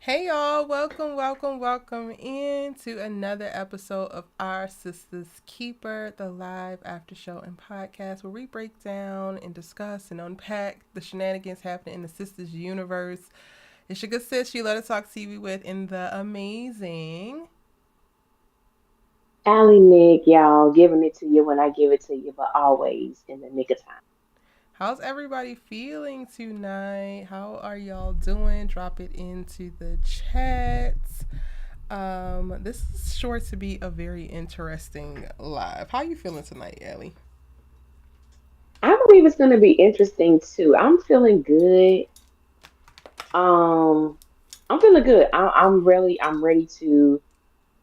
Hey y'all, welcome into another episode of our Sisters Keeper, the live after show and podcast where we break down and discuss and unpack the shenanigans happening in the Sisters universe. It's your good sis, you let us talk TV with in the amazing. Allie Nick, y'all, giving it to you when I give it to you, but always in the nick of time. How's everybody feeling tonight? How are y'all doing? Drop it into the chat. This is sure to be a very interesting live. How you feeling tonight, Ellie? I believe it's going to be interesting too. I'm feeling good. Um, I'm feeling good. I'm ready to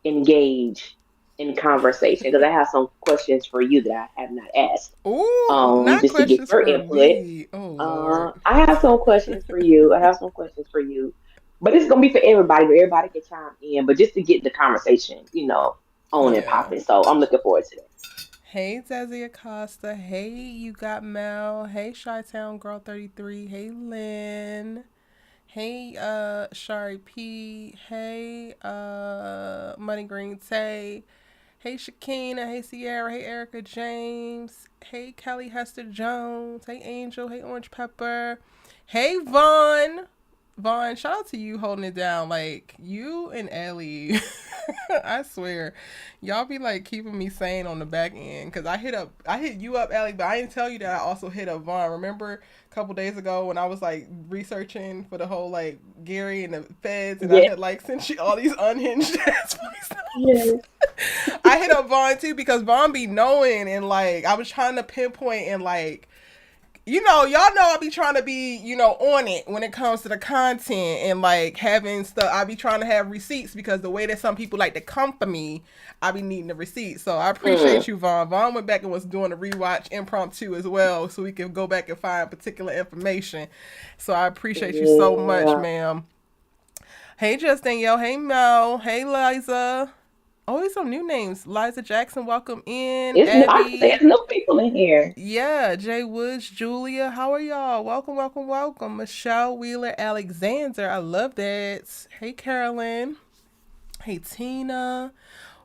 engage in conversation because I have some questions for you that I have not asked. Ooh, not Just to get questions your for input. me. Oh Lord. I have some questions for you. I have some questions for you, but it's gonna be for everybody. But everybody can chime in. But just to get the conversation, on and Yeah. popping. So I'm looking forward to that. Hey Desi Acosta. Hey, you got Mel. Hey, Chi Town Girl 33. Hey, Lynn. Hey, Shari P. Hey, Money Green Tay. Hey, Shakina. Hey, Sierra. Hey, Erica James. Hey, Kelly Hester Jones. Hey, Angel. Hey, Orange Pepper. Hey, Vaughn. Vaughn, shout out to you holding it down. Like, you and Ellie, I swear, y'all be like keeping me sane on the back end. Cause I hit you up, Ellie, but I didn't tell you that I also hit up Vaughn. Remember a couple days ago when I was like researching for the whole like Gary and the feds, and I Yeah, had like sent you all these unhinged ass voice notes. yeah. I hit up Vaughn too because Vaughn be knowing, and like I was trying to pinpoint and like y'all know I be trying to be, on it when it comes to the content and like having stuff. I be trying to have receipts because the way that some people like to come for me, I be needing the receipts. So I Mm, appreciate you, Vaughn. Vaughn went back and was doing a rewatch impromptu as well, so we can go back and find particular information. So I appreciate you so much, yeah. ma'am. Hey, Just Danielle. Hey, Mel. Hey, Liza. Always some new names. Liza Jackson, welcome in. I can say Abby. there's no people in here. Yeah, Jay Woods, Julia, how are y'all? Welcome. Michelle Wheeler, Alexander, I love that. Hey, Carolyn. Hey, Tina.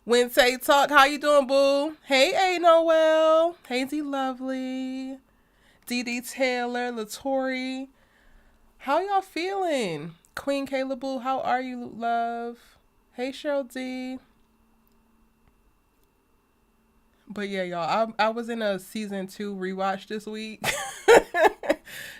Wednesday Talk, how you doing, boo? Hey, A Noel. Hey, D Lovely. Dee Dee Taylor, Latori. How y'all feeling? Queen Kayla Boo, how are you, love? Hey, Cheryl D. But yeah, y'all, I was in a season 2 rewatch this week,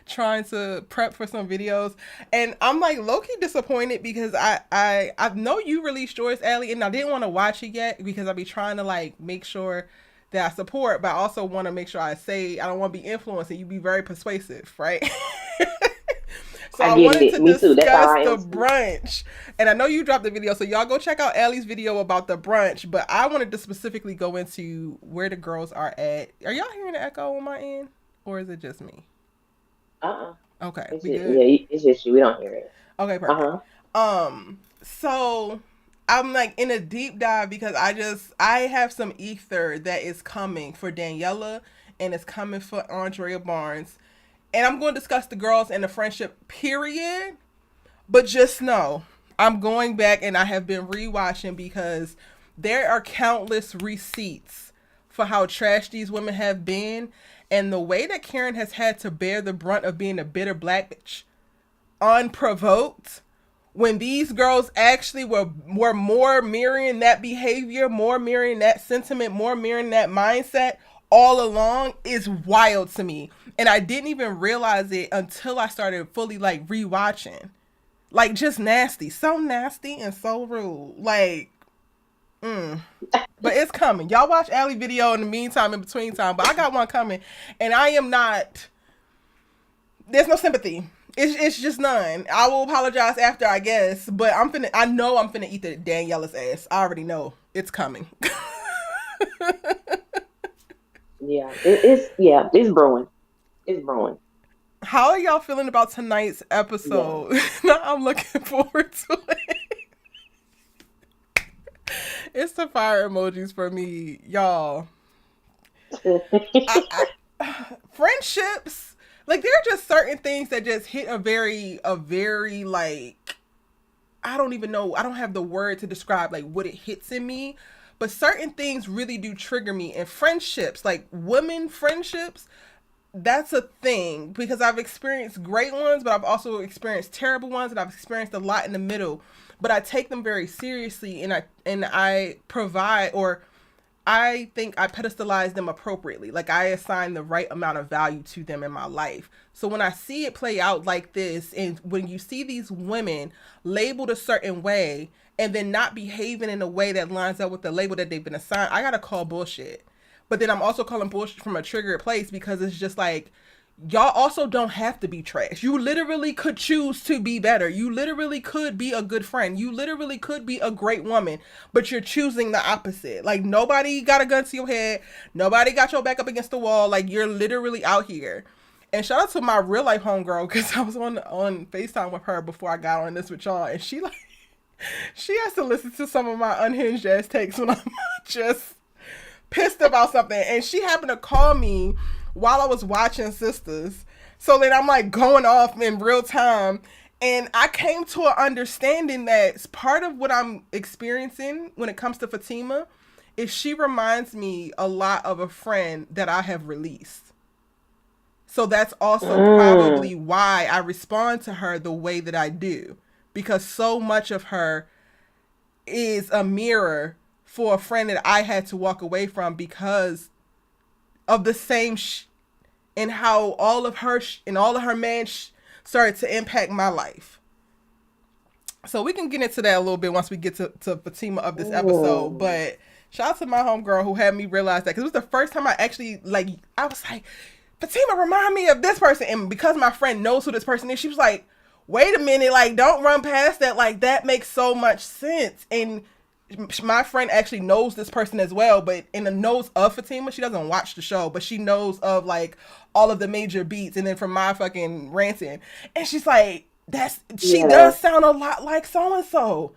trying to prep for some videos, and I'm like low key disappointed because I know you released yours, Allie, and I didn't want to watch it yet because I be trying to like make sure that I support, but I also want to make sure I say I don't want to be influenced, and you be very persuasive, right? So I I get wanted it. to Me too. That's how discuss I the am too. brunch. And I know you dropped the video, so y'all go check out Ellie's video about the brunch. But I wanted to specifically go into where the girls are at. Are y'all hearing the echo on my end? Or is it just me? Uh-uh. Okay, It's we just, good? yeah, it's just you. We don't hear it. Okay, perfect. Uh-huh. So I'm like in a deep dive because I have some ether that is coming for Daniela and it's coming for Andrea Barnes. And I'm going to discuss the girls and the friendship period. But just know, I'm going back and I have been rewatching because there are countless receipts for how trash these women have been and the way that Karen has had to bear the brunt of being a bitter black bitch unprovoked when these girls actually were more mirroring that behavior, more mirroring that sentiment, more mirroring that mindset all along is wild to me. And I didn't even realize it until I started fully like rewatching. Like just nasty, so nasty and so rude. Like, but it's coming. Y'all watch Allie video in the meantime, in between time. But I got one coming, and I am not. There's no sympathy. It's just none. I will apologize after, I guess. But I'm finna. I know I'm finna eat the Daniela's ass. I already know it's coming. It's brewing. It's brewing. How are y'all feeling about tonight's Yeah. episode? I'm looking forward to it. It's the fire emojis for me, y'all. Friendships, like there are just certain things that just hit a very like I don't even know. I don't have the word to describe like what it hits in me, but certain things really do trigger me. And friendships, like women friendships, that's a thing because I've experienced great ones, but I've also experienced terrible ones, and I've experienced a lot in the middle. But I take them very seriously, and I provide, or I think I pedestalize them appropriately. Like I assign the right amount of value to them in my life. So when I see it play out like this, and when you see these women labeled a certain way and then not behaving in a way that lines up with the label that they've been assigned, I gotta call bullshit. But then I'm also calling bullshit from a triggered place because it's just like, y'all also don't have to be trash. You literally could choose to be better. You literally could be a good friend. You literally could be a great woman, but you're choosing the opposite. Like nobody got a gun to your head. Nobody got your back up against the wall. Like you're literally out here. And shout out to my real life homegirl, because I was on FaceTime with her before I got on this with y'all, and she like she has to listen to some of my unhinged ass takes when I'm just pissed about something. And she happened to call me while I was watching Sisters. So then I'm like going off in real time. And I came to an understanding that part of what I'm experiencing when it comes to Fatima is she reminds me a lot of a friend that I have released. So that's also probably why I respond to her the way that I do. Because so much of her is a mirror for a friend that I had to walk away from because of the same and how all of her and all of her man started to impact my life. So we can get into that a little bit once we get to Fatima of this episode. But shout out to my homegirl who had me realize that, because it was the first time I actually, like, I was like, Fatima remind me of this person. And because my friend knows who this person is, she was like, wait a minute, like, don't run past that. Like, that makes so much sense. And my friend actually knows this person as well, but in the knows of Fatima, she doesn't watch the show, but she knows of like all of the major beats. And then from my fucking ranting, and she's like, she does sound a lot like so and so,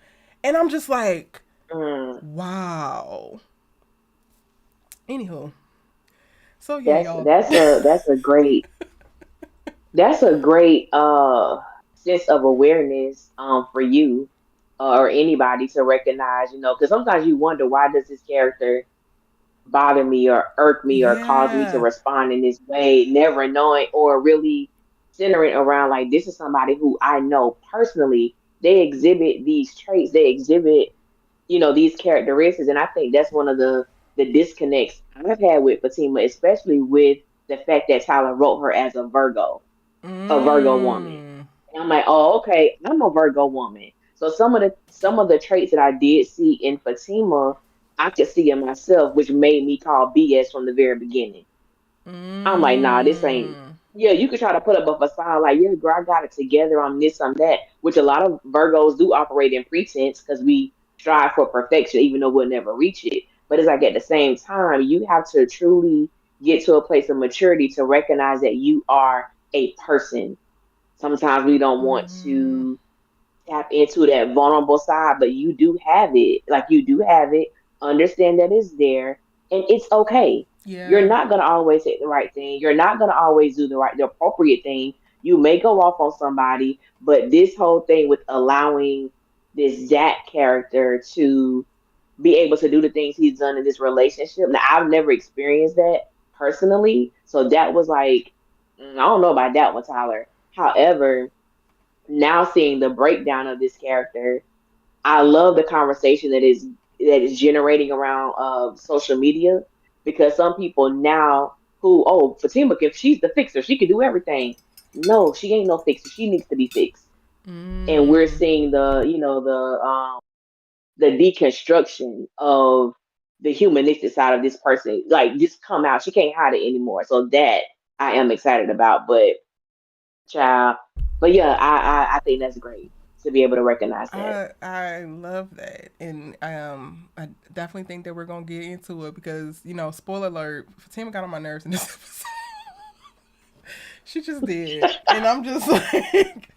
and I'm just like, wow. Anywho, so yeah, y'all. That's a great that's a great sense of awareness for you or anybody to recognize, because sometimes you wonder, why does this character bother me or irk me or cause me to respond in this way, never knowing or really centering around like, this is somebody who I know personally, they exhibit these traits, they exhibit, these characteristics. And I think that's one of the disconnects I've had with Fatima, especially with the fact that Tyler wrote her as a Virgo woman. And I'm like, oh, okay, I'm a Virgo woman. So some of the traits that I did see in Fatima, I could see in myself, which made me call BS from the very beginning. I'm like, nah, this ain't. Yeah, you could try to put up a facade like, yeah, girl, I got it together. I'm this, I'm that, which a lot of Virgos do operate in pretense because we strive for perfection, even though we'll never reach it. But it's like at the same time, you have to truly get to a place of maturity to recognize that you are a person. Sometimes we don't want to tap into that vulnerable side, but you do have it. Like, you do have it. Understand that it's there, and it's okay. Yeah. You're not gonna always say the right thing. You're not gonna always do the appropriate thing. You may go off on somebody, but this whole thing with allowing this Jack character to be able to do the things he's done in this relationship. Now, I've never experienced that personally, so that was like, I don't know about that one, Tyler. However, now seeing the breakdown of this character, I love the conversation that is generating around social media, because some people now Fatima, if she's the fixer, she can do everything. No, she ain't no fixer. She needs to be fixed. And we're seeing the deconstruction of the humanistic side of this person, like, just come out. She can't hide it anymore. So that I am excited about. But child, but yeah, I think that's great to be able to recognize that. I love that, and I definitely think that we're gonna get into it because, spoiler alert, Fatima got on my nerves in this episode. She just did, and I'm just like,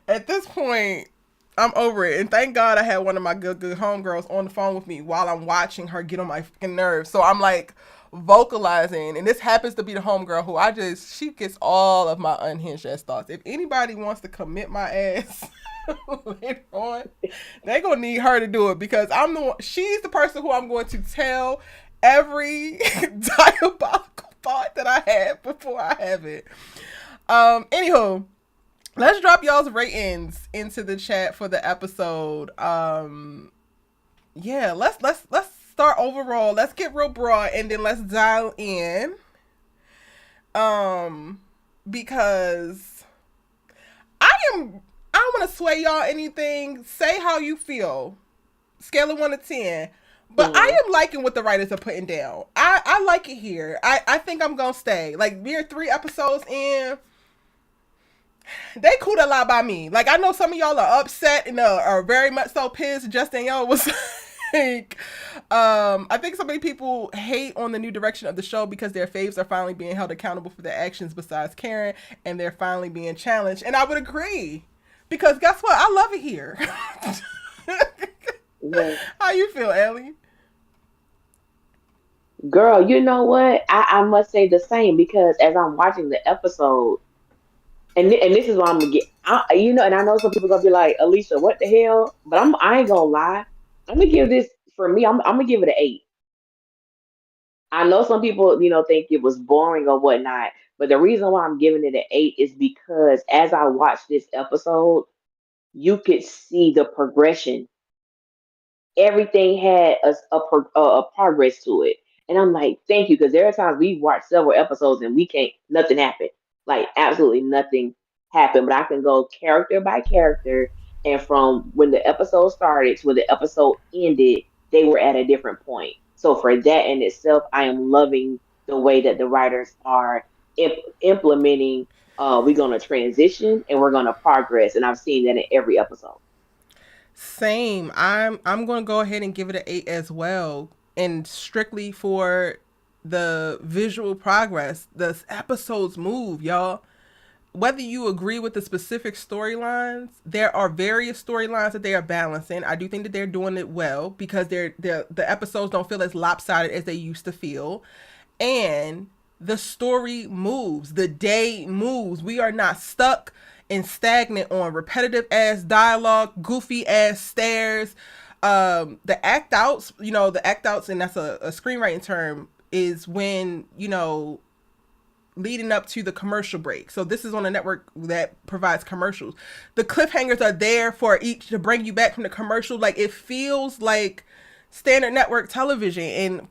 at this point, I'm over it. And thank God I had one of my good homegirls on the phone with me while I'm watching her get on my fucking nerves. So I'm like vocalizing, and this happens to be the homegirl who she gets all of my unhinged ass thoughts. If anybody wants to commit my ass, later on, they're gonna need her to do it because she's the person who I'm going to tell every diabolical thought that I have before I have it. Anywho, let's drop y'all's ratings into the chat for the episode. Yeah, let's start overall. Let's get real broad and then let's dial in. Because I don't want to sway y'all anything. Say how you feel. Scale of 1 to 10. But I am liking what the writers are putting down. I like it here. I think I'm going to stay. Like, we're 3 episodes in. They cooled a lot by me. Like, I know some of y'all are upset and are very much so pissed. Just Danielle was like, I think so many people hate on the new direction of the show because their faves are finally being held accountable for their actions besides Karen, and they're finally being challenged. And I would agree. Because guess what? I love it here. Yeah. How you feel, Ellie? Girl, you know what? I must say the same because as I'm watching the episode, and this is why I'm gonna get, and I know some people gonna be like, Alicia, what the hell? But I ain't gonna lie. I'm gonna give this for me. I'm gonna give it an 8. I know some people, think it was boring or whatnot, but the reason why I'm giving it an 8 is because as I watched this episode, you could see the progression. Everything had a progress to it. And I'm like, thank you, because there are times we've watched several episodes and nothing happened. Like, absolutely nothing happened. But I can go character by character. And from when the episode started to when the episode ended, they were at a different point. So for that in itself, I am loving the way that the writers are implementing. We're going to transition and we're going to progress. And I've seen that in every episode. Same. I'm going to go ahead and give it an 8 as well. And strictly for the visual progress, the episodes move, y'all. Whether you agree with the specific storylines, there are various storylines that they are balancing. I do think that they're doing it well because the episodes don't feel as lopsided as they used to feel. And the story moves. The day moves. We are not stuck and stagnant on repetitive ass dialogue, goofy ass stares. The act outs, and that's a screenwriting term, is when, leading up to the commercial break. So this is on a network that provides commercials. The cliffhangers are there for each to bring you back from the commercial. Like, it feels like standard network television, and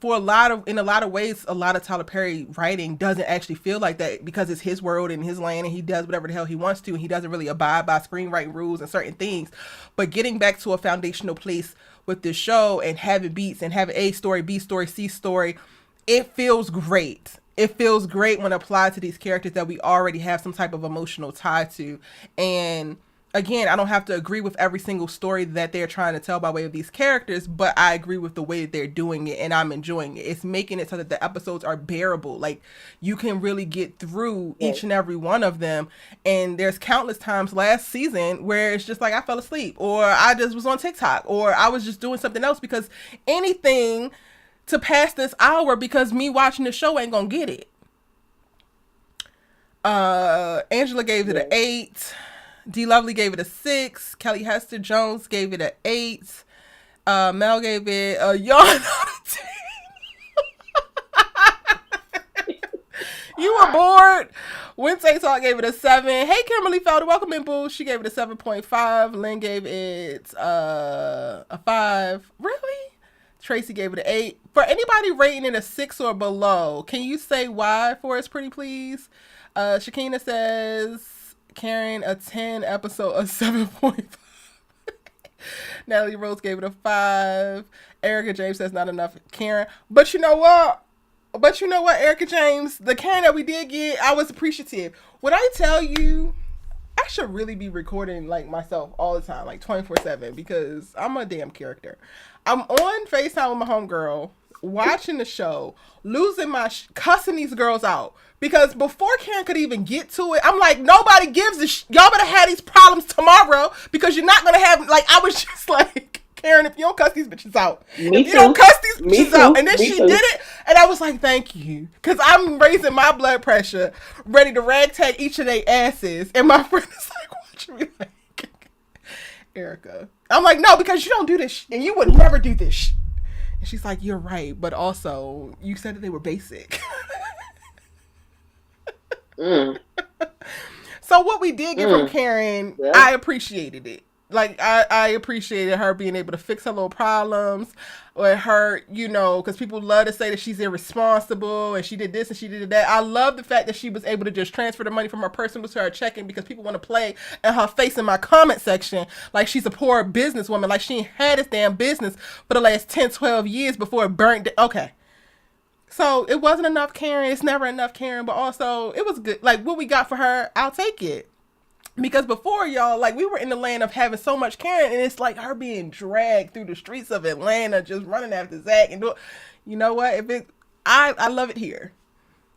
in a lot of ways, a lot of Tyler Perry writing doesn't actually feel like that because it's his world and his land, and he does whatever the hell he wants to, and he doesn't really abide by screenwriting rules and certain things. But getting back to a foundational place with this show and having beats and having A story, B story, C story, it feels great. It feels great when applied to these characters that we already have some type of emotional tie to. And again, I don't have to agree with every single story that they're trying to tell by way of these characters, but I agree with the way that they're doing it, and I'm enjoying it. It's making it so that the episodes are bearable. Like, you can really get through each and every one of them. And there's countless times last season where it's just like I fell asleep, or I just was on TikTok, or I was just doing something else because anything to pass this hour, because me watching the show ain't gonna get it. Angela gave it an 8. D Lovely gave it a 6. Kelly Hester Jones gave it an 8. Mel gave it a yawn out of 10. You were bored. Wednesday Talk gave it a 7. Hey, Kimberly Felder, welcome in, boo. She gave it a 7.5. Lynn gave it a 5. Really? Tracy gave it an 8. For anybody rating it a 6 or below, can you say why for us, pretty please? Shakina says Karen a 10, episode a 7.5. Natalie Rose gave it a 5. Erica James says not enough Karen. But you know what? Erica James, the Karen that we did get, I was appreciative. When I tell you, I should really be recording like myself all the time, like 24/7, because I'm a damn character. I'm on FaceTime with my homegirl, watching the show, losing my cussing these girls out. Because before Karen could even get to it, I'm like, nobody gives a y'all better have these problems tomorrow, because you're not going to have, like, I was just like, Karen, if you don't cuss these bitches out. If you don't cuss these bitches out. And then she did it, and I was like, thank you. Because I'm raising my blood pressure, ready to ragtag each of their asses. And my friend is like, watching me like, Erica. I'm like, no, because you don't do this, and you would never do this. And she's like, you're right, but also you said that they were basic. Mm, So what we did get from mm. Karen, I Well, appreciated it. Like I appreciated her being able to fix her little problems, or her, because people love to say that she's irresponsible and she did this and she did that. I love the fact that she was able to just transfer the money from her personal to her checking, because people want to play in her face in my comment section like she's a poor businesswoman, like she ain't had this damn business for the last 10, 12 years before it burnt. Okay, so it wasn't enough Karen. It's never enough Karen, but also it was good. Like what we got for her, I'll take it. Because before, y'all, like we were in the land of having so much Karen, and it's like her being dragged through the streets of Atlanta, just running after Zach and do. You know what? If it, I love it here.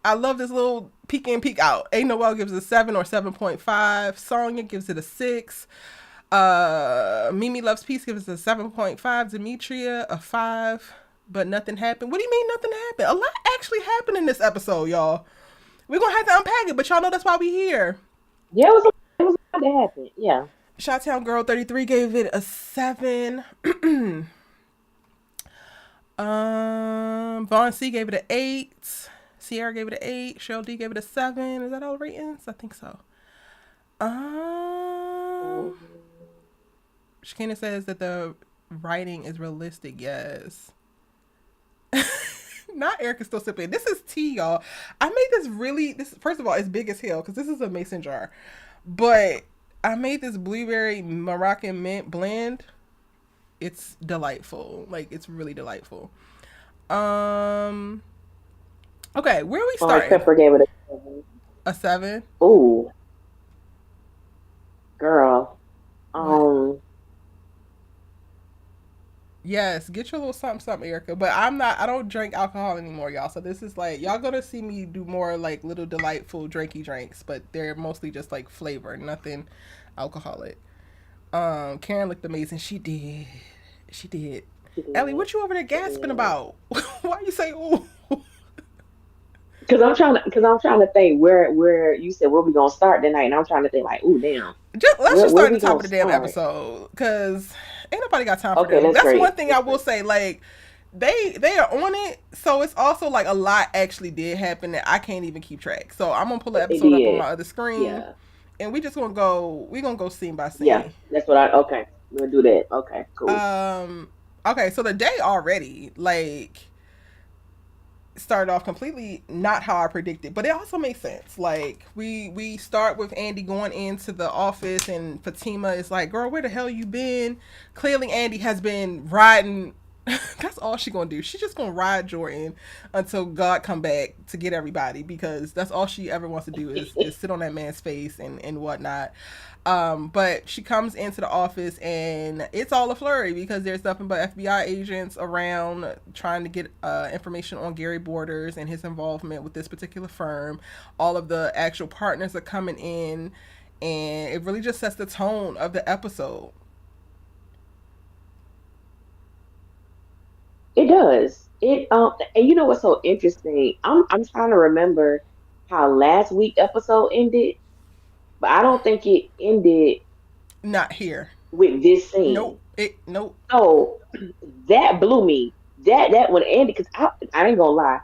I love this little peek in, peek out. A Noel gives it a 7 or 7.5. Sonya gives it a 6. Mimi Loves Peace gives it a 7.5. Demetria a 5. But nothing happened. What do you mean nothing happened? A lot actually happened in this episode, y'all. We're gonna have to unpack it, but y'all know that's why we here. yeah, it was about to happen. Yeah. Shottown Girl 33 gave it a 7. Vaughn C gave it an 8. Sierra gave it an 8. Cheryl D gave it a 7. Is that all ratings? I think so. Shakina says that the writing is realistic. Yes. Not Erica still sipping. This is tea, y'all. I made this first of all, it's big as hell because this is a mason jar. But I made this blueberry Moroccan mint blend. It's delightful. Like it's really delightful. Okay, where are we Orange starting? Pepper gave it a 7. A 7? Ooh, girl. What? Um, Yes, get your little something, something, Erica. But I don't drink alcohol anymore, y'all. So this is like, y'all gonna see me do more like little delightful drinky drinks, but they're mostly just like flavor, nothing alcoholic. Karen looked amazing. She did. She did. Ellie, what you over there gasping about? Why you say ooh? because I'm trying to think where you said where we gonna start tonight, and I'm trying to think like, ooh, damn, Let's just where start at we the top gonna of the damn start? episode, cause ain't nobody got time for Okay, them. that's That's great. one thing I That's will great. say. Like they are on it, so it's also like a lot actually did happen that I can't even keep track. So I'm gonna pull the It episode up on did. my other screen, Yeah. and we gonna go scene by Yeah. scene. That's what I. Okay, we'll do that. Okay, cool. Um, okay, so the day already like started off completely not how I predicted, but it also makes sense. Like we start with Andi going into the office, and Fatima is like, "Girl, where the hell you been?" Clearly, Andi has been riding. That's all she gonna do. She's just gonna ride Jordan until God come back to get everybody, because that's all she ever wants to do is sit on that man's face and whatnot. But she comes into the office and it's all a flurry because there's nothing but FBI agents around trying to get information on Gary Borders and his involvement with this particular firm. All of the actual partners are coming in, and it really just sets the tone of the episode. It does. And you know what's so interesting? I'm trying to remember how last week episode ended, but I don't think it ended Not here. with this scene. Nope. Nope. So that blew me. That when Andy, because I ain't gonna lie,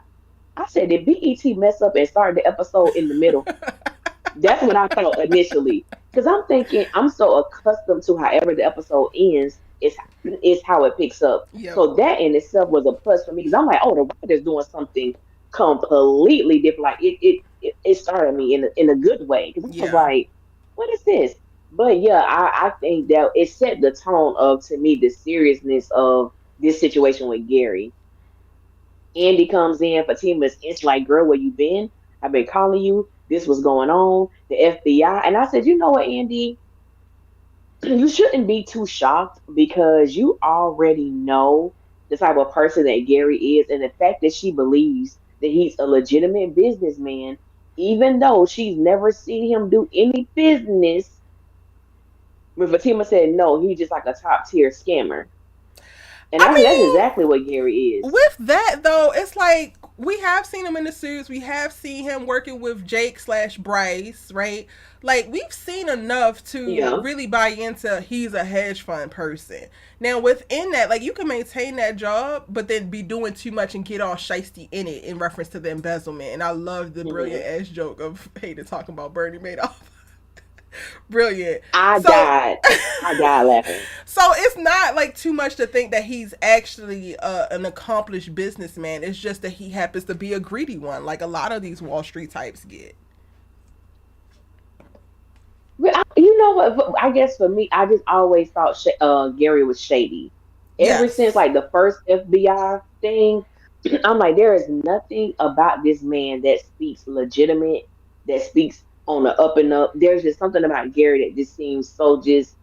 I said did BET mess up and start the episode in the middle? That's what I thought initially. Because I'm thinking I'm so accustomed to however the episode ends is how it picks up. Yep. So that in itself was a plus for me because I'm like, oh, the writer's doing something completely different. Like it started me in a good way because I was Yeah. like, what is this? But yeah, I think that it set the tone of to me the seriousness of this situation with Gary. Andy comes in, Fatima's it's like, girl, where you been? I've been calling you. This was going on. The FBI. And I said, you know what, Andy? You shouldn't be too shocked because you already know the type of person that Gary is. And the fact that she believes that he's a legitimate businessman, even though she's never seen him do any business. When Fatima said, no, he's just like a top tier scammer. And I that's mean, exactly what Gary is. with that though, it's like we have seen him in the series. We have seen him working with Jake slash Bryce, right? Like we've seen enough to Yeah. really buy into he's a hedge fund person. Now within that, like you can maintain that job, but then be doing too much and get all shisty in it in reference to the embezzlement. And I love the brilliant Hmm. ass joke of Hayden talking about Bernie Madoff. Brilliant. I So died. I died laughing. so it's not like too much to think that he's actually an accomplished businessman. It's just that he happens to be a greedy one, like a lot of these Wall Street types get. You know what? I guess for me, I just always thought Gary was shady. Ever since Yes. like the first FBI thing, I'm like, there is nothing about this man that speaks legitimate, that speaks on the up and up. There's just something about Gary that just seems so just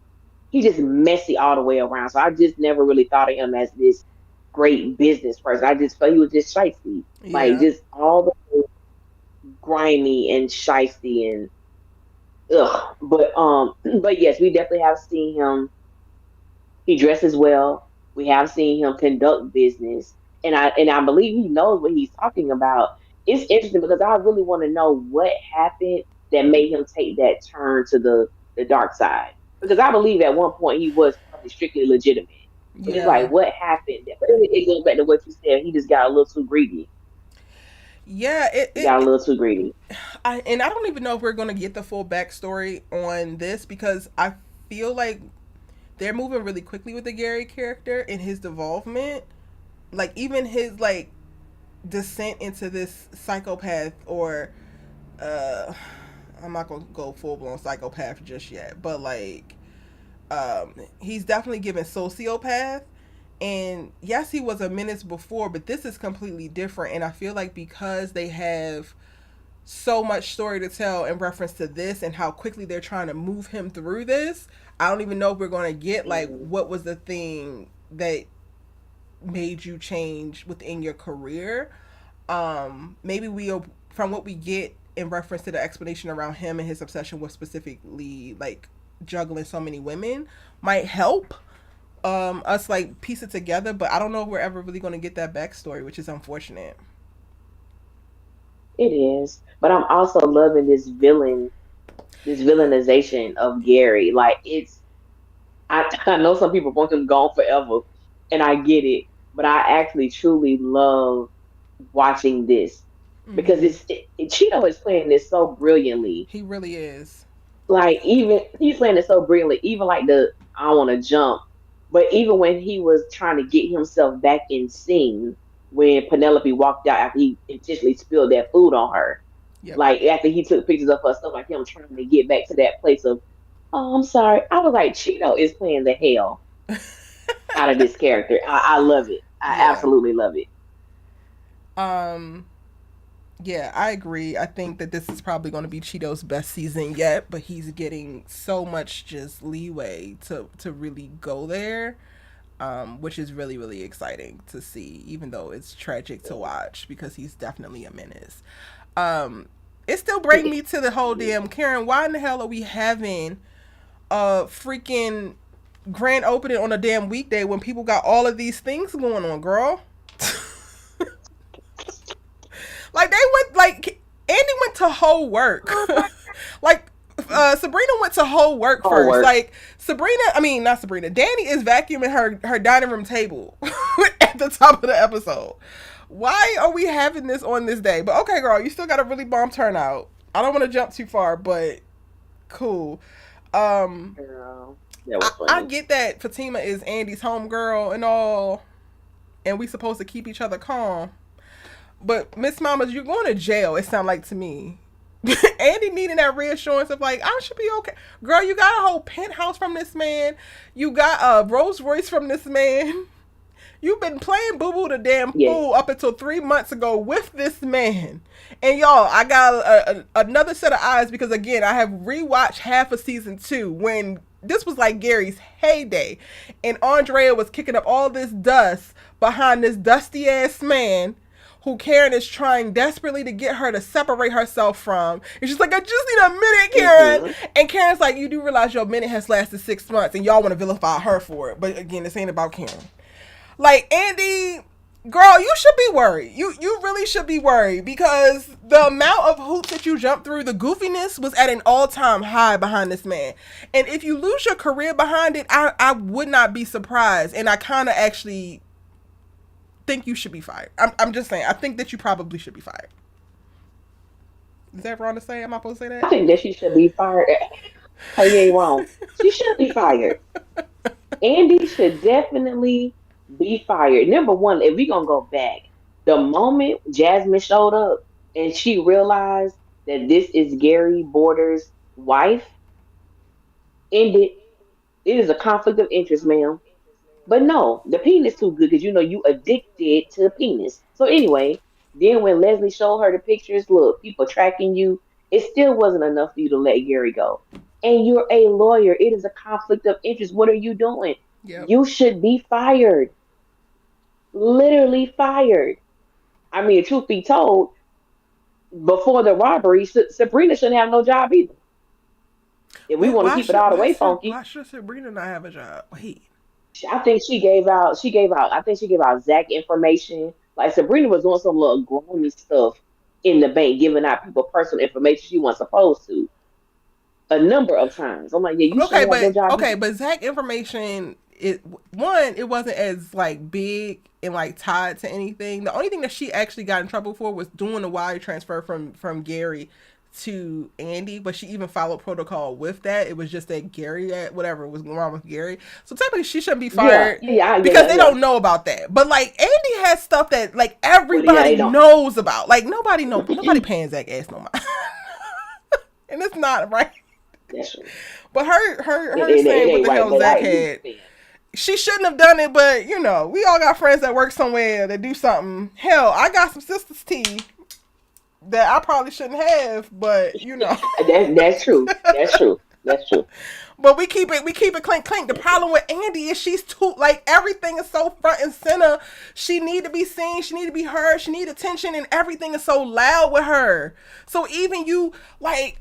he's just messy all the way around. So I just never really thought of him as this great business person. I just felt he was just shifty, like Yeah. just all the grimy and shifty and ugh. But yes, we definitely have seen him. He dresses well. We have seen him conduct business, and I believe he knows what he's talking about. It's interesting because I really want to know what happened that made him take that turn to the dark side. Because I believe at one point he was probably strictly legitimate, but it's Yeah. like what happened? But it goes back to what you said. He just got a little too greedy. Yeah. He got a little too greedy. And I don't even know if we're gonna get the full backstory on this because I feel like they're moving really quickly with the Gary character and his development. Like even his like descent into this psychopath or uh I'm not gonna go full blown psychopath just yet, but like he's definitely given sociopath. And yes, he was a menace before, but this is completely different. And I feel like because they have so much story to tell in reference to this and how quickly they're trying to move him through this, I don't even know if we're going to get like Hmm. what was the thing that made you change within your career. Maybe we'll from what we get in reference to the explanation around him and his obsession with specifically like juggling so many women might help us like piece it together, but I don't know if we're ever really going to get that backstory, which is unfortunate. It is, but I'm also loving this villainization of Gary. Like I know some people want him gone forever, and I get it, but I actually truly love watching this because Mm-hmm. Cheeto is playing this so brilliantly. He really is. Like even he's playing it so brilliantly. Even like the I want to jump, but even when he was trying to get himself back in scene when Penelope walked out after he intentionally spilled that food on her, Yep. like after he took pictures of her stuff, like him trying to get back to that place of, oh, I'm sorry. I was like, Cheeto is playing the hell out of this character. I love it. I Yeah. absolutely love it. Um yeah, I agree. I think that this is probably going to be Cheeto's best season yet, but he's getting so much just leeway to really go there. Which is really really exciting to see even though it's tragic to watch because he's definitely a menace. Um it still brings me to the whole damn Karen, why in the hell are we having a freaking grand opening on a damn weekday when people got all of these things going on, girl? Like they went like Andy went to whole work. Like Sabrina went to whole work first. Homework. Like Sabrina, I mean not Sabrina. Danny is vacuuming her dining room table at the top of the episode. Why are we having this on this day? But okay, girl, you still got a really bomb turnout. I don't want to jump too far, but cool. Um, Girl, that I, was I funny. get that Fatima is Andy's homegirl and all, and we supposed to keep each other calm. But Miss Mamas, you're going to jail. It sounds like to me. Andy needing that reassurance of like I should be okay, girl. You got a whole penthouse from this man. You got a Rolls Royce from this man. You've been playing Boo Boo the damn Yes. fool up until 3 months ago with this man. And y'all, I got another set of eyes because again, I have rewatched half of season 2 when this was like Gary's heyday, and Andrea was kicking up all this dust behind this dusty ass man who Karen is trying desperately to get her to separate herself from. And she's like, I just need a minute, Karen. Hmm. And Karen's like, you do realize your minute has lasted 6 months and y'all want to vilify her for it. But again, this ain't about Karen. Like, Andi, girl, you should be worried. You really should be worried because the amount of hoops that you jumped through, the goofiness was at an all-time high behind this man. And if you lose your career behind it, I would not be surprised. And I kind of actually think you should be fired. I'm just saying. I think that you probably should be fired. Is that wrong to say? Am I supposed to say I that? think that she should be fired. Hey, you ain't wrong. She should be fired. Andy should definitely be fired. Number one, if we gonna go back, the moment Jasmine showed up and she realized that this is Gary Border's wife, ended. It is a conflict of interest, ma'am. But no, the penis too good because you know you addicted to the penis. So anyway, then when Leslie showed her the pictures, look, people tracking you, it still wasn't enough for you to let Gary go. And you're a lawyer. It is a conflict of interest. What are you doing? Yep. You should be fired. Literally fired. I mean, truth be told, before the robbery, Sabrina shouldn't have no job either. If we Wait, want to keep it all the way why funky, should Sabrina not have a job? Wait. I think I think she gave out Zach information. Like Sabrina was doing some little grimy stuff in the bank, giving out people personal information she wasn't supposed to a number of times. I'm like, yeah, you Okay, shouldn't have no but job. okay, but Zach information, it wasn't as like big and like tied to anything. The only thing that she actually got in trouble for was doing a wire transfer from Gary to Andi, but she even followed protocol with that. It was just that Gary whatever was going on with Gary. So technically she shouldn't be fired because they don't know about that. But like Andi has stuff that like everybody knows about. Like nobody paying Zach ass no mind. And it's not right. But her saying what the hell Zach had, she shouldn't have done it, but you know, we all got friends that work somewhere that do something. Hell, I got some sisters tea that I probably shouldn't have, but you know. That's true. That's true. That's true. But we keep it clink clink. The problem with Andi is she's too like everything is so front and center. She need to be seen, she need to be heard, she need attention, and everything is so loud with her. So even you like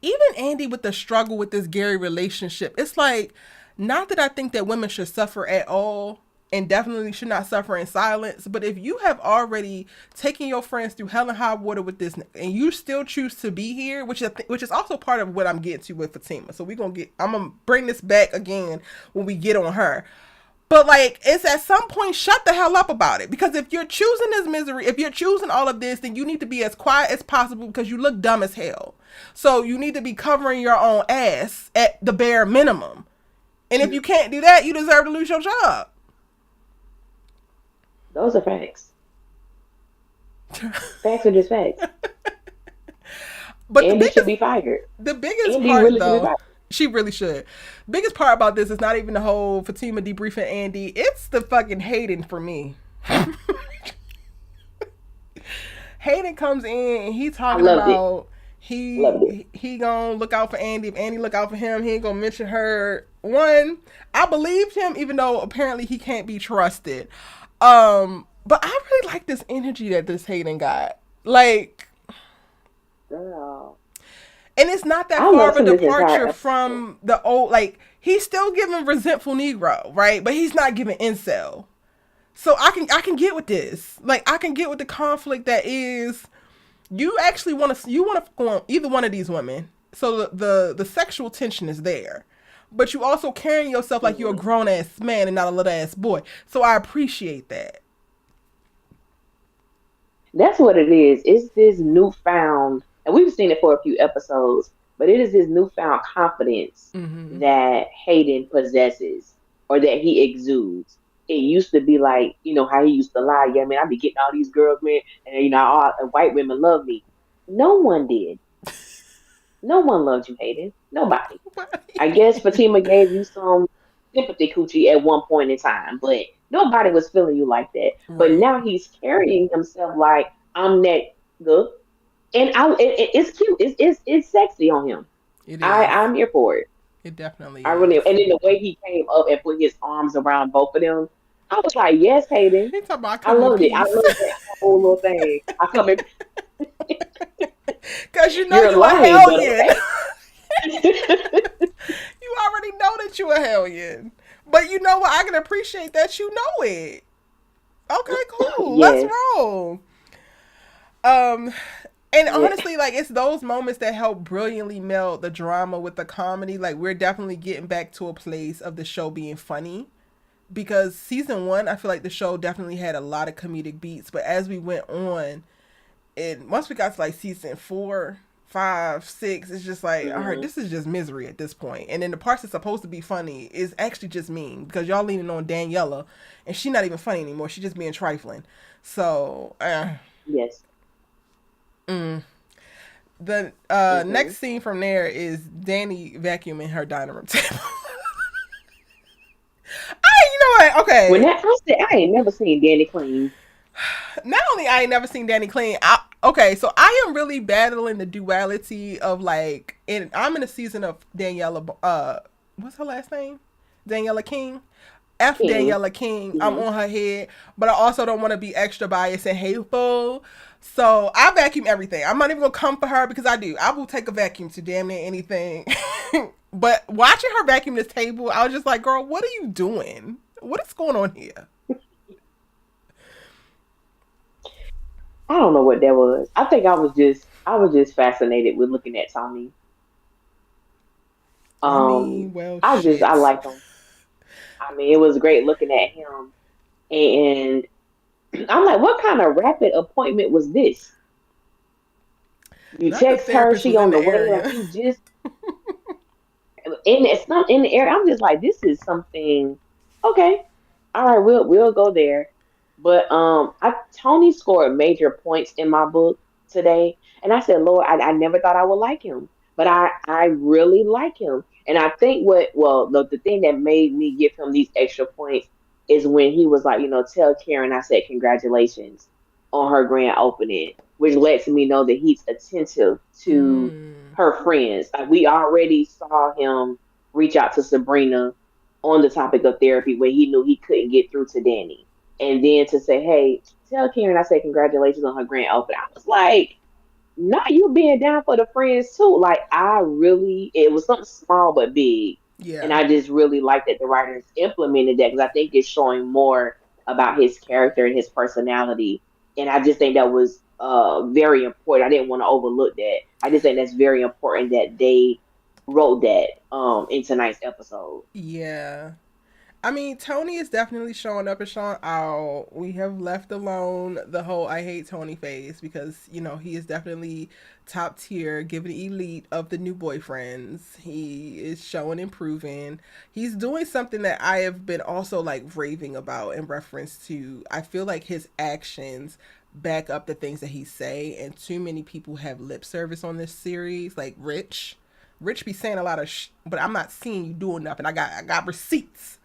even Andi with the struggle with this Gary relationship, it's like, not that I think that women should suffer at all and definitely should not suffer in silence, but if you have already taken your friends through hell and high water with this and you still choose to be here, which is also part of what I'm getting to with Fatima. So I'm going to bring this back again when we get on her. But like, it's at some point, shut the hell up about it. Because if you're choosing this misery, if you're choosing all of this, then you need to be as quiet as possible because you look dumb as hell. So you need to be covering your own ass at the bare minimum. And if you can't do that, you deserve to lose your job. Those are facts. Facts are just facts. But Andi should be fired. The biggest part, really though, she really should. Biggest part about this is not even the whole Fatima debriefing Andi. It's the fucking Hayden for me. Hayden comes in and he talking about he gonna look out for Andi. If Andi look out for him, he ain't gonna mention her. One, I believed him even though apparently he can't be trusted. But I really like this energy that this Hayden got. Like, girl. And it's not that far of a departure from the old, like, he's still giving resentful Negro, right? But he's not giving incel. So I can get with this. Like, I can get with the conflict that is, you actually want to go on either one of these women. So the sexual tension is there. But you also carrying yourself like you're a grown-ass man and not a little-ass boy. So I appreciate that. That's what it is. It's this newfound, and we've seen it for a few episodes, but it is this newfound confidence that Hayden possesses or that he exudes. It used to be like, you know, how he used to lie. Yeah, man, I be getting all these girls, man, and, you know, all white women love me. No one did. No one loved you, Hayden. Nobody. I guess Fatima gave you some sympathy coochie at one point in time, but nobody was feeling you like that. Right. But now he's carrying himself like, I'm that good. And it's cute. It's sexy on him. I'm here for it. It definitely I really, and then the way he came up and put his arms around both of them, I was like, yes, Hayden. I loved it. I loved that whole little thing. I come in. Because you know you're a hellion. You already know that you're a hellion. But you know what? I can appreciate that you know it. Okay, cool. Let's Yes. roll. Um, and Yeah. honestly, like it's those moments that help brilliantly meld the drama with the comedy. Like we're definitely getting back to a place of the show being funny because season one, I feel like the show definitely had a lot of comedic beats. But as we went on, and once we got to like season 4, 5, 6, it's just like, all right, Hmm. this is just misery at this point. And then the parts that's supposed to be funny is actually just mean because y'all leaning on Daniela, and she's not even funny anymore. She's just being trifling. So, Yes. mm. The Hmm. next scene from there is Danny vacuuming her dining room table. You know what? When Okay, that I said I ain't never seen Danny clean. not only I ain't never seen Danny clean. Okay, so I am really battling the duality of like, I'm in a season of Daniela. What's her last name? Daniela King. F King. Daniela King. I'm Hmm. on her head, but I also don't want to be extra biased and hateful. So I vacuum everything. I'm not even gonna come for her because I do. I will take a vacuum to damn near anything. But watching her vacuum this table, I was just like, girl, what are you doing? What is going on here? I don't know what that was. I think I was just fascinated with looking at Tony. I Um, mean, well, I shit. liked him. I mean, it was great looking at him, and I'm like, what kind of rapid appointment was this? You Not the text her, therapist she was in on the the way, like area. you just it's not in the air. I'm just like, this is something. Okay, all right, we'll go there. But I Tony scored major points in my book today, and I said, Lord, I never thought I would like him, but I really like him, and I think the thing that made me give him these extra points is when he was like, tell Karen I said congratulations on her grand opening, which lets me know that he's attentive to Mm. her friends. Like we already saw him reach out to Sabrina on the topic of therapy when he knew he couldn't get through to Danny. And then to say, hey, tell Karen I say congratulations on her grand opening. I was like, not you being down for the friends too. Like it was something small but big. And Yeah. I just really like that the writers implemented that because I think it's showing more about his character and his personality. And I just think that was very important. I didn't want to overlook that. I just think that's very important that they wrote that in tonight's episode. Yeah. I mean, Tony is definitely showing up and showing out. We have left alone the whole I hate Tony phase because, he is definitely top tier, giving elite of the new boyfriends. He is showing improving. He's doing something that I have been also like raving about in reference to, I feel like his actions back up the things that he say, and too many people have lip service on this series, like Rich be saying a lot of but I'm not seeing you doing nothing. I got receipts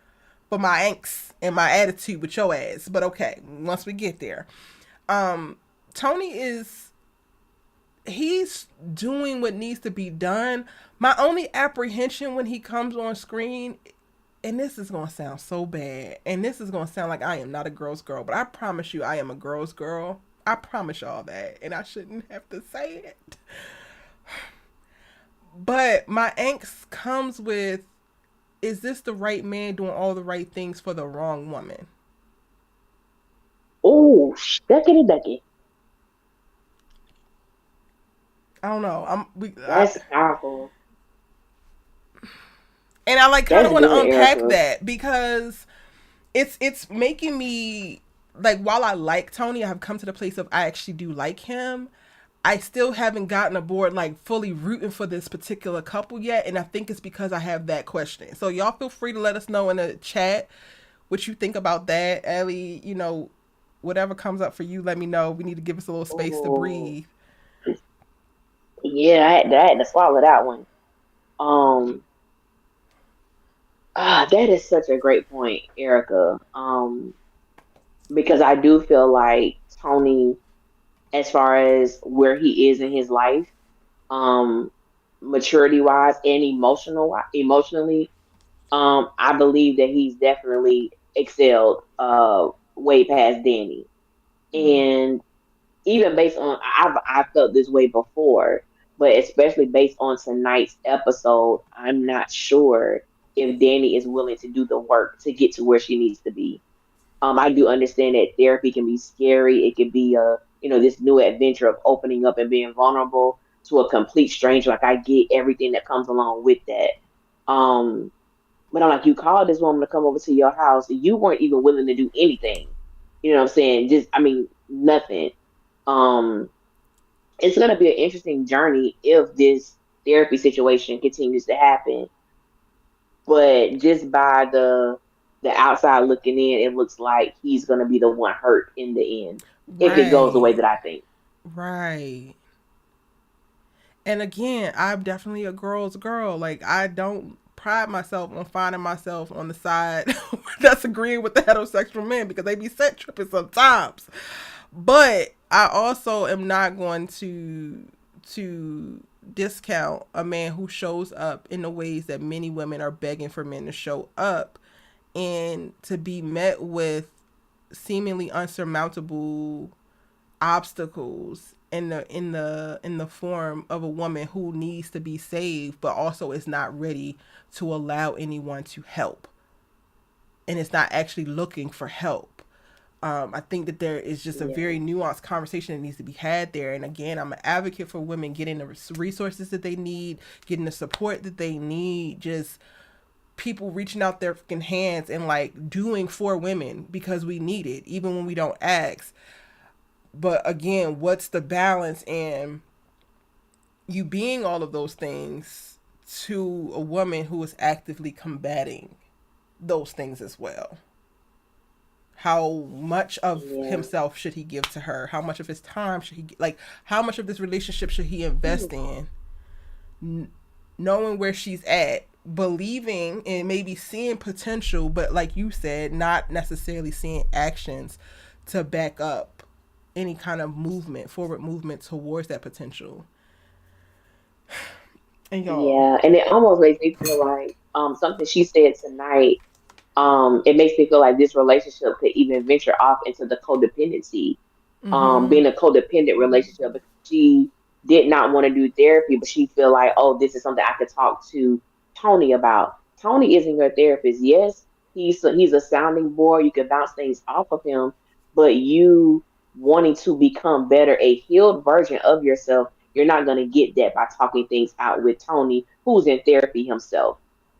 for my angst and my attitude with your ass. But okay, once we get there, um, Tony is he's doing what needs to be done. My only apprehension when he comes on screen, and this is gonna sound so bad, and this is gonna sound like I am not a girl's girl, but I promise you I am a girl's girl. I promise y'all that, and I shouldn't have to say it. But my angst comes with, is this the right man doing all the right things for the wrong woman? Oh, ducky ducky. I don't know. That's powerful. And I like kind That's of want to good, unpack Erica. that because it's making me like, while I like Tony, I have come to the place of I actually do like him. I still haven't gotten aboard like fully rooting for this particular couple yet, and I think it's because I have that question. So y'all feel free to let us know in the chat what you think about that, Ellie. Whatever comes up for you, let me know. We need to give us a little space to Oh, breathe. yeah, I had to swallow that one. Um, that is such a great point, Erica. Because I do feel like Tony, as far as where he is in his life, um, maturity wise and emotionally, I believe that he's definitely excelled way past Danny. And even based on I felt this way before, but especially based on tonight's episode, I'm not sure. if Danny is willing to do the work to get to where she needs to be. I do understand that therapy can be scary. It can be this new adventure of opening up and being vulnerable to a complete stranger. Like I get everything that comes along with that. Um, but I'm like, you called this woman to come over to your house. You weren't even willing to do anything. You know what I'm saying? Just, I mean, nothing. Um, it's gonna be an interesting journey if this therapy situation continues to happen. But just by the outside looking in, it looks like he's gonna be the one hurt in the end if it goes the way Right. that I think. Right. And again, I'm definitely a girl's girl. Like, I don't pride myself on finding myself on the side that's agreeing with the heterosexual men because they be set tripping sometimes. But I also am not going to discount a man who shows up in the ways that many women are begging for men to show up, and to be met with seemingly unsurmountable obstacles in the form of a woman who needs to be saved but also is not ready to allow anyone to help, and it's not actually looking for help. I think that there is just a Yeah, very nuanced conversation that needs to be had there. And again, I'm an advocate for women getting the resources that they need, getting the support that they need, just people reaching out their fucking hands and like doing for women because we need it, even when we don't ask. But again, what's the balance in you being all of those things to a woman who is actively combating those things as well? How much of yeah. himself should he give to her? How much of his time should he, like, how much of this relationship should he invest in? Knowing where she's at, believing and maybe seeing potential, but like you said, not necessarily seeing actions to back up any kind of movement, forward movement towards that potential. And y'all, Yeah, and it almost makes me feel like something she said tonight. It makes me feel like this relationship could even venture off into the codependency, mm-hmm, being a codependent relationship because she did not want to do therapy, but she feel like, oh, this is something I could talk to Tony about. Tony isn't your therapist. Yes, he's a sounding board. You can bounce things off of him, but you wanting to become better, a healed version of yourself, you're not going to get that by talking things out with Tony, who's in therapy himself.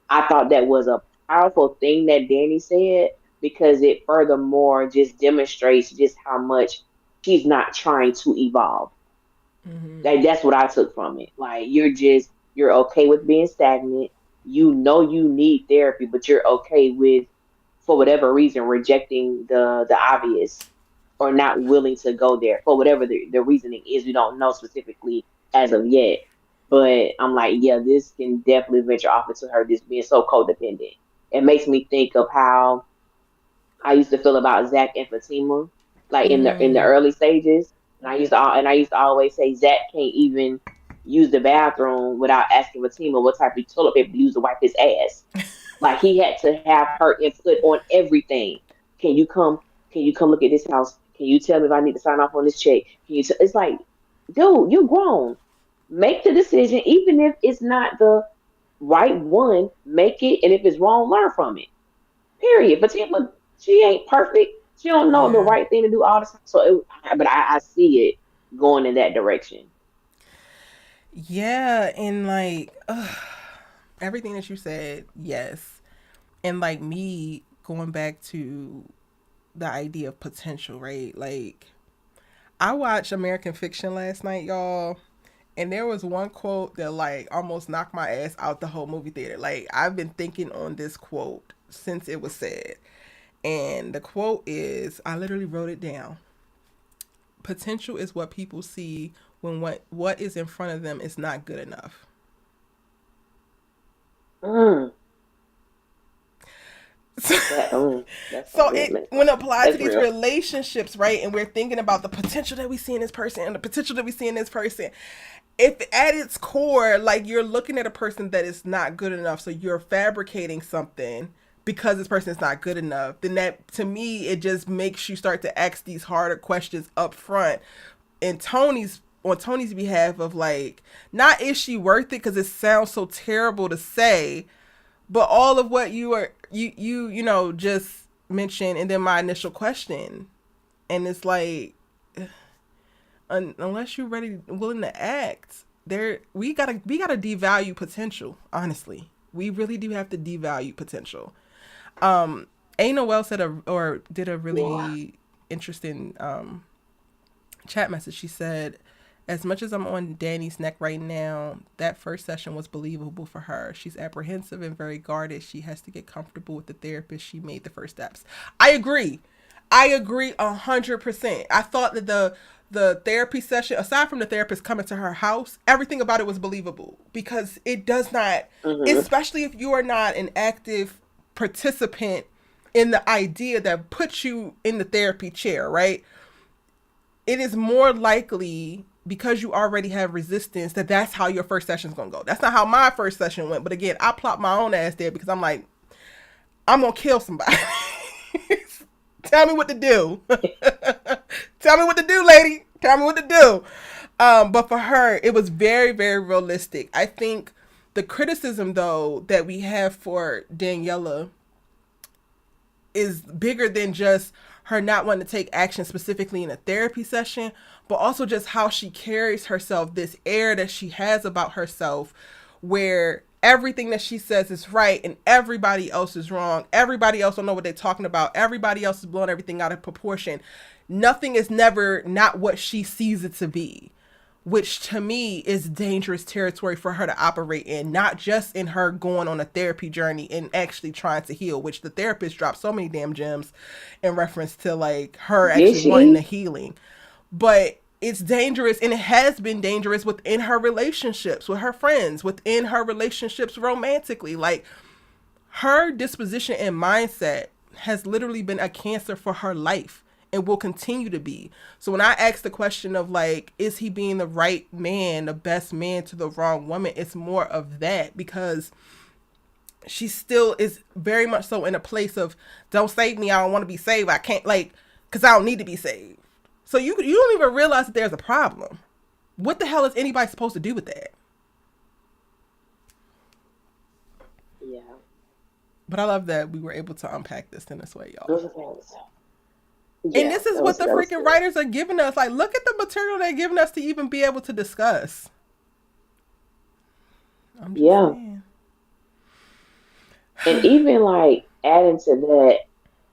I thought that was a powerful thing that Danny said because it furthermore just demonstrates just how much she's not trying to evolve. mm-hmm, That's what I took from it. Like you're okay with being stagnant. You know you need therapy, but you're okay with, for whatever reason, rejecting the obvious or not willing to go there for whatever the reasoning is. We don't know specifically as of yet. But I'm like, yeah, this can definitely venture off into her just being so codependent. It makes me think of how I used to feel about Zach and Fatima, like in the mm, early stages. And I used to always say Zach can't even use the bathroom without asking Fatima what type of toilet paper to use to wipe his ass. Like he had to have her input on everything. Can you come? Can you come look at this house? Can you tell me if I need to sign off on this check? Can you? It's like, dude, you're grown. Make the decision, even if it's not the right one. Make it, and if it's wrong, learn from it. Period. But she ain't perfect. She don't know the yeah, right thing to do all the time. But I see it going in that direction. yeah, and like everything that you said, yes, and like me going back to the idea of potential, right? Like I watched American Fiction last night, y'all. And there was one quote that like almost knocked my ass out the whole movie theater. Like I've been thinking on this quote since it was said. And the quote is, I literally wrote it down. Potential is what people see when what is in front of them is not good enough. Mm, So, that's some so real. it when applied to That's these real. relationships, right? And we're thinking about the potential that we see in this person and the potential that we see in this person. If at its core, like you're looking at a person that is not good enough, so you're fabricating something because this person is not good enough, then that to me it just makes you start to ask these harder questions up front. And Tony's behalf of like, not is she worth it because it sounds so terrible to say, But all of what you just mentioned, and then my initial question, and it's like, unless you're ready, willing to act, we gotta devalue potential. Honestly, we really do have to devalue potential. A Noel said or did a Yeah. really interesting chat message. She said, as much as I'm on Danny's neck right now, that first session was believable for her. She's apprehensive and very guarded. She has to get comfortable with the therapist. She made the first steps. I agree. I agree 100%. I thought that the therapy session, aside from the therapist coming to her house, everything about it was believable because it does not, Mm-hmm. especially if you are not an active participant in the idea that puts you in the therapy chair, right? It is more likely because you already have resistance that's how your first session is going to go. That's not how my first session went. But again, I plopped my own ass there because I'm like, I'm going to kill somebody. Tell me what to do. Tell me what to do, lady. Tell me what to do. But for her, it was very, very realistic. I think the criticism, though, that we have for Daniela is bigger than just her not wanting to take action specifically in a therapy session, but also just how she carries herself, this air that she has about herself, where everything that she says is right and everybody else is wrong. Everybody else don't know what they're talking about. Everybody else is blowing everything out of proportion. Nothing is never not what she sees it to be, which to me is dangerous territory for her to operate in, not just in her going on a therapy journey and actually trying to heal, which the therapist dropped so many damn gems in reference to like her Did actually wanting the she? healing. But it's dangerous, and it has been dangerous within her relationships with her friends, within her relationships romantically. Like, her disposition and mindset has literally been a cancer for her life and will continue to be. So when I ask the question of like, is he being the right man, the best man to the wrong woman, it's more of that, because she still is very much so in a place of, don't save me, I don't want to be saved, I can't, like, because I don't need to be saved. So you don't even realize that there's a problem. What the hell is anybody supposed to do with that? Yeah. But I love that we were able to unpack this in this way, y'all. Those are things. And Yeah, this is what the that was freaking good. writers are giving us. Like, look at the material they're giving us to even be able to discuss. I'm just Yeah. saying. And even like adding to that,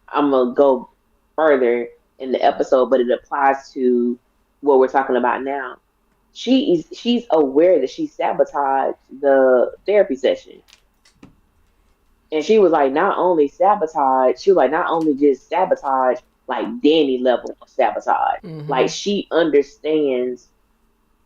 I'm gonna go further in the episode, but it applies to what we're talking about now. She's aware that she sabotaged the therapy session. And she was like, not only sabotage, she was like, not only just sabotage, like Danny level of sabotage. Mm-hmm. Like she understands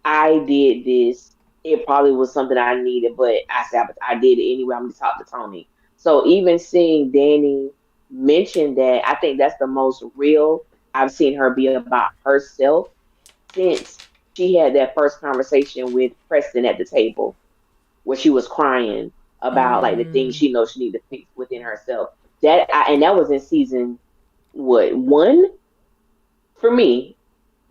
I did this. It probably was something I needed, but I did it anyway. I'm gonna talk to Tony. So even seeing Danny mention that, I think that's the most real I've seen her be about herself since she had that first conversation with Preston at the table where she was crying about like the things Mm. she knows she needs to fix within herself. And that was in season what one for me.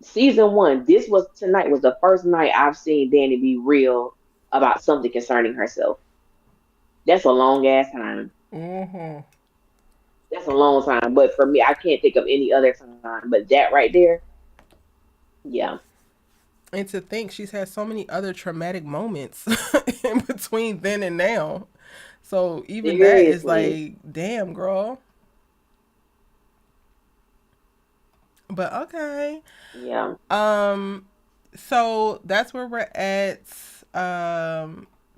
Season one. This was tonight was the first night I've seen Danny be real about something concerning herself. That's a long ass time. Mm-hmm. That's a long time. But for me, I can't think of any other time. But that right there, yeah, And to think she's had so many other traumatic moments in between then and now. So even that is seriously, like, damn, girl. But okay. yeah. Um, so that's where we're at.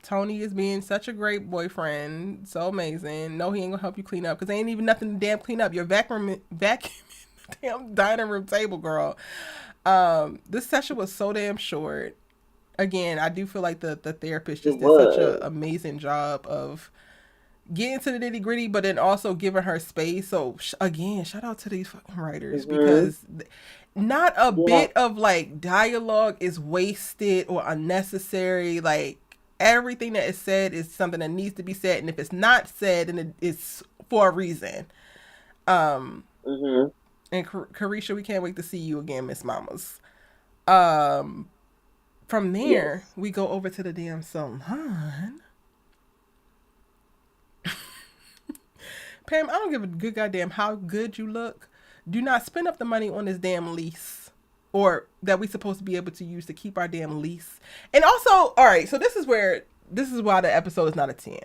Tony is being such a great boyfriend, so amazing. No, he ain't gonna help you clean up because ain't even nothing to damn clean up. You're vacuuming the damn dining room table, girl. This session was so damn short. Again, I do feel like the therapist It just did such a was. amazing job of getting to the nitty gritty, but then also giving her space. So again, shout out to these fucking writers Hmm. because not a Yeah. bit of like dialogue is wasted or unnecessary. Like, everything that is said is something that needs to be said, and if it's not said, then it's for a reason. Um, Hmm. and Carisha, we can't wait to see you again, Miss Mamas. Um, from there Yes. we go over to the damn salon. Pam, I don't give a good goddamn how good you look. Do not spend up the money on this damn lease, or that we supposed to be able to use to keep our damn lease. And also, all right, so this is why the episode is not a 10.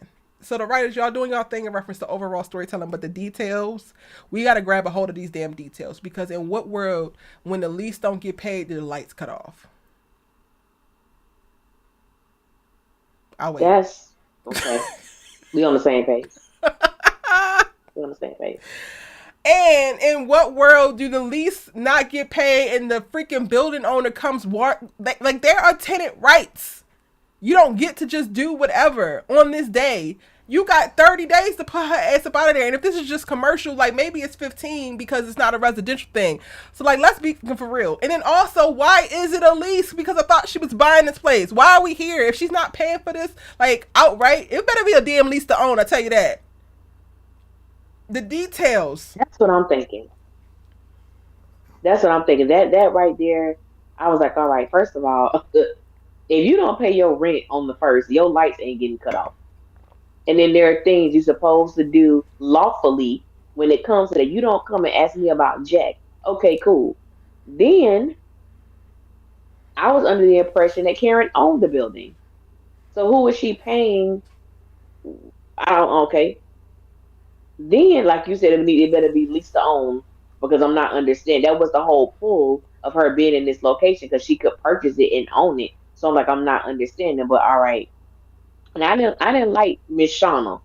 So the writers, y'all doing y'all thing in reference to overall storytelling, but the details, we got to grab a hold of these damn details, because in what world, when the lease don't get paid, do the lights cut off? I'll wait. That's okay. We on the same page. We on the same page. And in what world do the lease not get paid and the freaking building owner comes like there are tenant rights. You don't get to just do whatever on this day. You got 30 days to put her ass up out of there. And if this is just commercial, like maybe it's 15 because it's not a residential thing. So like, let's be for real. And then also, why is it a lease? Because I thought she was buying this place. Why are we here? If she's not paying for this, like outright, it better be a damn lease to own. I tell you that. The details. That's what I'm thinking. That's what I'm thinking. That right there, I was like, all right, first of all, if you don't pay your rent on the first, your lights ain't getting cut off. And then there are things you're supposed to do lawfully when it comes to that. You don't come and ask me about Jack. Okay, cool. Then I was under the impression that Karen owned the building. So who is she paying? I don't, okay. Then, like you said, it better be leased to own, because I'm not understanding. That was the whole pull of her being in this location, because she could purchase it and own it. So I'm like, I'm not understanding. But all right. And I didn't like Miss Shauna.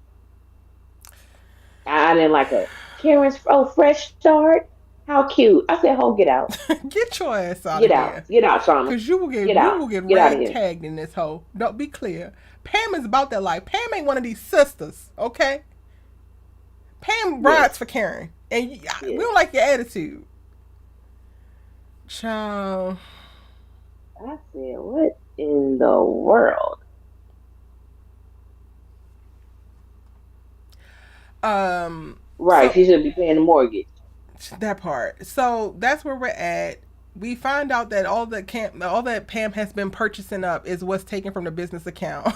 I didn't like her. Karen's fresh start. How cute. I said, "Oh, get out. Get your ass out Get of out. here. Get out, Shauna. Because you will get Get out of rag here." tagged in this hole. Don't be clear. Pam is about that life. Pam ain't one of these sisters, okay? Pam rides for Karen. And we don't like your attitude. Child. I said, what in the world? Right, So, she should be paying the mortgage. that part. So that's where we're at. We find out that all that Pam has been purchasing up is what's taken from the business account.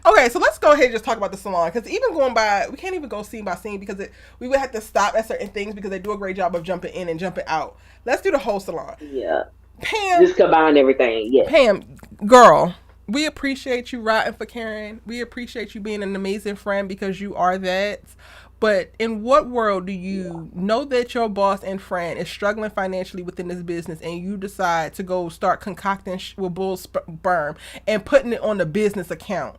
Okay, so let's go ahead and just talk about the salon, because even going by, we can't even go scene by scene, because we would have to stop at certain things because they do a great job of jumping in and jumping out. Let's do the whole salon. Yeah. Pam. Just combine everything. Yeah. Pam, girl, we appreciate you riding for Karen. We appreciate you being an amazing friend, because you are that. But in what world do you know that your boss and friend is struggling financially within this business, and you decide to go start concocting with bull sperm and putting it on the business account?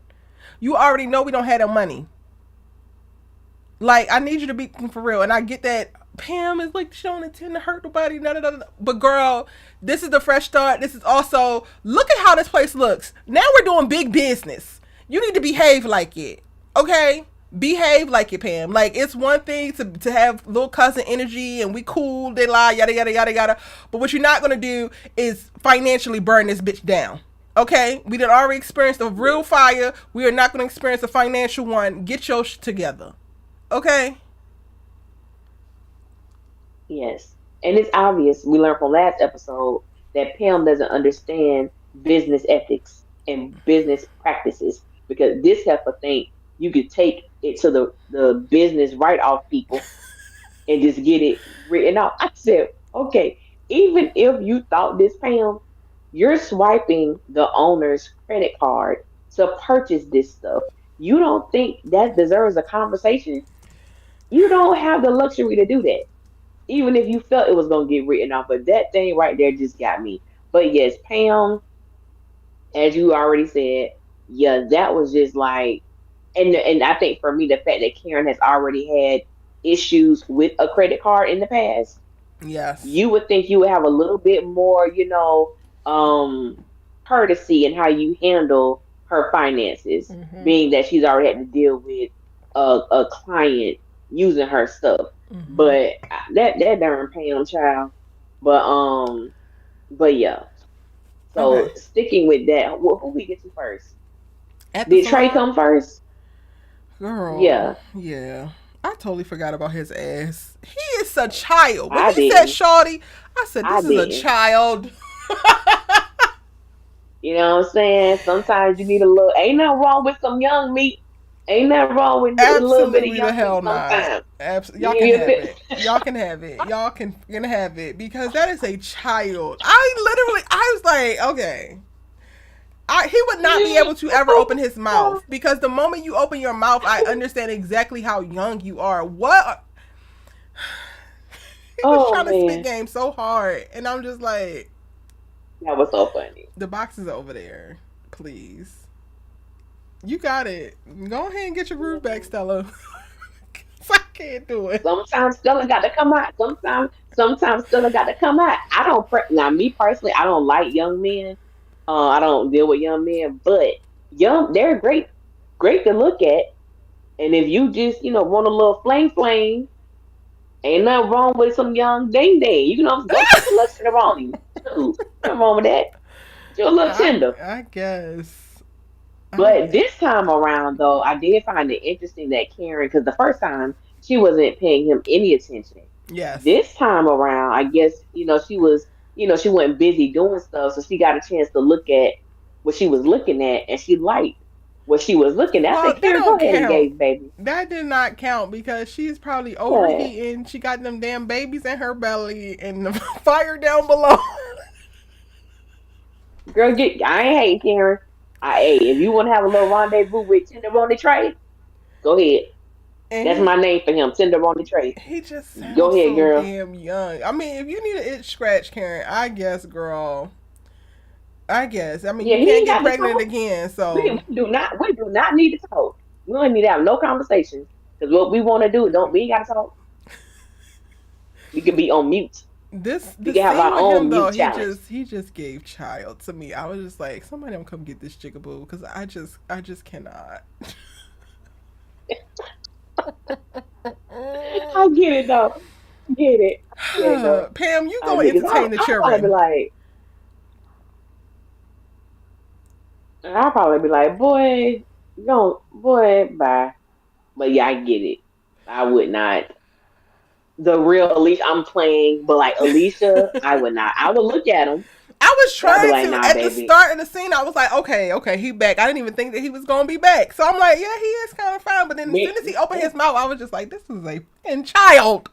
You already know we don't have that money. Like, I need you to be for real. And I get that Pam is like, she don't intend to hurt nobody. But girl, this is the fresh start. This is also, look at how this place looks. Now we're doing big business. You need to behave like it. Okay? Behave like it, Pam. Like, it's one thing to have little cousin energy and we cool, they lie, yada, yada, yada, yada. But what you're not going to do is financially burn this bitch down. Okay? We done already experienced a real fire. We are not going to experience a financial one. Get your shit together. Okay? Yes. And it's obvious, we learned from last episode, that Pam doesn't understand business ethics and business practices, because this heifer think you could take it to the business write-off people and just get it written out. I said, okay, even if you thought this, Pam, you're swiping the owner's credit card to purchase this stuff. You don't think that deserves a conversation? You don't have the luxury to do that, even if you felt it was going to get written off. But that thing right there just got me. But yes, Pam, as you already said, yeah, that was just like, and I think for me, the fact that Karen has already had issues with a credit card in the past, yes, you would think you would have a little bit more, courtesy in how you handle her finances, being that she's already had to deal with a client using her stuff. But that darn Pam child. But yeah. So sticking with that, who we get to first? Did Trey come first? Girl. Yeah. Yeah. I totally forgot about his ass. He is a child. When he said shorty, I said, this is a child. You know what I'm saying? Sometimes you need a little, ain't nothing wrong with some young meat. Ain't nothing wrong with a little bit of Absolutely the young meat hell not. sometimes. Y'all can have it. Y'all can have it. Y'all can have it because that is a child. I was like, okay. He would not be able to ever open his mouth because the moment you open your mouth, I understand exactly how young you are. What? He was Oh trying to spit man, game so hard, and I'm just like, that was so funny. the box is over there. Please, you got it. Go ahead and get your groove back, Stella. I can't do it. Sometimes Stella got to come out. Sometimes Stella got to come out. I don't now me personally, I don't like young men. I don't deal with young men, but they're great to look at. And if you just want a little flame, ain't nothing wrong with some young ding ding. You know, go take a little shit around you. Shoot, nothing wrong with that. You're a little tender. I guess. But this time around, though, I did find it interesting that Karen, because the first time she wasn't paying him any attention. Yes. This time around, I guess, she was, she wasn't busy doing stuff. So she got a chance to look at what she was looking at and she liked what she was looking at. I Well, said, that Karen, go don't ahead and count. gaze, baby. That did not count because she's probably Yeah. overheating. She got them damn babies in her belly and the fire down below. Girl, I ain't hating, Karen. Hey, if you want to have a little rendezvous with Tenderoni Trey, go ahead. And That's my name for him, Tenderoni Trey. he just Go sounds ahead, so girl. damn young. I mean, if you need an itch scratch, Karen, I guess, girl. I guess. I mean, Yeah, you he can't ain't get got to pregnant talk. again, We, so. we do not need to talk. We don't need to have no conversations because what we want to do don't we ain't got to talk. We can be on mute. We The can have scene our with him own though, mute challenge. he just gave child to me. I was just like, somebody don't come get this jigaboo because I just cannot. I get it though. Get it. Get it though. Pam, you I go and get it. entertain the I'll probably be children. like, boy, don't, boy, bye. But yeah, I get it. I would not. The real Alicia, I'm playing, but like Alicia, I would not. I would look at him, I was but I'd be trying like, to nah, at the baby. start of the scene. I was like, okay, he back. I didn't even think that he was gonna be back. So I'm like, yeah, he is kind of fine. But then as soon as he opened his mouth, I was just like, this is a fucking child.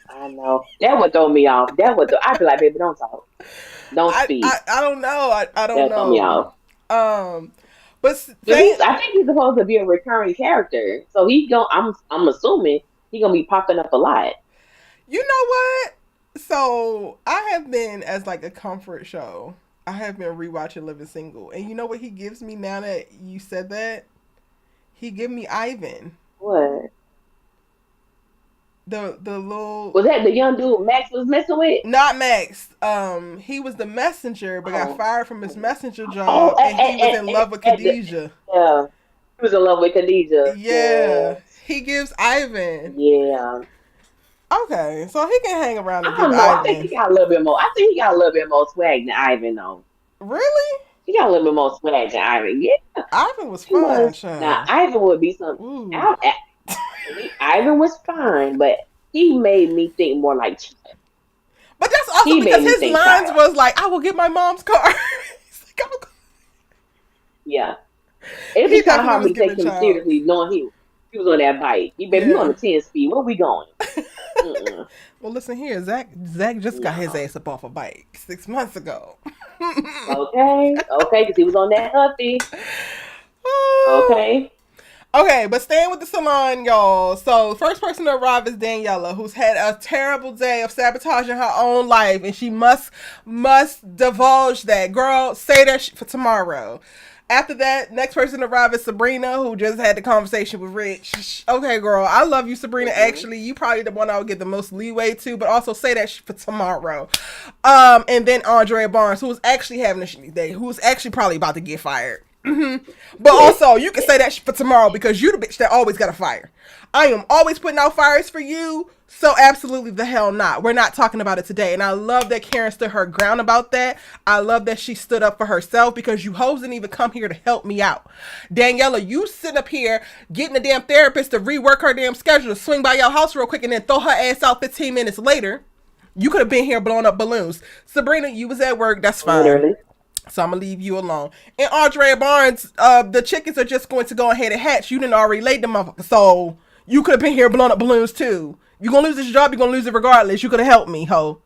I know that would throw me off. I'd be like, baby, don't talk, don't speak. I don't know. I don't That throw me know. off. But But I think he's supposed to be a recurring character, so he's going. I'm assuming he's gonna be popping up a lot. you know what? So I have been as like a comfort show. I have been rewatching Living Single, and you know what he gives me now that you said that? He give me Ivan. What The little was that? The young dude Max was messing with? not Max. He was the messenger, but got Oh, fired from his messenger oh, job, and he was in love with Khadijah. yeah, he was in love with Khadijah. Yeah, Yeah, he gives Ivan. yeah. Okay, so he can hang around and I give don't know. I think he Ivan. got a little bit more. I think he got a little bit more swag than Ivan, though. Really? He got a little bit more swag than Ivan. Yeah, Ivan was he fine, was. Now child. Ivan would be some. Ooh. I, Ivan was fine, but he made me think more like child. But that's also He because made me his think lines child. was like, "I will get my mom's car." He's like, Yeah, it'd he be kind of definitely hard for was me to giving take him child. seriously, knowing he was on that bike. He baby, you on Yeah. the 10 speed. Where we going? Mm-mm. Well, listen here, Zach just got his No. ass up off a bike 6 months ago. Okay, because he was on that huffy. Okay. Okay, but staying with the salon, y'all. So, first person to arrive is Daniela, who's had a terrible day of sabotaging her own life, and she must divulge that. Girl, say that for tomorrow. After that, next person to arrive is Sabrina, who just had the conversation with Rich. Okay, girl, I love you, Sabrina. Mm-hmm. Actually, you probably the one I would give the most leeway to, but also say that for tomorrow. And then Andrea Barnes, who was actually having a shitty day, who's actually probably about to get fired. But also, you can say that for tomorrow because you the bitch that always got a fire. I am always putting out fires for you. So absolutely the hell not. We're not talking about it today. And I love that Karen stood her ground about that. I love that she stood up for herself because you hoes didn't even come here to help me out. Daniela, you sit up here getting a damn therapist to rework her damn schedule to swing by your house real quick and then throw her ass out 15 minutes later. You could have been here blowing up balloons. Sabrina, you was at work. That's fine. Literally. So I'm gonna leave you alone. And Andrea Barnes, the chickens are just going to go ahead and hatch. You didn't already laid them motherfuckers, so you could have been here blowing up balloons too. You gonna lose this job, you're gonna lose it regardless. You could have helped me, ho.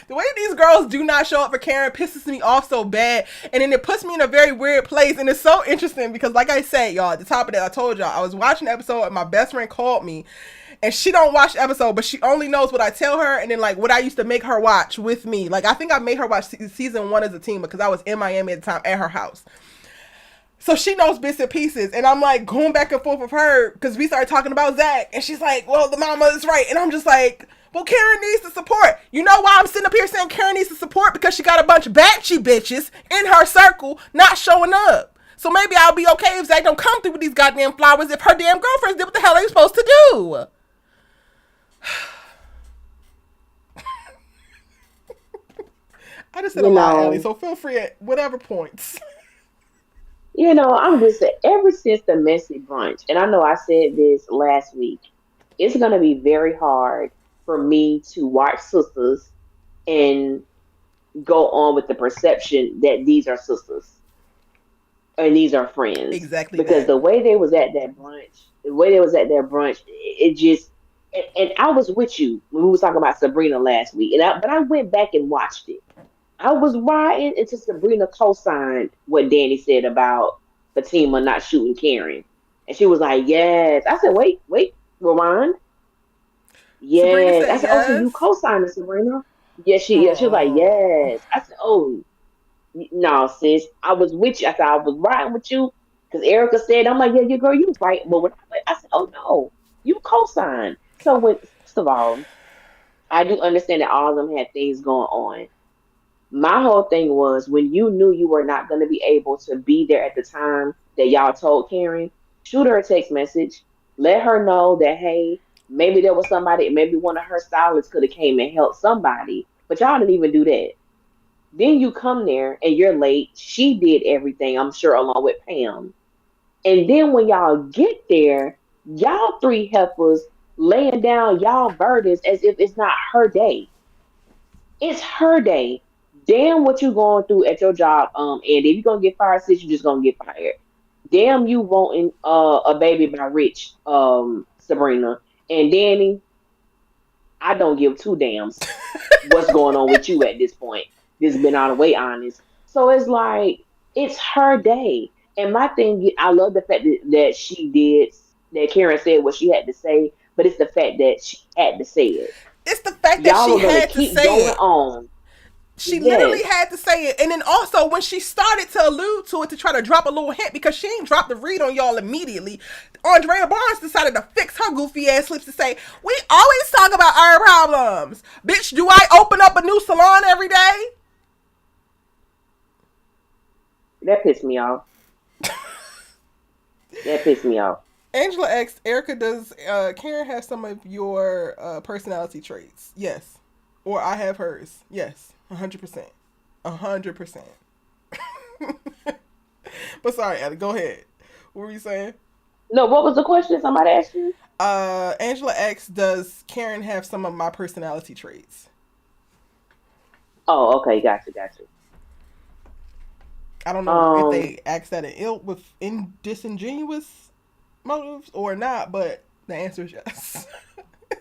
The way these girls do not show up for Karen pisses me off so bad. And then it puts me in a very weird place. And it's so interesting because, like I said, y'all, at the top of that, I told y'all, I was watching the episode and my best friend called me. And she don't watch the episode, but she only knows what I tell her and then, like, what I used to make her watch with me. Like, I think I made her watch season 1 as a team because I was in Miami at the time at her house. So she knows bits and pieces. And I'm, like, going back and forth with her because we started talking about Zach. And she's like, well, the mama is right. And I'm just like, well, Karen needs the support. You know why I'm sitting up here saying Karen needs the support? Because she got a bunch of batchy bitches in her circle not showing up. So maybe I'll be okay if Zach don't come through with these goddamn flowers if her damn girlfriends did what the hell they were supposed to do. I just said a lot, Ellie, so feel free at whatever points. I'm just saying, ever since the messy brunch, and I know I said this last week, it's gonna be very hard for me to watch sisters and go on with the perception that these are sisters and these are friends. Exactly Because that. the way they was at that brunch, it just and I was with you when we was talking about Sabrina last week, but I went back and watched it. I was riding until Sabrina co-signed what Danny said about Fatima not shooting Karen. And she was like, yes. I said, wait, rewind. Sabrina Yes. I said said, oh, so you yes. co-signed it, Sabrina? She was like, Oh. yes. I said, oh, no, sis. I was with you. I said, I was riding with you. Because Erica said, I'm like, yeah, yeah, girl, you was right. But when I said, oh, no, you co-signed. So, first of all, I do understand that all of them had things going on. My whole thing was when you knew you were not going to be able to be there at the time that y'all told Karen, shoot her a text message, let her know that hey, maybe there was somebody, maybe one of her stylists could have came and helped somebody, but y'all didn't even do that. Then you come there and you're late. She did everything, I'm sure, along with Pam. And then when y'all get there, y'all three heifers laying down y'all burdens as if it's not her day. It's her day. Damn what you going through at your job, and if you're gonna get fired, sis, you just gonna get fired. Damn you wanting a baby by Rich, Sabrina. And Danny, I don't give two damns what's going on with you at this point. This has been all the way honest. So it's like it's her day. And my thing, I love the fact that she did that Karen said what she had to say, but it's the fact that she had to say it. It's the fact that Y'all she are gonna had to keep say going it. on. She literally Yes. had to say it. And then also when she started to allude to it to try to drop a little hint because she ain't dropped the read on y'all immediately, Andrea Barnes decided to fix her goofy ass lips to say, we always talk about our problems. Bitch, do I open up a new salon every day? That pissed me off. That pissed me off. Angela X, Erica, does Karen have some of your personality traits? Yes. Or I have hers. Yes. 100%. 100%. But sorry, Ellie, go ahead. What were you saying? No, what was the question? Somebody asked you? Angela X, does Karen have some of my personality traits? Oh, okay, gotcha. I don't know if Um, they asked that in disingenuous motives or not, but the answer is yes.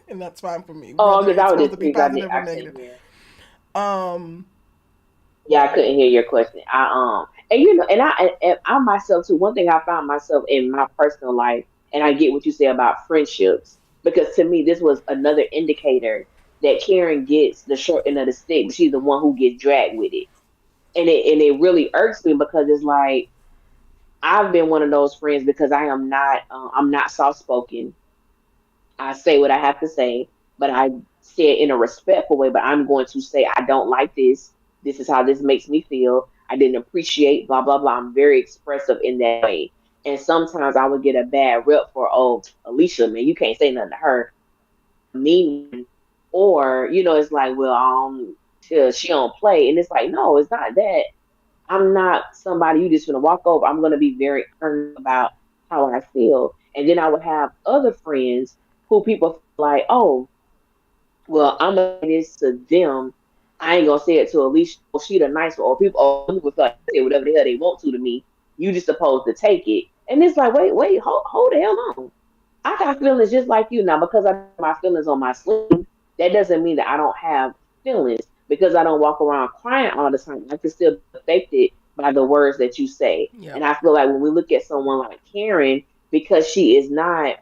And that's fine for me, oh, whether because I it's was supposed just to be because positive or I couldn't negative. hear. Um, Yeah, I couldn't hear your question. And and I myself too. One thing I found myself in my personal life, and I get what you say about friendships, because to me this was another indicator that Karen gets the short end of the stick. She's the one who gets dragged with it, and it really irks me because it's like I've been one of those friends because I'm not soft spoken. I say what I have to say, but I say it in a respectful way. But I'm going to say I don't like this. This is how this makes me feel. I didn't appreciate blah blah blah. I'm very expressive in that way. And sometimes I would get a bad rep for, oh, Alicia, man, you can't say nothing to her. Mean, or it's like, well, she don't play, and it's like, no, it's not that. I'm not somebody you just gonna walk over. I'm gonna be very earnest about how I feel. And then I would have other friends who people like, oh, well, I'm gonna say this to them. I ain't gonna say it to Alicia. Oh, she the nice one, or people. Oh, people feel like they say whatever the hell they want to me. You just supposed to take it, and it's like, wait, hold the hell on. I got feelings just like you now because I have my feelings on my sleeve. That doesn't mean that I don't have feelings because I don't walk around crying all the time. I can still be affected by the words that you say, and Yep. I feel like when we look at someone like Karen, because she is not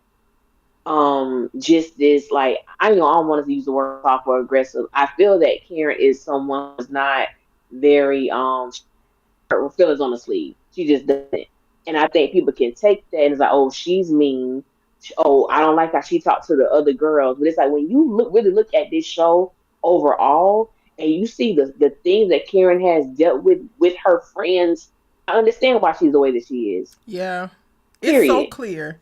just this like I know I don't want to use the word soft or aggressive. I feel that Karen is someone who's not very her feelings on the sleeve. She just doesn't. And I think people can take that and it's like, oh, she's mean. Oh, I don't like how she talked to the other girls. But it's like when you really look at this show overall and you see the things that Karen has dealt with her friends, I understand why she's the way that she is. Yeah. It's so Period. clear.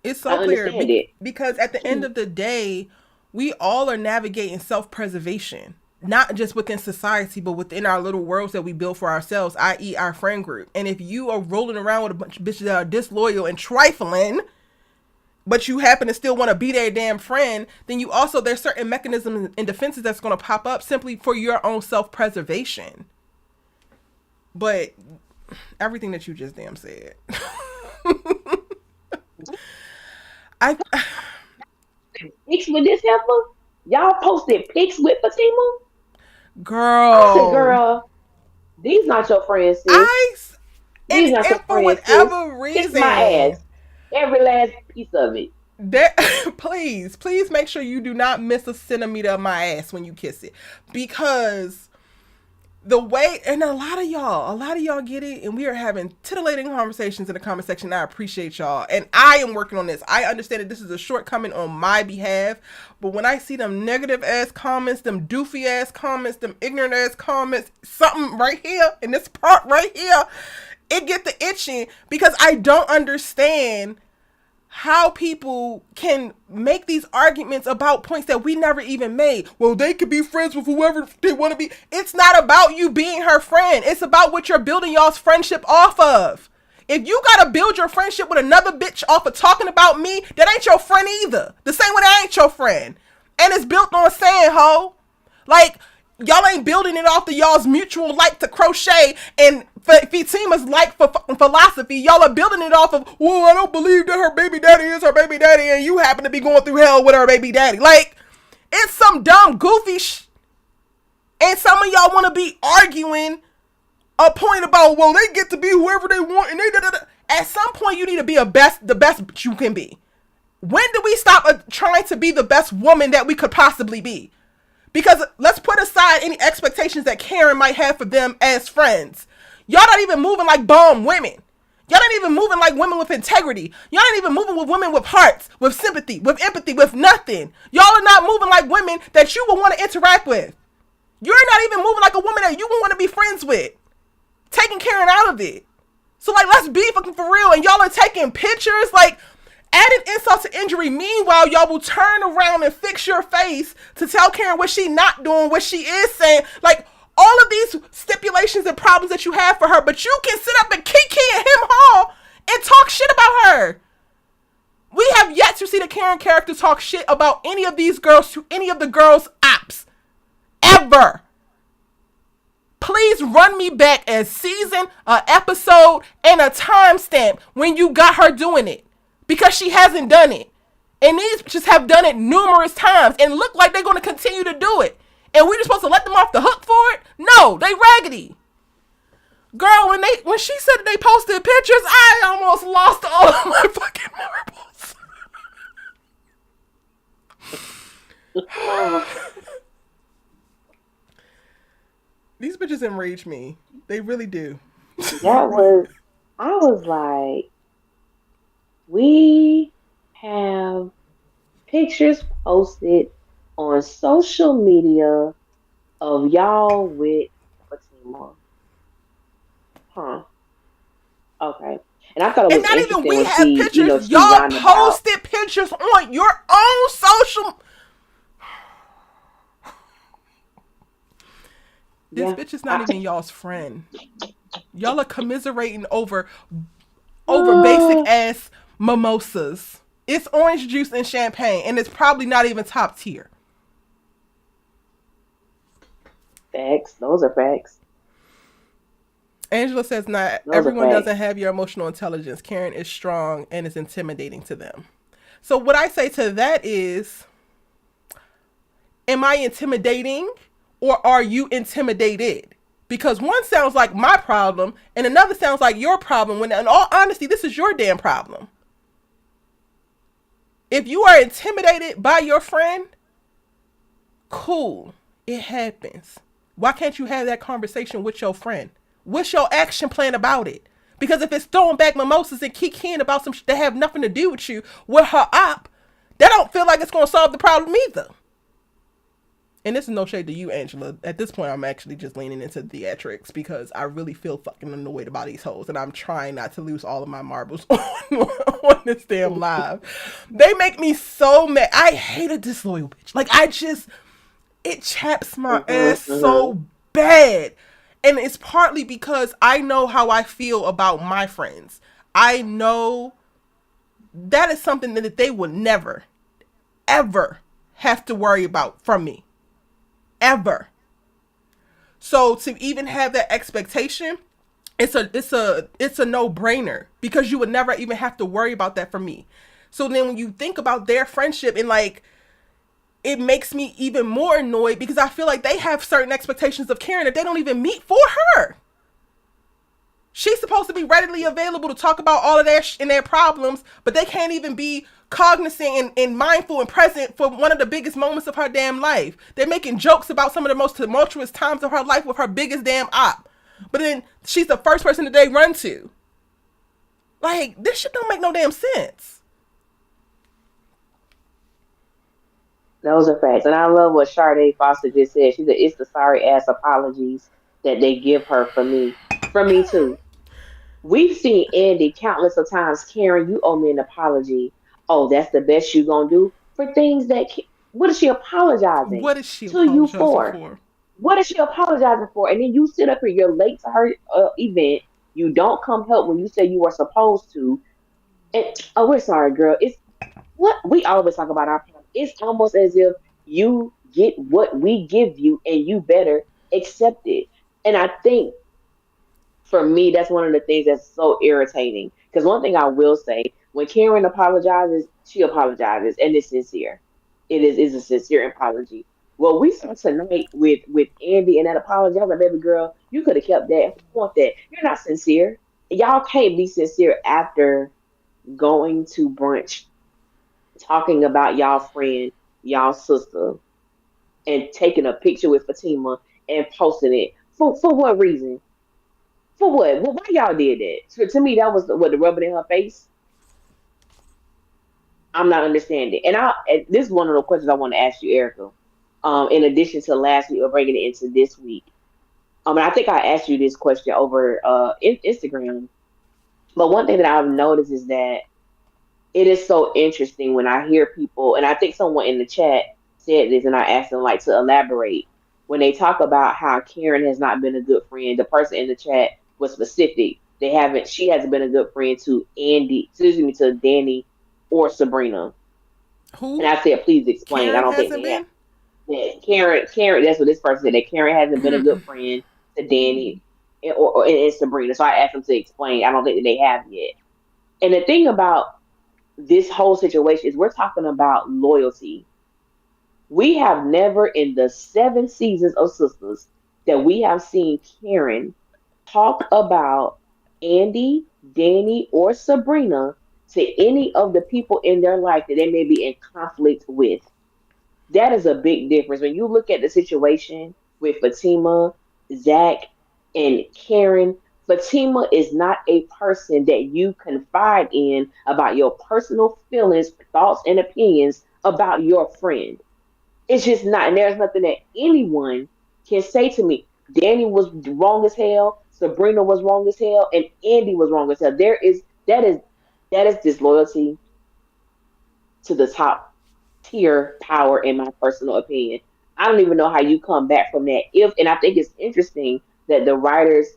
It's I so clear understand it. because at the end of the day, we all are navigating self-preservation, not just within society, but within our little worlds that we build for ourselves, i.e., our friend group. And if you are rolling around with a bunch of bitches that are disloyal and trifling, but you happen to still want to be their damn friend, then you also, there's certain mechanisms and defenses that's going to pop up simply for your own self-preservation. But everything that you just damn said. I Pics with this heifer? Y'all posted pics with Fatima? I said, girl, girl, these not your friends, sis. I These not and your for friends, sis. whatever Kiss my ass. reason, Every last piece of it. that please make sure you do not miss a centimeter of my ass when you kiss it, because the way, and a lot of y'all get it, and we are having titillating conversations in the comment section. I appreciate y'all, and I am working on this. I understand that this is a shortcoming on my behalf, but when I see them negative ass comments, them doofy ass comments, them ignorant ass comments, something right here in this part right here, it get the itching because I don't understand how people can make these arguments about points that we never even made. Well, they could be friends with whoever they want to be. It's not about you being her friend. It's about what you're building y'all's friendship off of. If you gotta build your friendship with another bitch off of talking about me, that ain't your friend either. The same way that ain't your friend. And it's built on saying, ho. Like, y'all ain't building it off of y'all's mutual like to crochet and Fatima's like for philosophy. Y'all are building it off of, well, I don't believe that her baby daddy is her baby daddy and you happen to be going through hell with her baby daddy. Like, it's some dumb, goofy and some of y'all want to be arguing a point about, well, they get to be whoever they want and they da-da-da. At some point, you need to be the best you can be. When do we stop trying to be the best woman that we could possibly be? Because let's put aside any expectations that Karen might have for them as friends. Y'all not even moving like bomb women. Y'all not even moving like women with integrity. Y'all not even moving with women with hearts, with sympathy, with empathy, with nothing. Y'all are not moving like women that you would want to interact with. You're not even moving like a woman that you would want to be friends with. Taking Karen out of it. So, like, let's be fucking for real. And y'all are taking pictures, like, adding insult to injury. Meanwhile, y'all will turn around and fix your face to tell Karen what she not doing, what she is saying. Like, all of these stipulations and problems that you have for her, but you can sit up and kiki and him haw and talk shit about her. We have yet to see the Karen character talk shit about any of these girls to any of the girls' ops. Ever. Please run me back a season, an episode, and a timestamp when you got her doing it. Because she hasn't done it. And these bitches have done it numerous times and look like they're going to continue to do it. And we're just supposed to let them off the hook for it? No, they raggedy. Girl, when she said they posted pictures, I almost lost all of my fucking marbles. These bitches enrage me. They really do. I was like, we have pictures posted on social media of y'all with Fatima. Huh. Okay. And I thought it And was not even interesting we when have pictures. she Y'all rhymed about. posted pictures on your own social. This Yeah. bitch is not even y'all's friend. Y'all are commiserating over basic ass mimosas. It's orange juice and champagne, and it's probably not even top tier. Facts. Those are facts. Angela says not Those are everyone doesn't facts. have your emotional intelligence. Karen is strong and is intimidating to them. So what I say to that is, am I intimidating or are you intimidated? Because one sounds like my problem and another sounds like your problem, when in all honesty, this is your damn problem. If you are intimidated by your friend, cool. It happens. Why can't you have that conversation with your friend? What's your action plan about it? Because if it's throwing back mimosas and kikiing about some shit that have nothing to do with you, with her op, that don't feel like it's going to solve the problem either. And this is no shade to you, Angela. At this point, I'm actually just leaning into theatrics because I really feel fucking annoyed about these hoes. And I'm trying not to lose all of my marbles on this damn live. They make me so mad. I hate a disloyal bitch. Like, it chaps my ass so bad. And it's partly because I know how I feel about my friends. I know that is something that they would never, ever have to worry about from me. Ever. So to even have that expectation, it's a no-brainer because you would never even have to worry about that from me. So then when you think about their friendship and like, it makes me even more annoyed because I feel like they have certain expectations of Karen that they don't even meet for her. She's supposed to be readily available to talk about all of their problems, but they can't even be cognizant and mindful and present for one of the biggest moments of her damn life. They're making jokes about some of the most tumultuous times of her life with her biggest damn op. But then she's the first person that they run to. Like, this shit don't make no damn sense. Those are facts. And I love what Sade Foster just said. She said, it's the sorry ass apologies that they give her for me. For me too. We've seen Andi countless of times. Karen, you owe me an apology. Oh, that's the best you gonna do for things that. What is she apologizing What is she to you apologizing for? for? What is she apologizing for? And then you sit up here, you're late to her event. You don't come help when you say you were supposed to. And oh, we're sorry, girl. It's what we always talk about our problem. It's almost as if you get what we give you and you better accept it. And I think for me, that's one of the things that's so irritating. Because one thing I will say, when Karen apologizes, she apologizes, and it's sincere. It is a sincere apology. Well, we saw tonight with Andi and that apology. I was like, baby girl, you could have kept that. I don't want that. You're not sincere. Y'all can't be sincere after going to brunch, talking about y'all friend, y'all sister, and taking a picture with Fatima and posting it. For what reason? For what? Well, why y'all did that? To me, that was what the rubbing in her face. I'm not understanding. And this is one of the questions I want to ask you, Erica. In addition to last week or bringing it into this week. And I think I asked you this question over Instagram. But one thing that I've noticed is that it is so interesting when I hear people, and I think someone in the chat said this, and I asked them like to elaborate when they talk about how Karen has not been a good friend. The person in the chat was specific. They haven't. She hasn't been a good friend to Andi. Excuse me, to Danny or Sabrina. And Who? I said, please explain. I Karen don't think hasn't they have. been? That Karen. That's what this person said. That Karen hasn't been a good friend to Danny and Sabrina. So I asked them to explain. I don't think that they have yet. And the thing about this whole situation is we're talking about loyalty. We have never in the 7 seasons of Sisters that we have seen Karen talk about Andi, Danny, or Sabrina to any of the people in their life that they may be in conflict with. That is a big difference. When you look at the situation with Fatima, Zach, and Karen, Fatima is not a person that you confide in about your personal feelings, thoughts, and opinions about your friend. It's just not. And there's nothing that anyone can say to me. Danny was wrong as hell. Sabrina was wrong as hell, and Andi was wrong as hell. That is disloyalty to the top tier power, in my personal opinion. I don't even know how you come back from that. If and I think it's interesting that the writers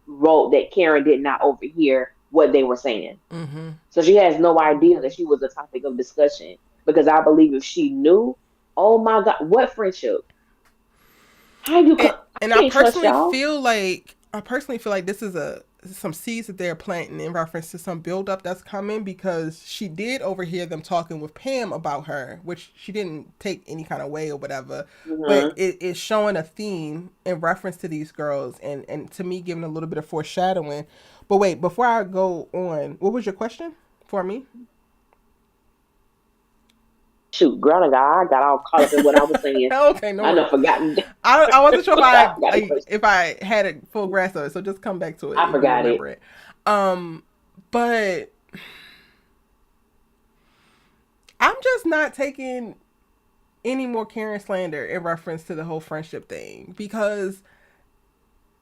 wrote that Karen did not overhear what they were saying. Mm-hmm. So she has no idea that she was a topic of discussion. Because I believe if she knew, oh my God, what friendship? How you And, come? And Can't trust y'all. I personally feel like this is some seeds that they're planting in reference to some buildup that's coming, because she did overhear them talking with Pam about her, which she didn't take any kind of way or whatever, but Hmm. it is showing a theme in reference to these girls, and to me giving a little bit of foreshadowing. But wait, before I go on, what was your question for me? Shoot, girl, I got all caught up in what I was saying. Okay, no I done worries. forgotten. I wasn't sure I forgot the if question. I had a full grasp of it, so just come back to it I if you forgot it. remember it. Um, but I'm just not taking any more Karen slander in reference to the whole friendship thing, because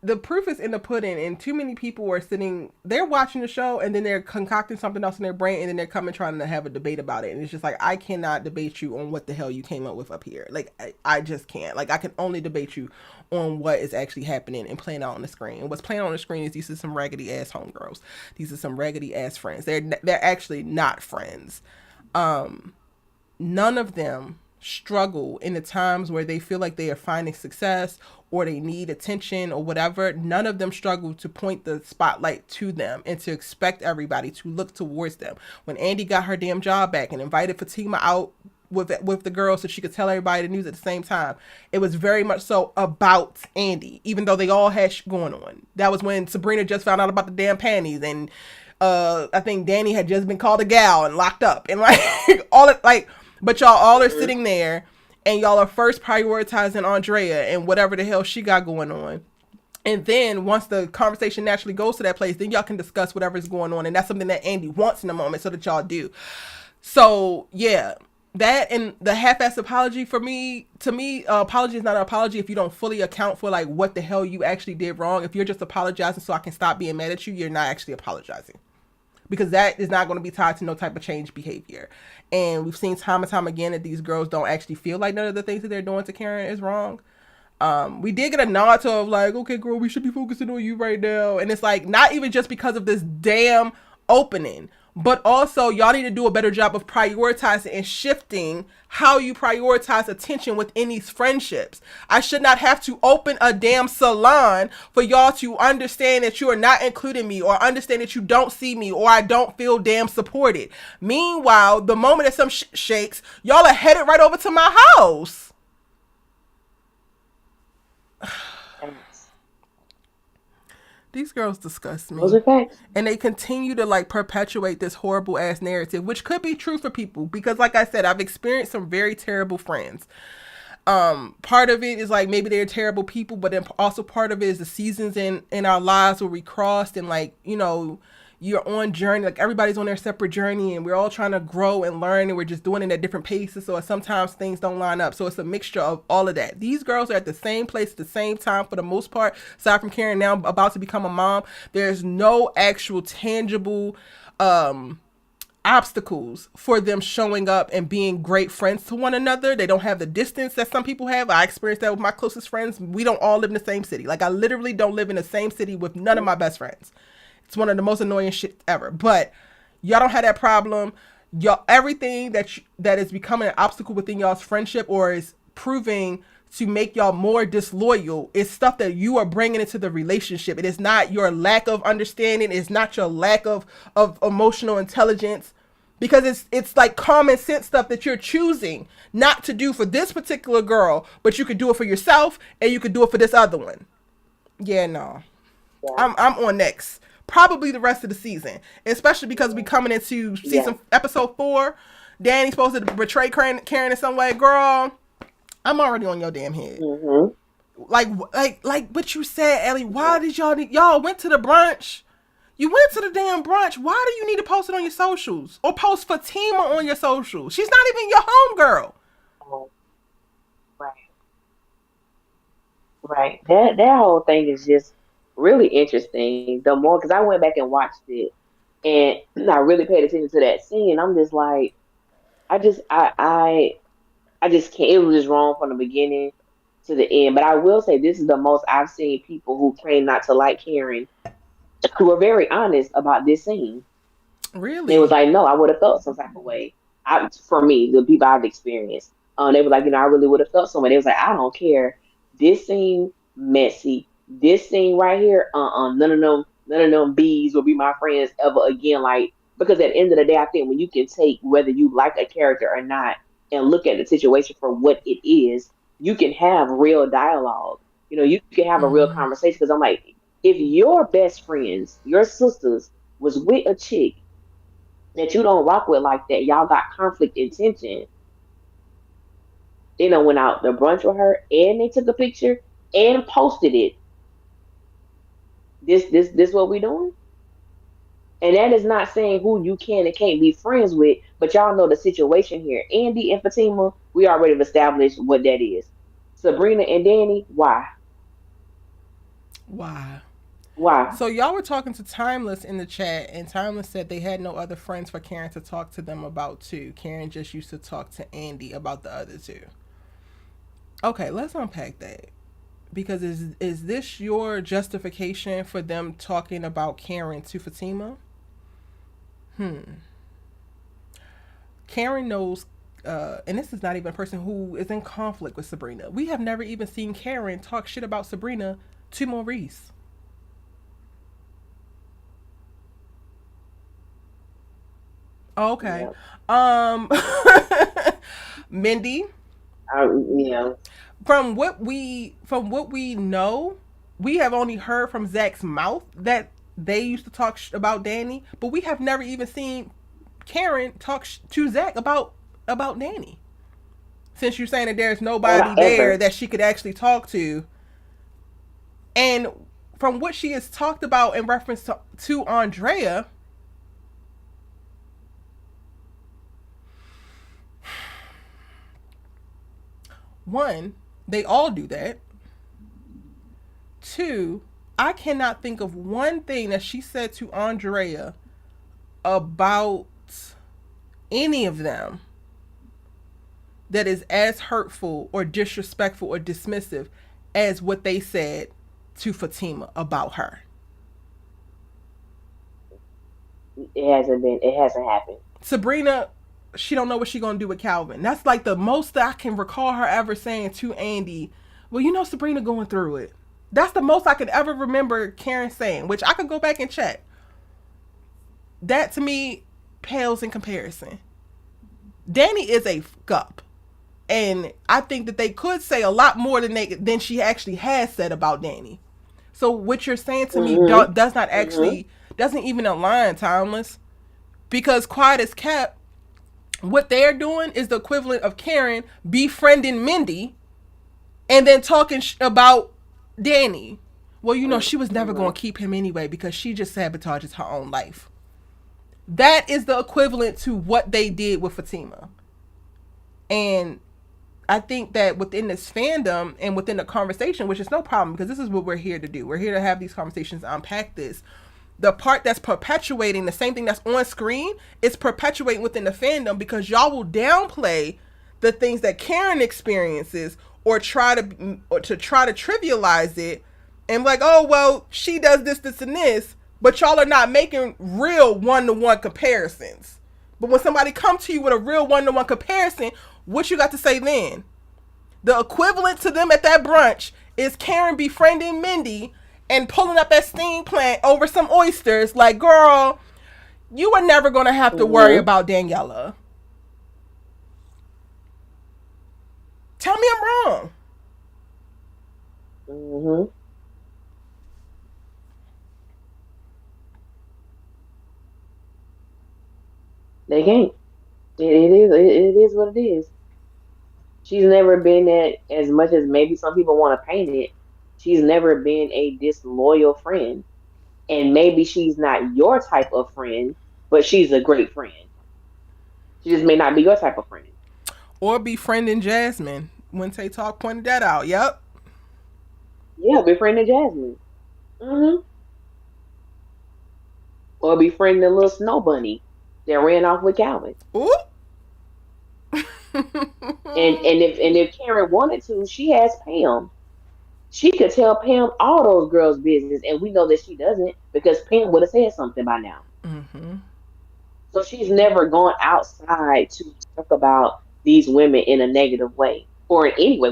the proof is in the pudding, and too many people are sitting, they're watching the show and then they're concocting something else in their brain, and then they're coming trying to have a debate about it, and it's just like, I cannot debate you on what the hell you came up with up here. Like, I just can't. Like, I can only debate you on what is actually happening and playing out on the screen, and what's playing on the screen is these are some raggedy ass homegirls, these are some raggedy ass friends. They're actually not friends. None of them struggle in the times where they feel like they are finding success or they need attention or whatever. None of them struggle to point the spotlight to them and to expect everybody to look towards them. When Andi got her damn job back and invited Fatima out with the girls so she could tell everybody the news at the same time, it was very much so about Andi, even though they all had going on. That was when Sabrina just found out about the damn panties, and I think Danny had just been called a gal and locked up, and like all it like, but y'all all are Hmm. sitting there and y'all are first prioritizing Andrea and whatever the hell she got going on. And then once the conversation naturally goes to that place, then y'all can discuss whatever's going on, and that's something that Andi wants in the moment, so that y'all do. So yeah, that and the half-ass apology, for me, to me, apology is not an apology if you don't fully account for like what the hell you actually did wrong. If you're just apologizing so I can stop being mad at you, you're not actually apologizing, because that is not going to be tied to no type of change behavior. And we've seen time and time again that these girls don't actually feel like none of the things that they're doing to Karen is wrong. We did get a nod to of like, okay, girl, we should be focusing on you right now. And it's like, not even just because of this damn opening, but also y'all need to do a better job of prioritizing and shifting how you prioritize attention within these friendships. I should not have to open a damn salon for y'all to understand that you are not including me, or understand that you don't see me, or I don't feel damn supported. Meanwhile, the moment that some shakes, y'all are headed right over to my house. Facts. These girls disgust Those me. are facts. And they continue to like perpetuate this horrible ass narrative, which could be true for people, because like I said, I've experienced some very terrible friends. Part of it is like maybe they're terrible people, but then also part of it is the seasons in our lives where we crossed, and like, you're on journey, like everybody's on their separate journey, and we're all trying to grow and learn, and we're just doing it at different paces, so sometimes things don't line up. So it's a mixture of all of that. These girls are at the same place at the same time for the most part, aside from Karen now about to become a mom. There's no actual tangible obstacles for them showing up and being great friends to one another. They don't have the distance that some people have. I experienced that with my closest friends. We don't all live in the same city. Like, I literally don't live in the same city with none of my best friends. It's one of the most annoying shit ever. But y'all don't have that problem. Y'all, everything that is becoming an obstacle within y'all's friendship, or is proving to make y'all more disloyal, is stuff that you are bringing into the relationship. It is not your lack of understanding. It's not your lack of emotional intelligence, because it's like common sense stuff that you're choosing not to do for this particular girl, but you could do it for yourself, and you could do it for this other one. Yeah, no. Yeah. I'm on next. Probably the rest of the season, especially because we coming into Yeah. season episode 4. Danny's supposed to betray Karen in some way. Girl, I'm already on your damn head. Hmm. Like what you said, Ellie. Why did y'all went to the brunch? You went to the damn brunch. Why do you need to post it on your socials, or post Fatima on your socials? She's not even your homegirl. Oh, right. Right. That whole thing is just really interesting. The more, because I went back and watched it, and I really paid attention to that scene. I'm just like, I just I just can't. It was just wrong from the beginning to the end. But I will say this is the most I've seen people who claim not to like Karen who were very honest about this scene. They was Really? like, no, I would have felt some type of way. For me, the people I've experienced, they were like, I really would have felt some way. They was like, I don't care. This scene. messy. This scene right here, none of them bees will be my friends ever again. Like, because at the end of the day, I think when you can take whether you like a character or not and look at the situation for what it is, you can have real dialogue. You know, you can have a real Mm-hmm. conversation. Because I'm like, if your best friends, your sisters, was with a chick that you don't rock with like that, y'all got conflict and tension. They done went out to brunch with her and they took a picture and posted it. This what we doing? And that is not saying who you can and can't be friends with, but y'all know the situation here. Andy and Fatima, we already have established what that is. Sabrina and Danny, why? Why? Why? So y'all were talking to Timeless in the chat, and Timeless said they had no other friends for Karen to talk to them about too. Karen just used to talk to Andy about the other two. Okay, let's unpack that. Because is this your justification for them talking about Karen to Fatima? Hmm. Karen knows, and this is not even a person who is in conflict with Sabrina. We have never even seen Karen talk shit about Sabrina to Maurice. Okay. Yeah. Um Mindy, Yeah. from what we know, we have only heard from Zach's mouth that they used to talk about Danny, but we have never even seen Karen talk to Zach about Danny. Since you're saying that there's nobody Not there ever. that she could actually talk to, and from what she has talked about in reference to Andrea, one, they all do that. Two, I cannot think of one thing that she said to Andrea about any of them that is as hurtful or disrespectful or dismissive as what they said to Fatima about her. It hasn't happened. Sabrina, she don't know what she gonna do with Calvin. That's like the most that I can recall her ever saying to Andy. Well, Sabrina going through it. That's the most I could ever remember Karen saying, which I could go back and check. That to me pales in comparison. Danny is a fuck up. And I think that they could say a lot more than she actually has said about Danny. So what you're saying to me Mm-hmm. does not Mm-hmm. actually doesn't even align, Timeless. Because quiet as kept, what they're doing is the equivalent of Karen befriending Mindy and then talking about Danny. Well, she was never Mm-hmm. going to keep him anyway because she just sabotages her own life. That is the equivalent to what they did with Fatima. And I think that within this fandom and within the conversation, which is no problem because this is what we're here to do. We're here to have these conversations, unpack this. The part that's perpetuating the same thing that's on screen is perpetuating within the fandom because y'all will downplay the things that Karen experiences or to try to trivialize it and be like, oh well, she does this, this, and this, but y'all are not making real one-to-one comparisons. But when somebody come to you with a real one-to-one comparison, what you got to say then? The equivalent to them at that brunch is Karen befriending Mindy and pulling up that steam plant over some oysters. Like, girl, you are never going to have to worry Mm-hmm. about Daniela. Tell me I'm wrong. Mm-hmm. They can't. It is what it is. She's never been at, as much as maybe some people want to paint it. She's never been a disloyal friend. And maybe she's not your type of friend, but she's a great friend. She just may not be your type of friend. Or befriending Jasmine. When Tay Talk pointed that out. Yep. Yeah, befriending Jasmine. Hmm. Or befriending the little snow bunny that ran off with Calvin. Ooh. And if Karen wanted to, she has Pam. She could tell Pam all those girls' business, and we know that she doesn't because Pam would have said something by now. Mm-hmm. So she's never gone outside to talk about these women in a negative way or in any way.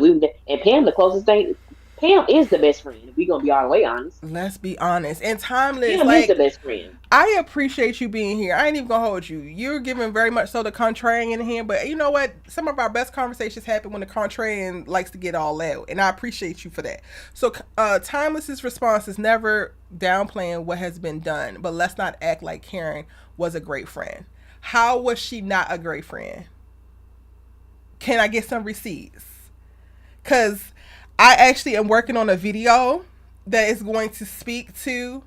And Pam, the closest thing, Pam is the best friend. If we gonna be all the way honest, Let's be honest. And Timeless, Pam is the like, best friend. I appreciate you being here. I ain't even gonna hold you. You're giving very much so the contrarian in here, but you know what? Some of our best conversations happen when the contrarian likes to get all out, and I appreciate you for that. So, Timeless's response is never downplaying what has been done, but let's not act like Karen was a great friend. How was she not a great friend? Can I get some receipts? Because I actually am working on a video that is going to speak to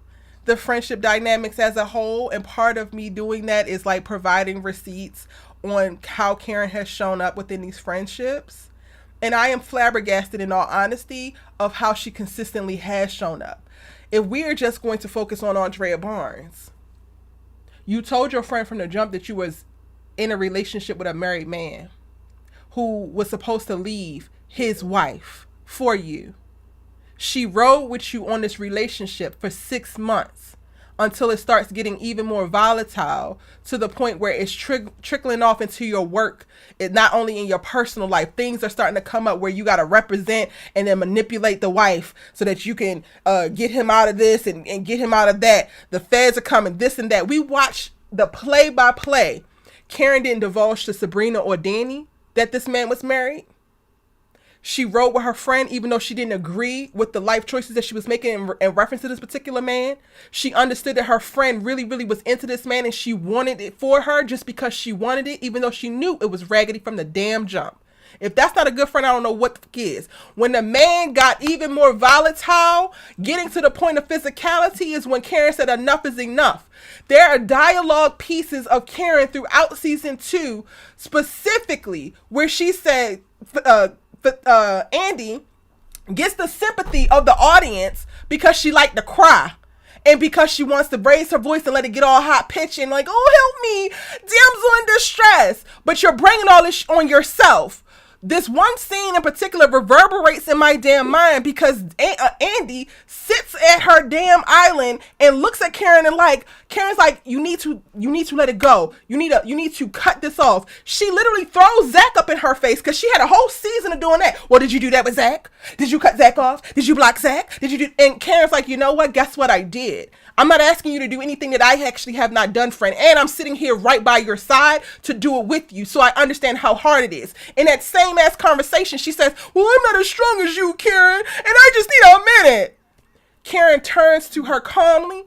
the friendship dynamics as a whole. And part of me doing that is like providing receipts on how Karen has shown up within these friendships. And I am flabbergasted, in all honesty, of how she consistently has shown up. If we are just going to focus on Andrea Barnes, you told your friend from the jump that you was in a relationship with a married man who was supposed to leave his wife for you. She rode with you on this relationship for 6 months until it starts getting even more volatile to the point where it's trickling off into your work. It not only in your personal life, things are starting to come up where you got to represent and then manipulate the wife so that you can get him out of this and get him out of that. The feds are coming, this and that. We watch the play by play. Karen didn't divulge to Sabrina or Danny that this man was married. She rode with her friend even though she didn't agree with the life choices that she was making in reference to this particular man. She understood that her friend really, really was into this man and she wanted it for her just because she wanted it, even though she knew it was raggedy from the damn jump. If that's not a good friend, I don't know what the fuck is. When the man got even more volatile, getting to the point of physicality is when Karen said enough is enough. There are dialogue pieces of Karen throughout season 2, specifically where she said, Andi gets the sympathy of the audience because she liked to cry and because she wants to raise her voice and let it get all hot pitch and like, oh, help me, damsel in distress. But you're bringing all this on yourself. This one scene in particular reverberates in my damn mind because Andi sits at her damn island and looks at Karen and like, Karen's like, you need to let it go. You need to cut this off. She literally throws Zach up in her face because she had a whole season of doing that. Well, did you do that with Zach? Did you cut Zach off? Did you block Zach? Did you do? And Karen's like, you know what? Guess what I did? I'm not asking you to do anything that I actually have not done, friend. And I'm sitting here right by your side to do it with you. So I understand how hard it is. In that same ass conversation, she says, well, I'm not as strong as you, Karen. And I just need a minute. Karen turns to her calmly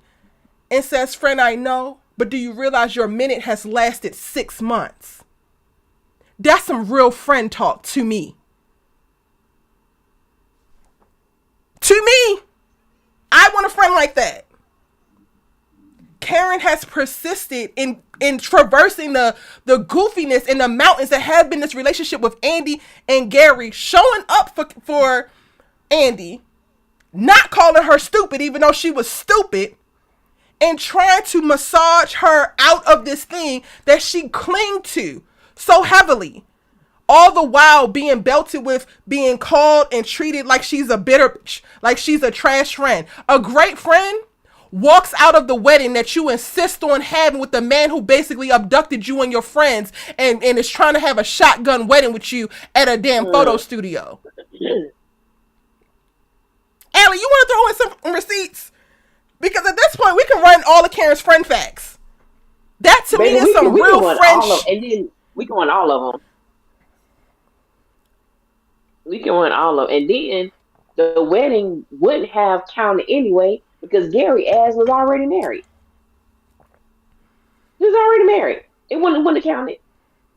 and says, friend, I know, but do you realize your minute has lasted 6 months? That's some real friend talk to me. To me, I want a friend like that. Karen has persisted in traversing the goofiness and the mountains that have been this relationship with Andi and Gary, showing up for Andi, not calling her stupid even though she was stupid, and trying to massage her out of this thing that she clung to so heavily. All the while being belted with being called and treated like she's a bitter bitch, like she's a trash friend. A great friend walks out of the wedding that you insist on having with the man who basically abducted you and your friends and is trying to have a shotgun wedding with you at a damn photo studio. Allie, you want to throw in some receipts? Because at this point, we can run all of Karen's friend facts. That to me is some real friendship. And then we can run all of them. We can run all of them. And then the wedding wouldn't have counted anyway because Gary ass was already married. He was already married. It wouldn't have counted.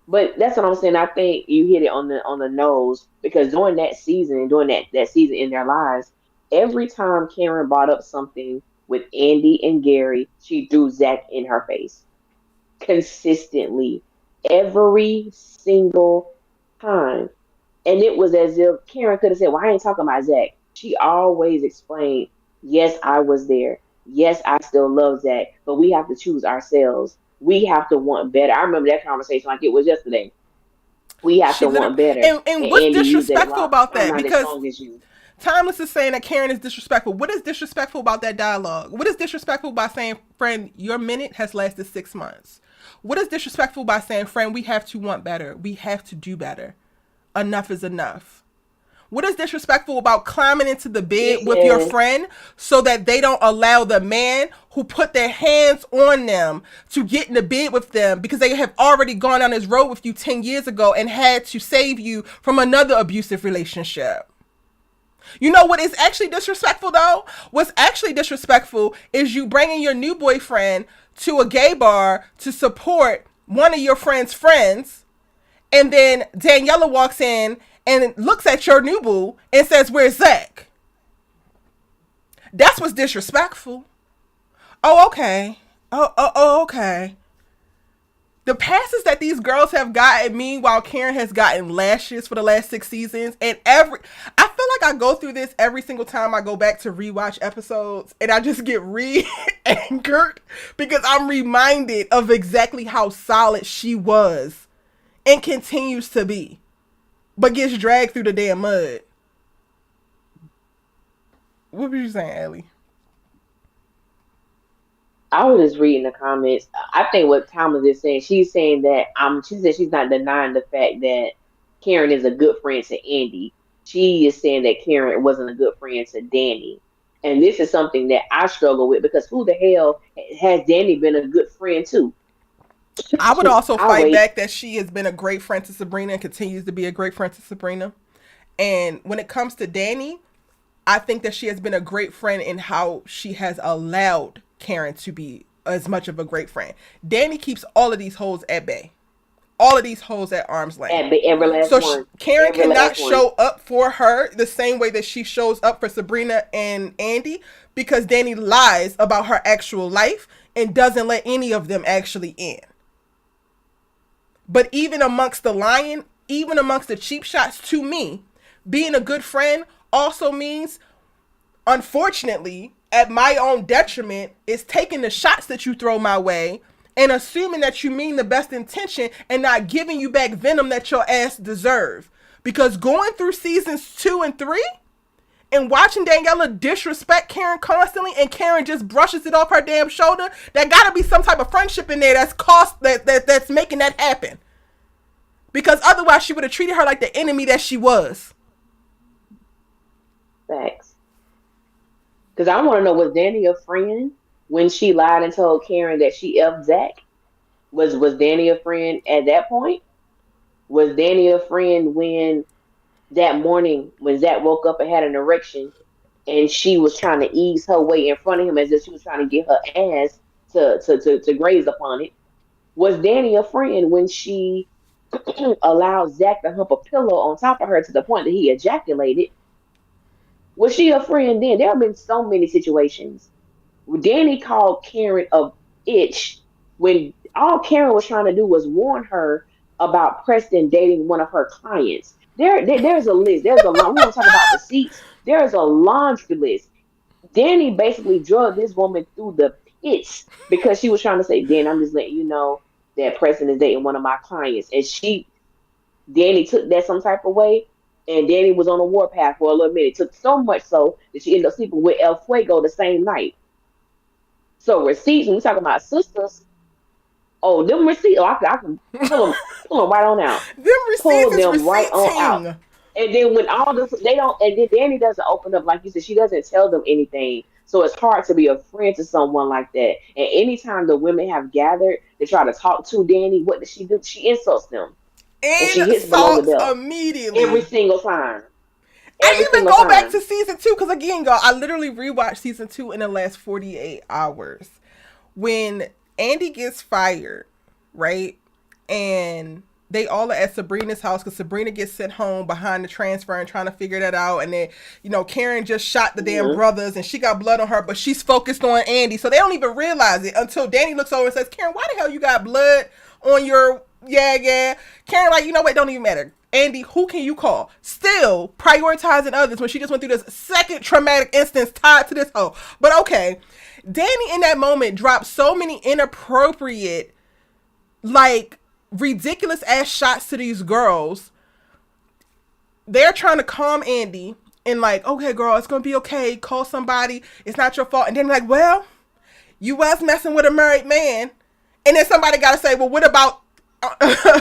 But that's what I'm saying. I think you hit it on the nose because during that season, in their lives, every time Karen brought up something with Andi and Gary, she threw Zach in her face. Consistently. Every single time. And it was as if Karen could have said, well, I ain't talking about Zach. She always explained, yes, I was there. Yes, I still love Zach. But we have to choose ourselves. We have to want better. I remember that conversation like it was yesterday. We have to want better. And what's disrespectful about that? Because you. Timeless is saying that Karen is disrespectful. What is disrespectful about that dialogue? What is disrespectful by saying, friend, your minute has lasted 6 months? What is disrespectful by saying, friend, we have to want better. We have to do better. Enough is enough. What is disrespectful about climbing into the bed with your Listen, friend so that they don't allow the man who put their hands on them to get in the bed with them because they have already gone down this road with you 10 years ago and had to save you from another abusive relationship? You know what is actually disrespectful though? What's actually disrespectful is you bringing your new boyfriend to a gay bar to support one of your friend's friends, and then Daniela walks in and looks at your new boo and says, "Where's Zach?" That's what's disrespectful. Oh, okay. Okay. The passes that these girls have gotten, meanwhile Karen has gotten lashes for the last 6 seasons, and I feel like I go through this every single time I go back to rewatch episodes, and I just get re-angered because I'm reminded of exactly how solid she was and continues to be, but gets dragged through the damn mud. What were you saying, Ellie? I was just reading the comments. I think what Thomas is saying, she's saying that she said she's not denying the fact that Karen is a good friend to Andy. She is saying that Karen wasn't a good friend to Danny. And this is something that I struggle with because who the hell has Danny been a good friend to? I would also I'll fight wait. back that she has been a great friend to Sabrina and continues to be a great friend to Sabrina. And when it comes to Danny, I think that she has been a great friend in how she has allowed Karen to be as much of a great friend. Danny keeps all of these hoes at bay, all of these hoes at arm's length. Every last So one. Karen Every cannot last one. show up for her the same way that she shows up for Sabrina and Andy because Danny lies about her actual life and doesn't let any of them actually in. But even amongst the lying, even amongst the cheap shots, to me, being a good friend also means, unfortunately, at my own detriment, is taking the shots that you throw my way and assuming that you mean the best intention and not giving you back venom that your ass deserve. Because going through seasons 2 and 3 and watching Daniela disrespect Karen constantly and Karen just brushes it off her damn shoulder, there gotta be some type of friendship in there that's making that happen. Because otherwise she would have treated her like the enemy that she was. Facts. Because I want to know, was Danny a friend when she lied and told Karen that she effed Zach? Was Danny a friend at that point? Was Danny a friend when that morning when Zach woke up and had an erection and she was trying to ease her way in front of him as if she was trying to get her ass to graze upon it? Was Danny a friend when she allowed Zach to hump a pillow on top of her to the point that he ejaculated? Was she a friend then? There have been so many situations. Danny called Karen a itch when all Karen was trying to do was warn her about Preston dating one of her clients. There's a list. There's a long. We want to talk about receipts. There's a laundry list. Danny basically drug this woman through the pits because she was trying to say, "Dan, I'm just letting you know that Preston is dating one of my clients," and Danny took that some type of way, and Danny was on a warpath for a little minute. It took so much so that she ended up sleeping with El Fuego the same night. So receipts, when we talking about sisters, oh, them receipts, I can pull them right on out. Them Pull receipts is them right on out. receipting. And then when all this, they don't, and then Danny doesn't open up, like you said, she doesn't tell them anything. So it's hard to be a friend to someone like that. And anytime the women have gathered to try to talk to Danny, what does she do? She insults them. And she hits below the Insults belt. Every immediately. single time. I Every even single go back time. to season 2 because again, y'all, I literally rewatched season 2 in the last 48 hours. When Andy gets fired, right? And they all are at Sabrina's house because Sabrina gets sent home behind the transfer and trying to figure that out. And then, Karen just shot the damn Mm-hmm. brothers and she got blood on her, but she's focused on Andy. So they don't even realize it until Danny looks over and says, "Karen, why the hell you got blood on your, yeah. Karen, like, you know what? Don't even matter. Andy, who can you call?" Still prioritizing others when she just went through this second traumatic instance tied to this hoe. But okay, Danny in that moment dropped so many inappropriate, like, ridiculous ass shots to these girls. They're trying to calm Andy and like, "Okay, girl, it's gonna be okay. Call somebody. It's not your fault." And then like, "Well, you was messing with a married man." And then somebody got to say, "Well, what about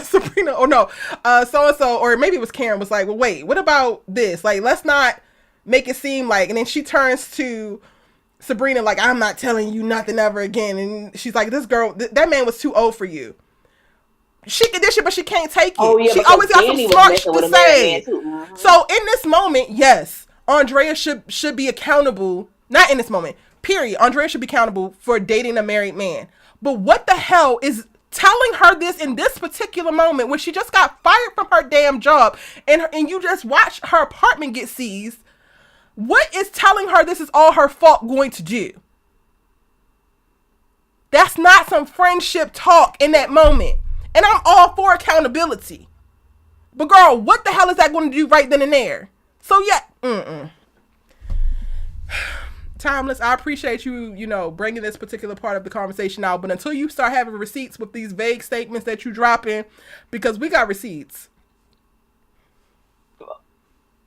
Sabrina, or no, so and so, or maybe it was Karen, was like, well, wait, what about this? Like, let's not make it seem like, and then she turns to Sabrina, like, I'm not telling you nothing ever again. And she's like, this girl, that man was too old for you. She can dish it, but she can't take Oh it. yeah, She because always got some Danny was smart messing shit with to a married man say. too. Mm-hmm. So in this moment, yes, Andrea should be accountable. Not in this moment, period. Andrea should be accountable for dating a married man. But what the hell is telling her this in this particular moment when she just got fired from her damn job and you just watched her apartment get seized? What is telling her this is all her fault going to do? That's not some friendship talk in that moment. And I'm all for accountability. But girl, what the hell is that going to do right then and there? So yeah, Timeless, I appreciate you, bringing this particular part of the conversation out. But until you start having receipts with these vague statements that you drop in, because we got receipts.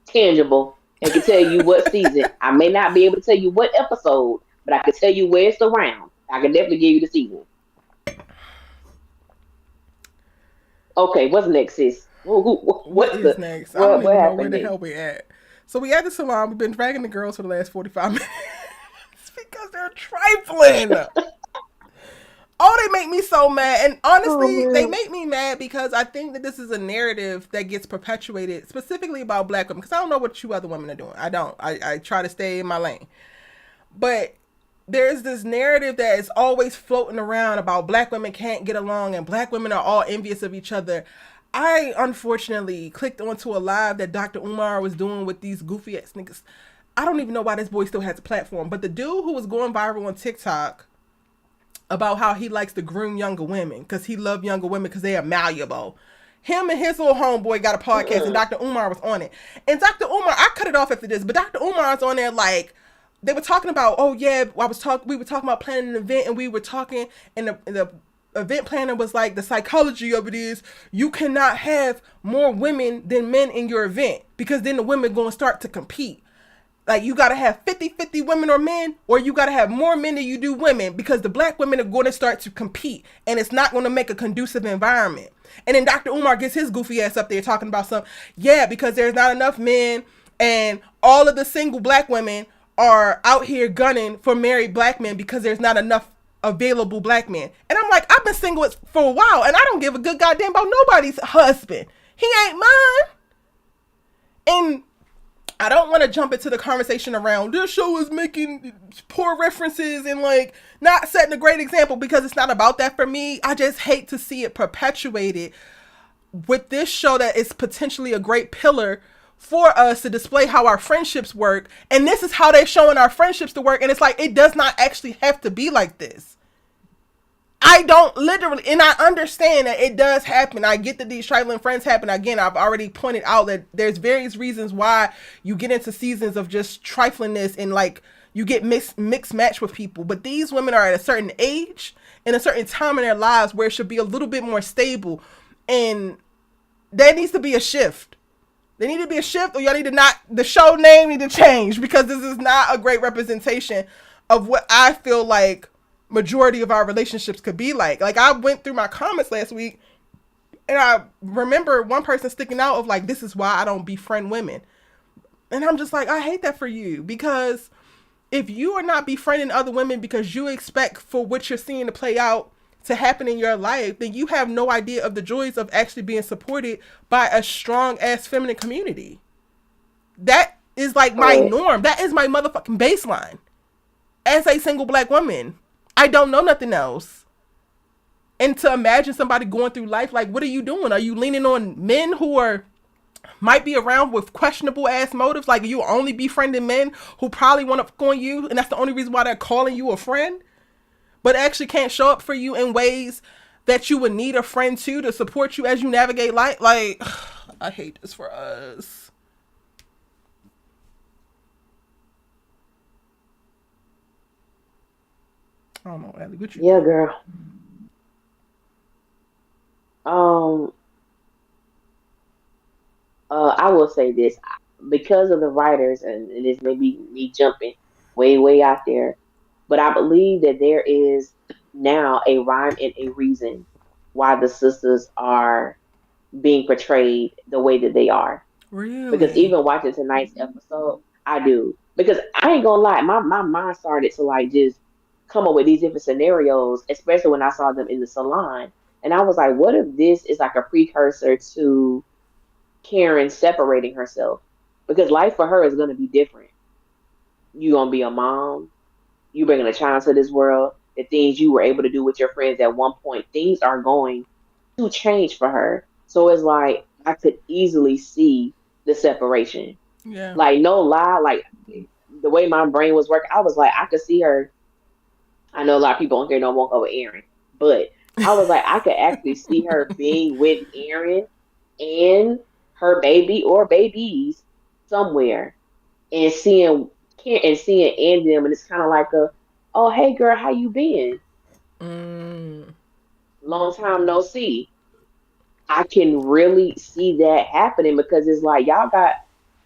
Tangible. I can tell you what season. I may not be able to tell you what episode, but I can tell you where it's around. I can definitely give you the season. Okay, what's next, sis? What is next? I don't What even know where happened the next? hell we at. So we at the salon. We've been dragging the girls for the last 45 minutes because they're trifling. Oh, they make me so mad. And honestly, they make me mad because I think that this is a narrative that gets perpetuated specifically about black women. Because I don't know what you other women are doing. I don't. I try to stay in my lane. But there's this narrative that is always floating around about black women can't get along and black women are all envious of each other. I unfortunately clicked onto a live that Dr. Umar was doing with these goofy ass niggas. I don't even know why this boy still has a platform. But the dude who was going viral on TikTok about how he likes to groom younger women because he loves younger women because they are malleable. Him and his little homeboy got a podcast and Dr. Umar was on it. And Dr. Umar, I cut it off after this, but Dr. Umar's on there like, they were talking about, oh yeah, we were talking about planning an event and we were talking and the event planner was like, the psychology of it is you cannot have more women than men in your event because then the women going to start to compete. Like, you got to have 50-50 women or men, or you got to have more men than you do women because the black women are going to start to compete and it's not going to make a conducive environment. And then Dr. Umar gets his goofy ass up there talking about because there's not enough men and all of the single black women are out here gunning for married black men because there's not enough available black men. And I'm like, I've been single for a while and I don't give a good goddamn about nobody's husband. He ain't mine. And I don't want to jump into the conversation around this show is making poor references and like not setting a great example because it's not about that for me. I just hate to see it perpetuated with this show that is potentially a great pillar for us to display how our friendships work. And this is how they're showing our friendships to work. And it's like, it does not actually have to be like this. I don't literally, and I understand that it does happen. I get that these trifling friends happen. Again, I've already pointed out that there's various reasons why you get into seasons of just triflingness and like you get mixed match with people. But these women are at a certain age and a certain time in their lives where it should be a little bit more stable. And there needs to be a shift. There need to be a shift, or y'all need to the show name need to change because this is not a great representation of what I feel like majority of our relationships could be like. Like, I went through my comments last week and I remember one person sticking out of like, this is why I don't befriend women. And I'm just like, I hate that for you, because if you are not befriending other women because you expect for what you're seeing to play out to happen in your life, then you have no idea of the joys of actually being supported by a strong ass feminine community. That is like my norm. That is my motherfucking baseline. As a single black woman, I don't know nothing else. And to imagine somebody going through life, like, what are you doing? Are you leaning on men who might be around with questionable ass motives? Like, you only befriending men who probably want to fuck on you, and that's the only reason why they're calling you a friend, but actually can't show up for you in ways that you would need a friend to support you as you navigate life. Like, I hate this for us. I don't know, Allie, what you Yeah, think? girl. Um, I will say this because of the writers, and this may be me jumping way out there, but I believe that there is now a rhyme and a reason why the sisters are being portrayed the way that they are. Because Really? even watching tonight's episode, I do. Because I ain't gonna lie, my mind started to like just come up with these different scenarios, especially when I saw them in the salon. And I was like, what if this is like a precursor to Karen separating herself? Because life for her is gonna be different. You gonna be a mom, you bringing a child to this world, the things you were able to do with your friends at one point, things are going to change for her. So it's like I could easily see the separation. Yeah. Like no lie, like the way my brain was working, I was like, I could see her. I know a lot of people on here don't want over Aaron, but I was like, I could actually see her being with Aaron and her baby or babies somewhere, and seeing and them, and it's kind of like a, oh hey girl, how you been? Mm. Long time no see. I can really see that happening because it's like y'all got,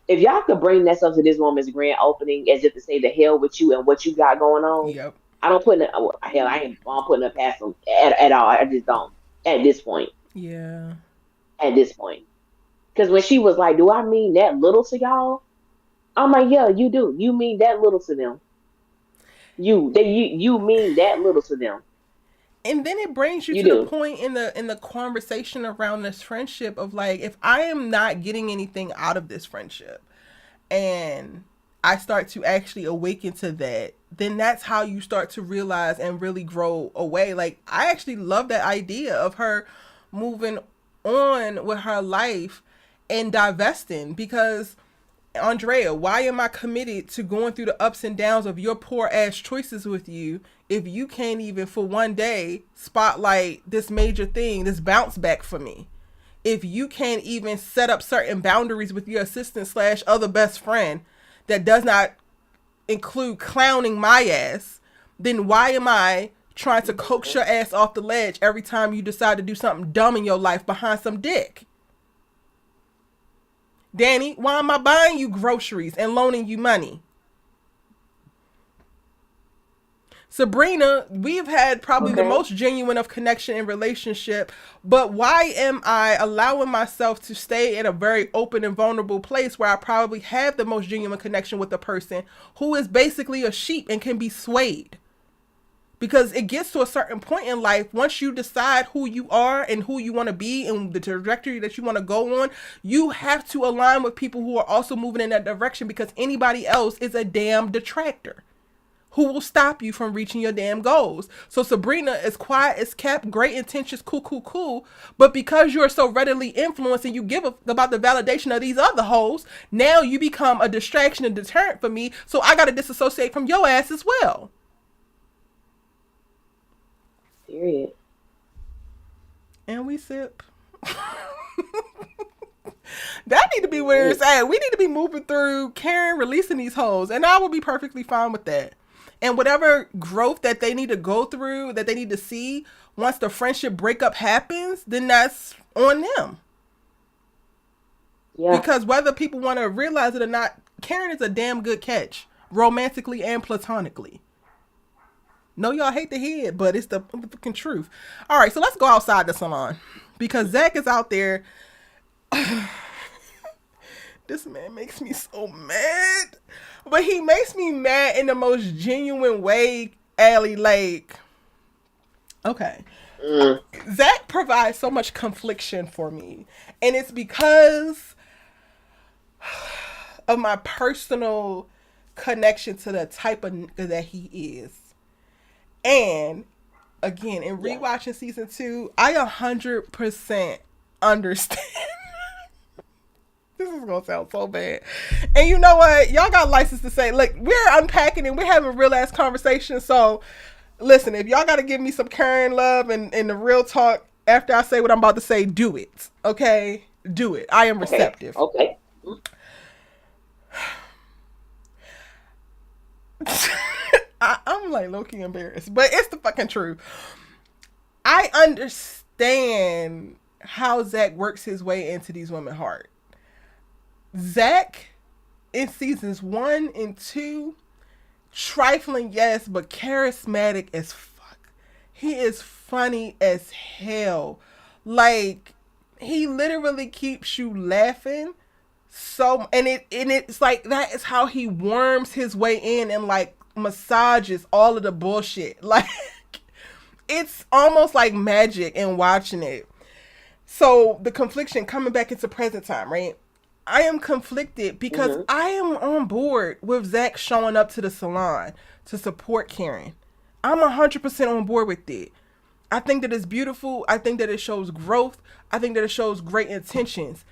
if y'all could bring that stuff to this woman's grand opening as if to say the hell with you and what you got going on, Yep. I don't put it, hell, I ain't I'm putting it past them at all. I just don't at this point. Yeah. At this point, because when she was like, "Do I mean that little to y'all?" I'm like, "Yeah, you do. You mean that little to them. You mean that little to them. And then it brings you You to the do." point in the conversation around this friendship of like, if I am not getting anything out of this friendship and I start to actually awaken to that, then that's how you start to realize and really grow away. Like, I actually love that idea of her moving on with her life and divesting, because Andrea, why am I committed to going through the ups and downs of your poor ass choices with you if you can't even for one day spotlight this major thing, this bounce back for me? If you can't even set up certain boundaries with your assistant slash other best friend that does not include clowning my ass, then why am I trying to coax your ass off the ledge every time you decide to do something dumb in your life behind some dick? Danny, why am I buying you groceries and loaning you money? Sabrina, we've had probably the Okay. most genuine of connection and relationship, but why am I allowing myself to stay in a very open and vulnerable place where I probably have the most genuine connection with a person who is basically a sheep and can be swayed? Because it gets to a certain point in life, once you decide who you are and who you want to be and the trajectory that you want to go on, you have to align with people who are also moving in that direction, because anybody else is a damn detractor who will stop you from reaching your damn goals. So Sabrina is quiet as kept, great intentions, cool, cool, cool. But because you're so readily influenced and you give about the validation of these other hoes, now you become a distraction and deterrent for me. So I got to disassociate from your ass as well. Period. And we sip. That need to be where it's at. We need to be moving through Karen releasing these hoes, and I will be perfectly fine with that. And whatever growth that they need to go through, that they need to see once the friendship breakup happens, then that's on them. Yeah. Because whether people want to realize it or not, Karen is a damn good catch, romantically and platonically. No, y'all hate to hear it, but it's the fucking truth. All right, so let's go outside the salon, because Zach is out there. This man makes me so mad. But he makes me mad in the most genuine way, Allie. Like, okay. Mm. Zach provides so much confliction for me. And it's because of my personal connection to the type of nigga that he is. And again, in Yeah. rewatching season 2, I 100% understand. This is gonna sound so bad. And you know what? Y'all got license to say, look, we're unpacking and we're having real ass conversations. So listen, if y'all gotta give me some Karen love and the real talk after I say what I'm about to say, do it. Okay? Do it. I am Okay. receptive. Okay. I'm like low-key embarrassed, but it's the fucking truth. I understand how Zach works his way into these women's heart. Zach in seasons 1 and 2, trifling, yes, but charismatic as fuck. He is funny as hell. Like, he literally keeps you laughing. So it's like that is how he worms his way in and like massages all of the bullshit. Like, it's almost like magic in watching it. So the confliction coming back into present time, right? I am conflicted because Hmm. I am on board with Zach showing up to the salon to support Karen. I'm 100% on board with it. I think that it's beautiful. I think that it shows growth. I think that it shows great intentions.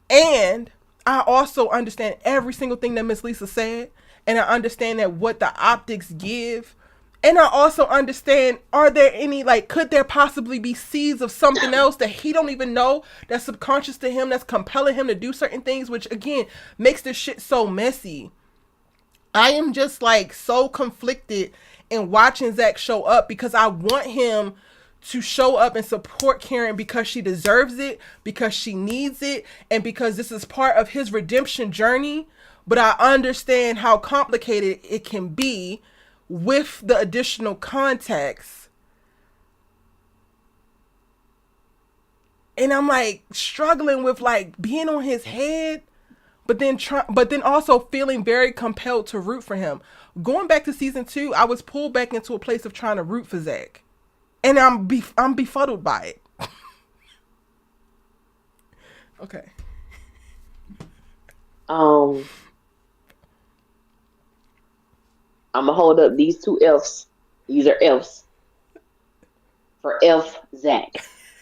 And I also understand every single thing that Miss Lisa said. And I understand that what the optics give. And I also understand, are there any, like, could there possibly be seeds of something else that he don't even know, that's subconscious to him, that's compelling him to do certain things, which again makes this shit so messy. I am just like so conflicted in watching Zach show up because I want him to show up and support Karen because she deserves it, because she needs it, and because this is part of his redemption journey. But I understand how complicated it can be with the additional context. And I'm like struggling with like being on his head, but then also feeling very compelled to root for him. Going back to season 2, I was pulled back into a place of trying to root for Zach, and I'm befuddled by it. Okay. Um, I'm gonna hold up these two F's. These are F's for F Zach.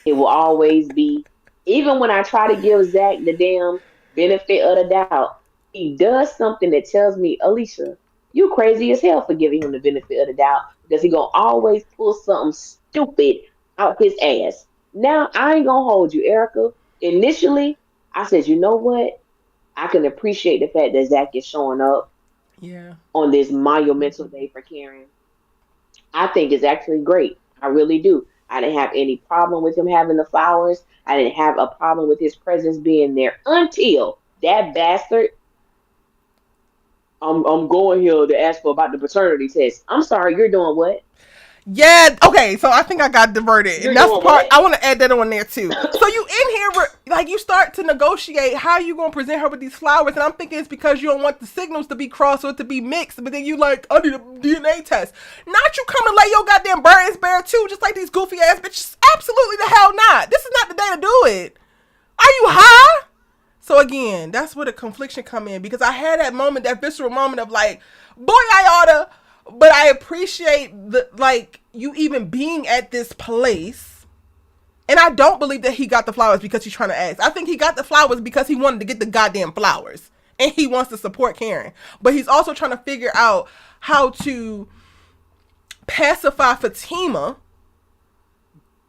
It will always be, even when I try to give Zach the damn benefit of the doubt, he does something that tells me, Alicia, you crazy as hell for giving him the benefit of the doubt because he gonna always pull something stupid out his ass. Now I ain't gonna hold you, Erica. Initially, I said, you know what? I can appreciate the fact that Zach is showing up Yeah. on this monumental day for Karen. I think it's actually great. I really do. I didn't have any problem with him having the flowers. I didn't have a problem with his presence being there until that bastard. I'm going here to ask for about the paternity test. I'm sorry, you're doing what? Yeah, okay, so I think I got diverted. And You're that's the doing part what? I want to add that on there too. So you in here, like you start to negotiate how you going to present her with these flowers. And I'm thinking it's because you don't want the signals to be crossed or to be mixed. But then you like, I need a DNA test. Not you come and lay your goddamn burdens bare too, just like these goofy ass bitches. Absolutely the hell not. This is not the day to do it. Are you high? So again, that's where the confliction come in because I had that moment, that visceral moment of like, boy, I oughta, but I appreciate the like you even being at this place. And I don't believe that he got the flowers because he's trying to ask. I think he got the flowers because he wanted to get the goddamn flowers. And he wants to support Karen. But he's also trying to figure out how to pacify Fatima.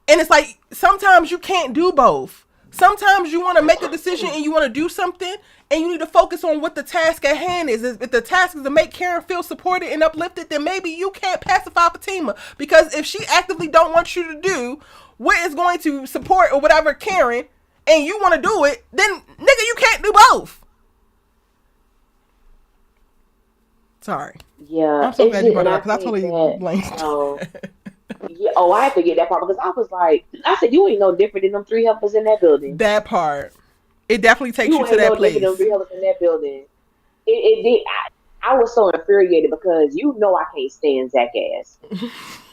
And it's like sometimes you can't do both. Sometimes you want to make a decision and you want to do something and you need to focus on what the task at hand is. If the task is to make Karen feel supported and uplifted, then maybe you can't pacify Fatima. Because if she actively don't want you to do what is going to support or whatever Karen and you want to do it, then nigga, you can't do both. Sorry. Yeah, I'm so it's glad you just, brought and it I up because I think totally that blanked. yeah. Oh, I had to get that part because I was like, I said, you ain't no different than them three helpers in that building. That part. It definitely takes you You to ain't that no different than them place. three helpers in that building. It did. I was so infuriated because you know I can't stand Zach ass.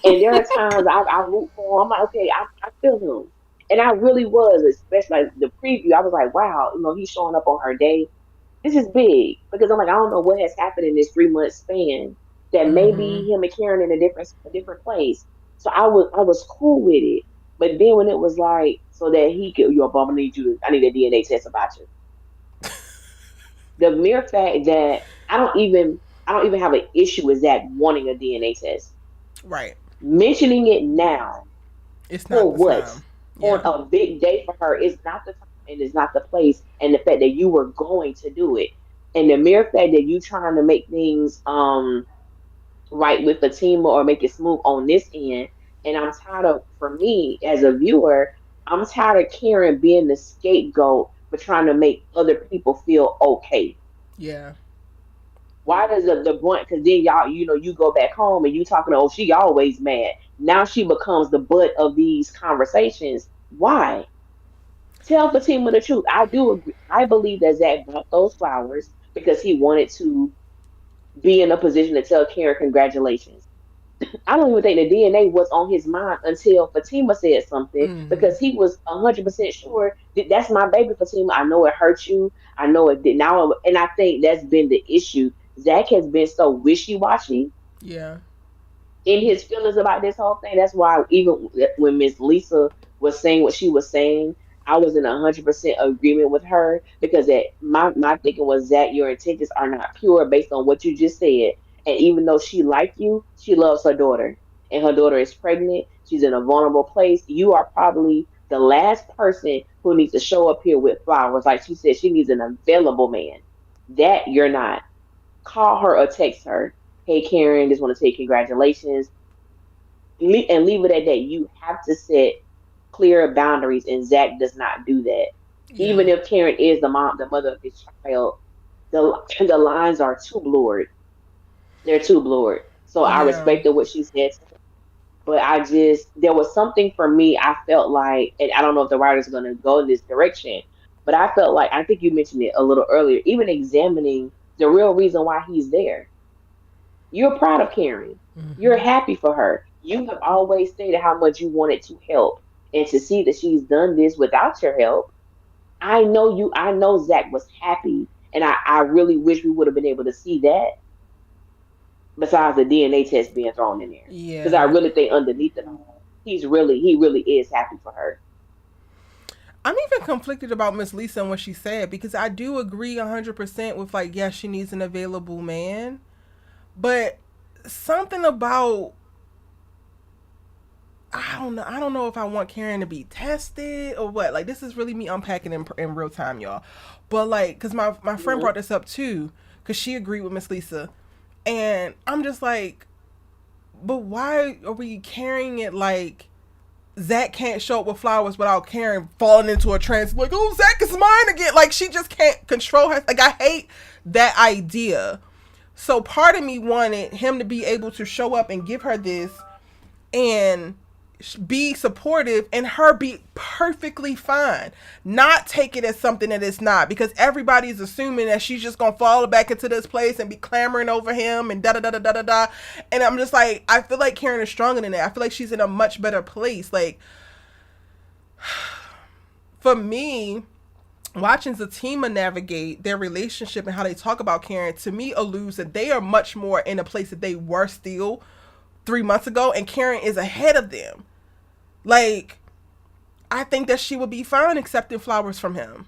And there are times I root for him. I'm like, okay, I feel him. And I really was, especially like the preview. I was like, wow, he's showing up on her day. This is big because I'm like, I don't know what has happened in this 3 month span that maybe Mm-hmm. him and Karen in a different place. So I was cool with it. But then when it was like, so that he could, yo, Bum, I need a DNA test about you. The mere fact that I don't even have an issue with Zach wanting a DNA test. Right. Mentioning it now It's not for the what? time. On Yeah. a big day for her is not the time and is not the place. And the fact that you were going to do it. And the mere fact that you trying to make things right with the team or make it smooth on this end. And I'm tired of, for me as a viewer, I'm tired of Karen being the scapegoat for trying to make other people feel okay. Yeah. Why does the brunt? Because then y'all, you go back home and you talking. Oh, she always mad. Now she becomes the butt of these conversations. Why? Tell Fatima the truth. I do agree. I believe that Zach bought those flowers because he wanted to be in a position to tell Karen congratulations. I don't even think the DNA was on his mind until Fatima said something Mm-hmm. because he was 100% sure that that's my baby, Fatima. I know it hurt you. I know it did. Now, and I think that's been the issue. Zach has been so wishy washy Yeah. in his feelings about this whole thing. That's why even when Miss Lisa was saying what she was saying, I was in 100% agreement with her because that my thinking was that your intentions are not pure based on what you just said. And even though she liked you, she loves her daughter, and her daughter is pregnant. She's in a vulnerable place. You are probably the last person who needs to show up here with flowers. Like she said, she needs an available man. That you're not. Call her or text her. Hey Karen, just want to say congratulations and leave it at that. You have to set clear boundaries, and Zach does not do that. Yeah. Even if Karen is the mom, the mother of his child, the lines are too blurred. They're too blurred. So I Yeah. respected what she said, but I just there was something for me. I felt like, and I don't know if the writer's going to go in this direction, but I felt like I think you mentioned it a little earlier. Even examining the real reason why he's there. You're proud of Karen. You're Mm-hmm. happy for her. You have always stated how much you wanted to help. And to see that she's done this without your help, I know Zach was happy. And I really wish we would have been able to see that besides the DNA test being thrown in there. Because I Yeah. really think underneath it all, he really is happy for her. I'm even conflicted about Miss Lisa and what she said because I do agree 100% with like, yes, she needs an available man, but something about I don't know. I don't know if I want Karen to be tested or what. Like this is really me unpacking in real time, y'all. But like, cause my friend Hmm. brought this up too, cause she agreed with Miss Lisa, and I'm just like, but why are we carrying it like Zach can't show up with flowers without Karen falling into a trance? Like, oh, Zach is mine again. Like she just can't control her. Like I hate that idea. So part of me wanted him to be able to show up and give her this and be supportive and her be perfectly fine, not take it as something that it's not, because everybody's assuming that she's just gonna fall back into this place and be clamoring over him and da da da da da da da. And I'm just like, I feel like Karen is stronger than that. I feel like she's in a much better place. Like for me, watching Zatima navigate their relationship and how they talk about Karen, to me alludes that they are much more in a place that they were still 3 months ago, and Karen is ahead of them. Like, I think that she would be fine accepting flowers from him.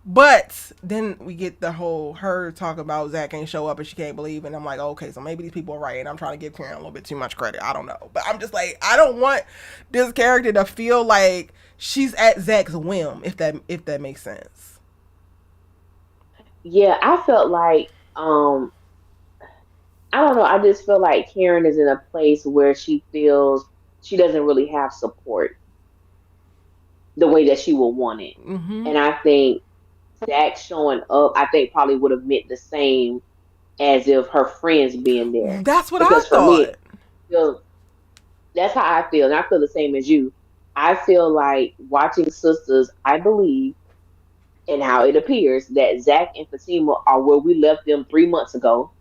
But then we get the whole her talking about Zach ain't show up and she can't believe, and I'm like, okay, so maybe these people are right, and I'm trying to give Karen a little bit too much credit. I don't know, but I'm just like, I don't want this character to feel like she's at Zach's whim, if that makes sense. Yeah, I felt like I don't know. I just feel like Karen is in a place where she feels she doesn't really have support the way that she would want it. Mm-hmm. And I think Zach showing up, I think probably would have meant the same as if her friends being there. That's what I Because for me, thought. feel, that's how I feel. And I feel the same as you. I feel like watching Sisters, I believe, and how it appears that Zach and Fatima are where we left them 3 months ago.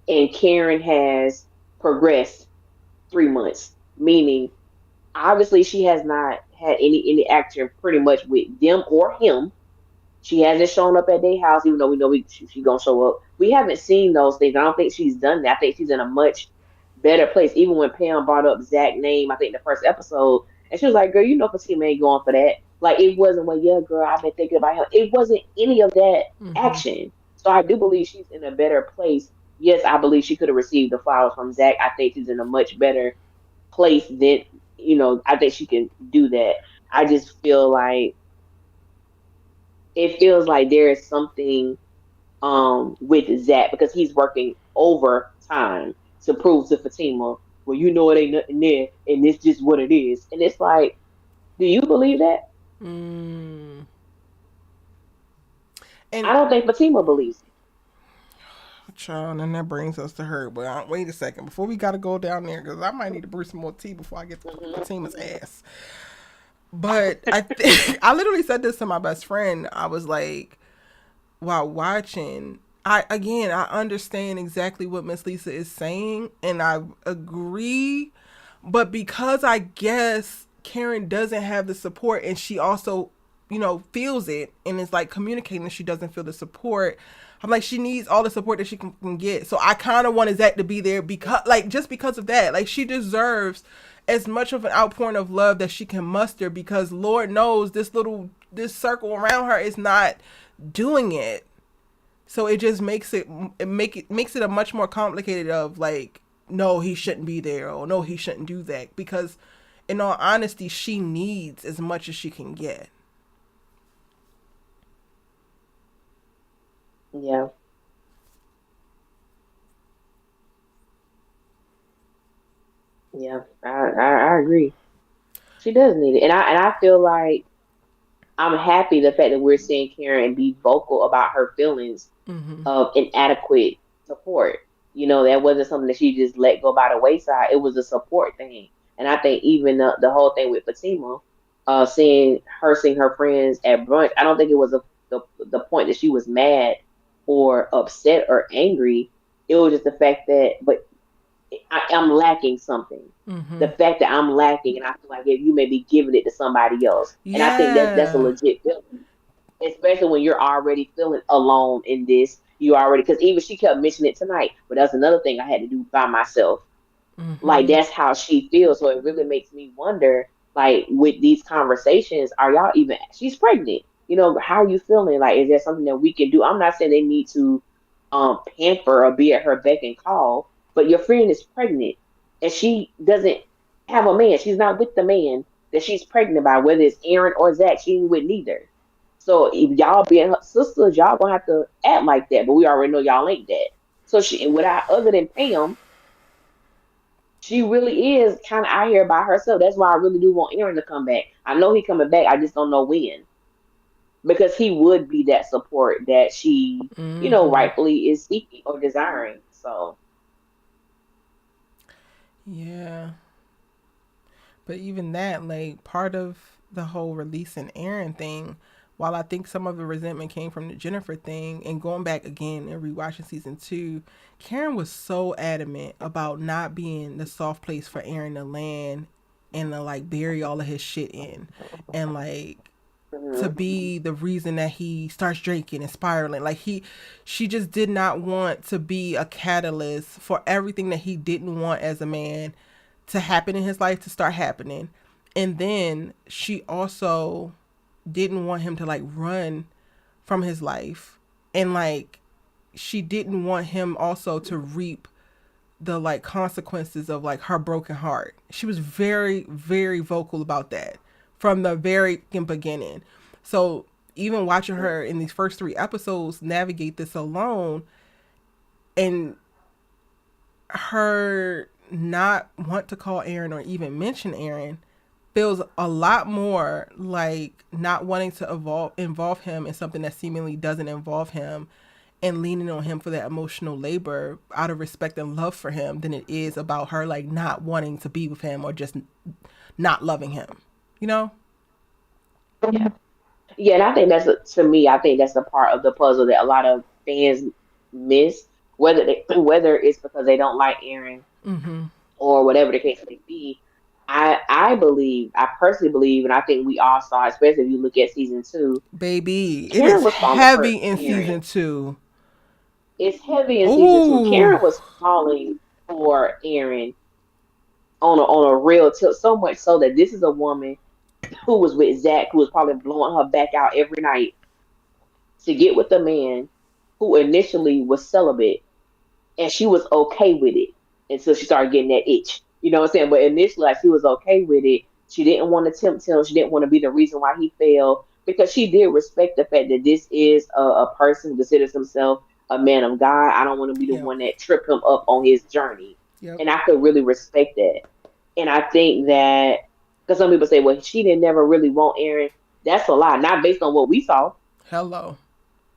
And Karen has progressed 3 months, meaning obviously she has not had any action pretty much with them or him. She hasn't shown up at their house, even though we know she gonna show up. We haven't seen those things. I don't think she's done that. I think she's in a much better place. Even when Pam brought up Zach's name, I think the first episode, and she was like, "Girl, you know Fatima ain't going for that." Like it wasn't, well, yeah, girl, I've been thinking about him. It wasn't any of that Mm-hmm. action. So I do believe she's in a better place. Yes, I believe she could have received the flowers from Zach. I think she's in a much better place than I think she can do that. I just feel like it feels like there is something with Zach because he's working overtime to prove to Fatima, well, you know it ain't nothing there and it's just what it is. And it's like, do you believe that? Mm. I And don't think Fatima believes it. Child, and that brings us to her. But wait a second, before we gotta go down there, because I might need to brew some more tea before I get to Fatima's ass. But I think I literally said this to my best friend. I was like, while watching, I understand exactly what Miss Lisa is saying, and I agree. But because I guess Karen doesn't have the support, and she also, feels it, and is like communicating that she doesn't feel the support. I'm like, she needs all the support that she can get. So I kind of wanted Zach to be there because, like, just because of that. Like, she deserves as much of an outpouring of love that she can muster, because Lord knows this circle around her is not doing it. So it just makes it a much more complicated of like, no, he shouldn't be there, or no, he shouldn't do that, because in all honesty, she needs as much as she can get. Yeah. Yeah. I agree. She does need it. And I feel like I'm happy the fact that we're seeing Karen be vocal about her feelings Mm-hmm. of inadequate support. That wasn't something that she just let go by the wayside. It was a support thing. And I think even the whole thing with Fatima, seeing her friends at brunch, I don't think it was the point that she was mad or upset or angry. It was just the fact that, but I'm lacking something. Mm-hmm. The fact that I'm lacking, and I feel like if you may be giving it to somebody else, and I think that's a Yeah. legit feeling, especially when you're already feeling alone in this. You already, because even she kept mentioning it tonight, but that's another thing I had to do by myself. Like Mm-hmm. that's how she feels. So it really makes me wonder, like with these conversations, are y'all even? She's pregnant. How are you feeling? Like, is there something that we can do? I'm not saying they need to pamper or be at her beck and call, but your friend is pregnant and she doesn't have a man. She's not with the man that she's pregnant by, whether it's Aaron or Zach. She ain't with neither. So if y'all being her sisters, y'all gonna have to act like that. But we already know y'all ain't that. So she, without other than Pam, she really is kind of out here by herself. That's why I really do want Aaron to come back. I know he coming back. I just don't know when, because he would be that support that she, Mm-hmm. rightfully is seeking or desiring. So Yeah. But even that, like, part of the whole releasing Aaron thing, while I think some of the resentment came from the Jennifer thing, and going back again and rewatching season 2, Karen was so adamant about not being the soft place for Aaron to land and to like bury all of his shit in, and like to mhm. be the reason that he starts drinking and spiraling. Like she just did not want to be a catalyst for everything that he didn't want as a man to happen in his life to start happening. And then she also didn't want him to like run from his life. And like she didn't want him also to reap the like consequences of like her broken heart. She was very, very vocal about that from the very beginning. So even watching her in these first 3 episodes navigate this alone, and her not want to call Aaron or even mention Aaron feels a lot more like not wanting to involve him in something that seemingly doesn't involve him, and leaning on him for that emotional labor out of respect and love for him, than it is about her like not wanting to be with him or just not loving him, you know. Yeah, yeah, and I think to me, I think that's the part of the puzzle that a lot of fans miss. Whether it's because they don't like Aaron Mm-hmm. or whatever the case may be. I personally believe, and I think we all saw, especially if you look at season 2, Baby, it is Karen was falling heavy for in Aaron. season 2. It's heavy in season 2. Ooh. Karen was falling for Aaron on a real tilt, so much so that this is a woman who was with Zach, who was probably blowing her back out every night to get with a man who initially was celibate, and she was okay with it until she started getting that itch. You know what I'm saying? But initially, like, she was okay with it. She didn't want to tempt him. She didn't want to be the reason why he failed, because she did respect the fact that this is a person who considers himself a man of God. I don't want to be the Yep. one that trip him up on his journey, Yep. and I could really respect that. And I think that, because some people say, well, she didn't never really want Aaron. That's a lie. Not based on what we saw, Hello.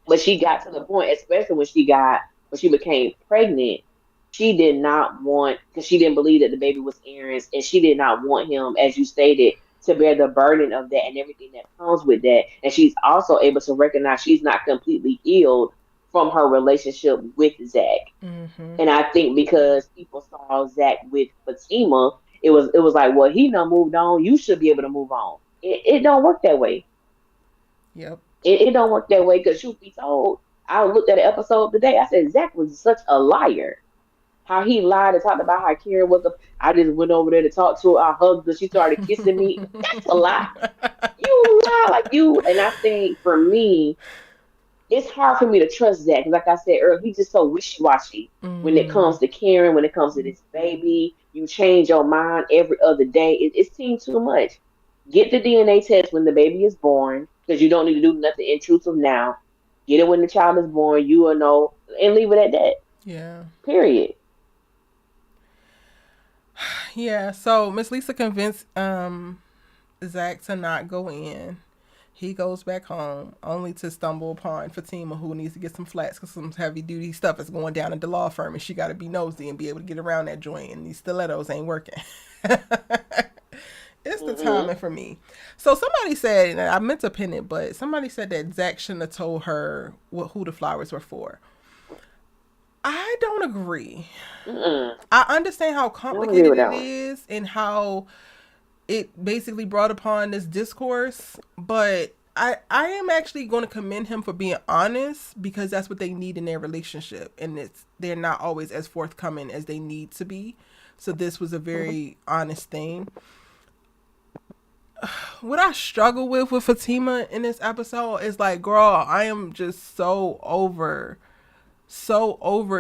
but she got to the point, especially when she got when she became pregnant, she did not want, because she didn't believe that the baby was Aaron's, and she did not want him, as you stated, to bear the burden of that and everything that comes with that. And she's also able to recognize she's not completely healed from her relationship with Zach. Mm-hmm. And I think because people saw Zach with Fatima, it was like, well, he done moved on. You should be able to move on. It don't work that way. Yep. It don't work that way because truth be told, I looked at an episode today. I said Zach was such a liar. How he lied and talked about how Karen was a. I just went over there to talk to her. I hugged her. She started kissing me. That's a lie. You lie like you. And I think for me, it's hard for me to trust Zach. Like I said earlier, he's just so wishy washy when it Mm. comes to Karen, when it comes to this baby. You change your mind every other day. It seems too much. Get the DNA test when the baby is born, because you don't need to do nothing intrusive now. Get it when the child is born, you will know, and leave it at that. Yeah. Period. Yeah. So Miss Lisa convinced Zach to not go in. He goes back home only to stumble upon Fatima, who needs to get some flats because some heavy duty stuff is going down at the law firm, and she got to be nosy and be able to get around that joint. And these stilettos ain't working. It's the Hmm. timing for me. So somebody said, and I meant to pin it, but somebody said that Zach shouldn't have told her who the flowers were for. I don't agree. Mm-mm. I understand how I don't agree complicated with it that one. is and how it basically brought upon this discourse, but I am actually going to commend him for being honest because that's what they need in their relationship, and they're not always as forthcoming as they need to be. So this was a Hmm. very honest thing. What I struggle with Fatima in this episode is like, girl, I am just so over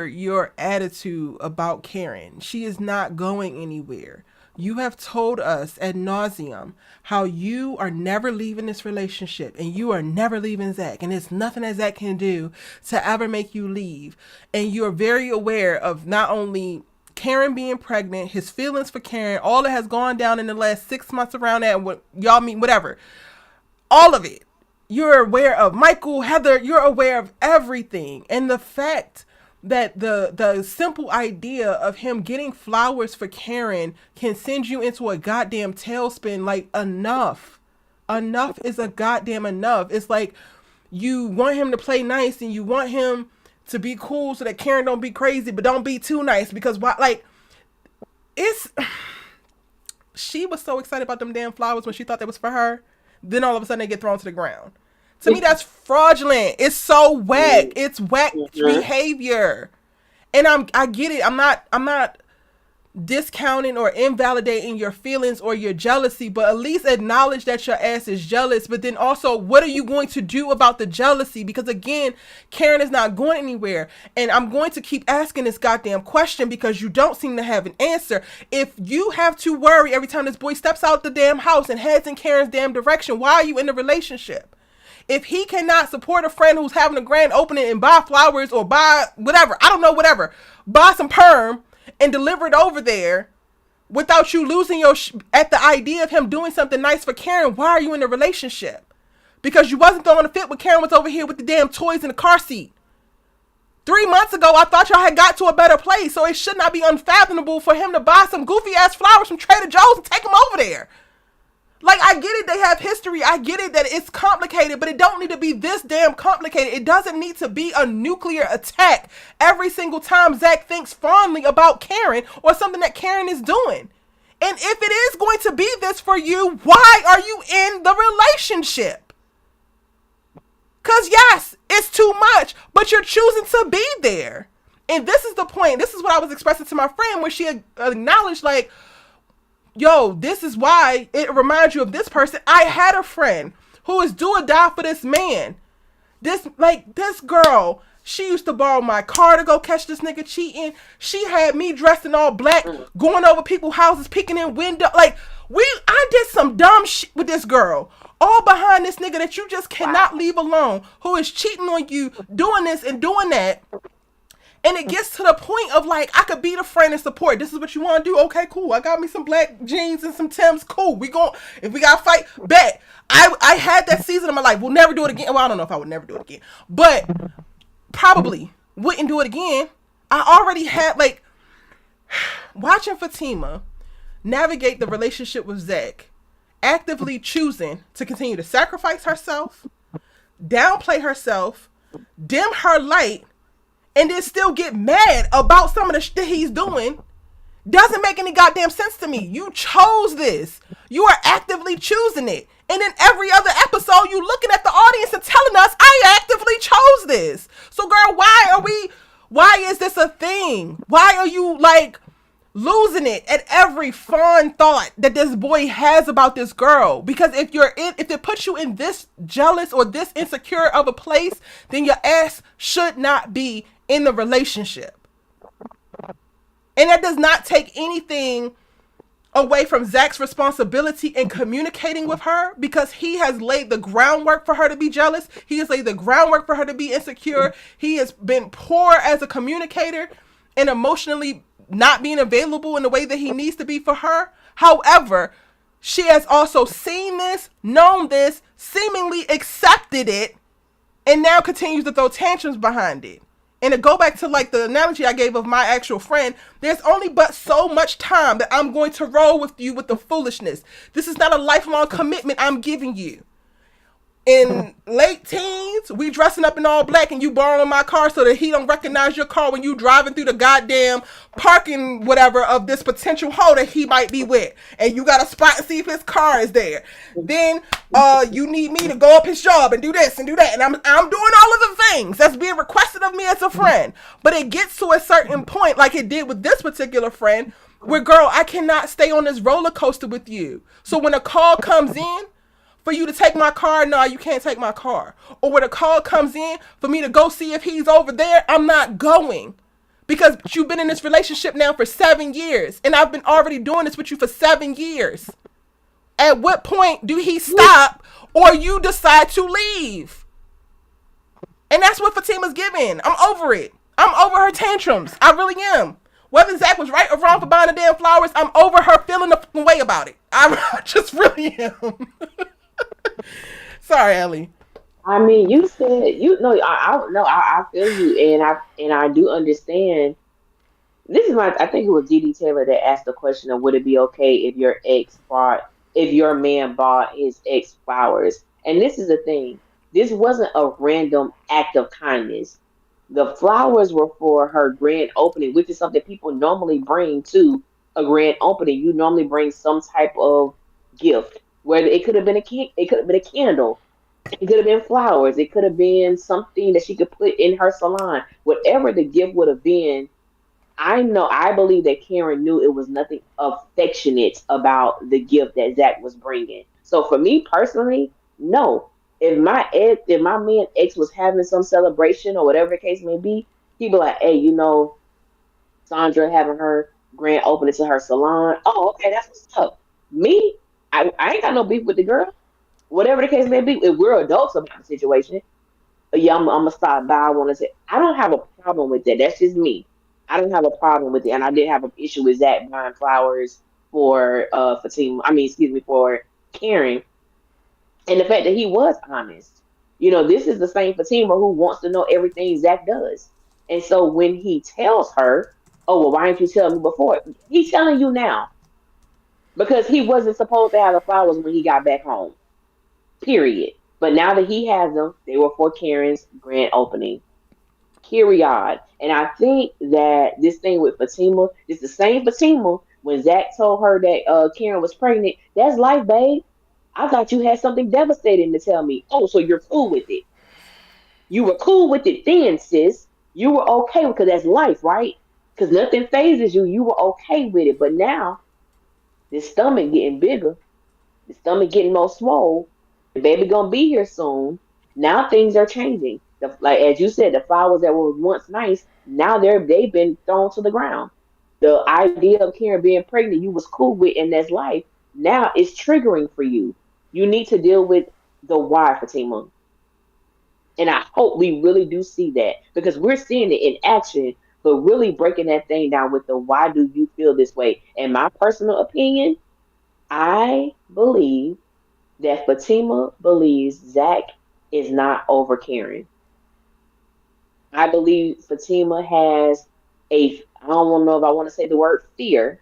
your attitude about Karen. She is not going anywhere. You have told us ad nauseum how you are never leaving this relationship and you are never leaving Zach, and there's nothing that Zach can do to ever make you leave. And you're very aware of not only Karen being pregnant, his feelings for Karen, all that has gone down in the last 6 months around that, what y'all mean, whatever, all of it. You're aware of Michael, Heather, you're aware of everything. And the fact that the simple idea of him getting flowers for Karen can send you into a goddamn tailspin, like, enough. Enough is a goddamn enough. It's like you want him to play nice and you want him to be cool so that Karen don't be crazy, but don't be too nice because why, like, it's she was so excited about them damn flowers when she thought that was for her. Then all of a sudden they get thrown to the ground. To me, that's fraudulent. It's so whack. It's whack Mm-hmm. behavior. And I get it. I'm not discounting or invalidating your feelings or your jealousy, but at least acknowledge that your ass is jealous. But then also, what are you going to do about the jealousy? Because again, Karen is not going anywhere. And I'm going to keep asking this goddamn question because you don't seem to have an answer. If you have to worry every time this boy steps out the damn house and heads in Karen's damn direction, why are you in the relationship? If he cannot support a friend who's having a grand opening and buy flowers or buy whatever, I don't know, whatever, buy some perm and deliver it over there without you losing your at the idea of him doing something nice for Karen, why are you in a relationship? Because you wasn't throwing a fit when Karen was over here with the damn toys in the car seat. 3 months ago, I thought y'all had got to a better place, so it should not be unfathomable for him to buy some goofy ass flowers from Trader Joe's and take them over there. Like, I get it, they have history. I get it that it's complicated, but it don't need to be this damn complicated. It doesn't need to be a nuclear attack every single time Zach thinks fondly about Karen or something that Karen is doing. And if it is going to be this for you, why are you in the relationship? Because yes, it's too much, but you're choosing to be there. And this is the point. This is what I was expressing to my friend, where she acknowledged, like, yo, this is why it reminds you of this person. I had a friend who is do or die for this man. This girl, she used to borrow my car to go catch this nigga cheating. She had me dressed in all black, going over people's houses, peeking in window. Like, I did some dumb shit with this girl. All behind this nigga that you just cannot Wow. leave alone, who is cheating on you, doing this and doing that. And it gets to the point of, like, I could be the friend and support. This is what you want to do? Okay, cool. I got me some black jeans and some Timbs. Cool. If we got to fight, bet. I had that season of my life. We'll never do it again. Well, I don't know if I would never do it again. But probably. wouldn't do it again. I already had, like, watching Fatima navigate the relationship with Zach, actively choosing to continue to sacrifice herself, downplay herself, dim her light, and then still get mad about some of the shit he's doing doesn't make any goddamn sense to me. You chose this. You are actively choosing it. And in every other episode, you looking at the audience and telling us, I actively chose this. So girl, why is this a thing? Why are you like losing it at every fond thought that this boy has about this girl? Because if it puts you in this jealous or this insecure of a place, then your ass should not be in the relationship. And that does not take anything away from Zach's responsibility in communicating with her, because he has laid the groundwork for her to be jealous. He has laid the groundwork for her to be insecure. He has been poor as a communicator and emotionally not being available in the way that he needs to be for her. However, she has also seen this, known this, seemingly accepted it, and now continues to throw tantrums behind it. And to go back to like the analogy I gave of my actual friend, there's only but so much time that I'm going to roll with you with the foolishness. This is not a lifelong commitment I'm giving you. In late teens, we dressing up in all black and you borrowing my car so that he don't recognize your car when you driving through the goddamn parking whatever of this potential hoe that he might be with. And you got to spot and see if his car is there. Then you need me to go up his job and do this and do that. And I'm doing all of the things that's being requested of me as a friend. But it gets to a certain point, like it did with this particular friend, where girl, I cannot stay on this roller coaster with you. So when a call comes in, for you to take my car, no, you can't take my car. Or when a call comes in for me to go see if he's over there, I'm not going. Because you've been in this relationship now for 7 years. And I've been already doing this with you for 7 years. At what point do he stop or you decide to leave? And that's what Fatima's giving. I'm over it. I'm over her tantrums. I really am. Whether Zach was right or wrong for buying the damn flowers, I'm over her feeling the way about it. I just really am. Sorry, Ellie. I mean, you said you know. I no. I feel you, and I do understand. This is my. I think it was D.D. Taylor that asked the question of would it be okay if your ex bought if your man bought his ex flowers? And this is the thing. This wasn't a random act of kindness. The flowers were for her grand opening, which is something people normally bring to a grand opening. You normally bring some type of gift, whether it could have been it could have been a candle, it could have been flowers, it could have been something that she could put in her salon. Whatever the gift would have been, I believe that Karen knew it was nothing affectionate about the gift that Zach was bringing. So for me personally, no. If my man ex was having some celebration or whatever the case may be, he'd be like, hey, Sandra having her grand opening to her salon. Oh, okay, that's what's up. Me, I ain't got no beef with the girl. Whatever the case may be, if we're adults about the situation, yeah, I'm gonna stop by. I want to say I don't have a problem with that. That's just me. I don't have a problem with it, and I did have an issue with Zach buying flowers for Fatima. I mean, excuse me, for Karen, and the fact that he was honest. This is the same Fatima who wants to know everything Zach does, and so when he tells her, "Oh, well, why didn't you tell me before?" He's telling you now because he wasn't supposed to have the flowers when he got back home. Period. But now that he has them, they were for Karen's grand opening. Period. And I think that this thing with Fatima is the same Fatima when Zach told her that Karen was pregnant. That's life, babe. I thought you had something devastating to tell me. Oh, so you're cool with it. You were cool with it then, sis. You were okay because that's life, right? Because nothing phases you. You were okay with it. But now, this stomach getting bigger, the stomach getting more swole, the baby gonna be here soon. Now things are changing. Like as you said, the flowers that were once nice, now they've been thrown to the ground. The idea of Karen being pregnant, you was cool with in this life. Now it's triggering for you. You need to deal with the why, Fatima. And I hope we really do see that because we're seeing it in action, but really breaking that thing down with the why do you feel this way? In my personal opinion, I believe that Fatima believes Zach is not over Karen. I believe Fatima has I don't want to know if I want to say the word fear,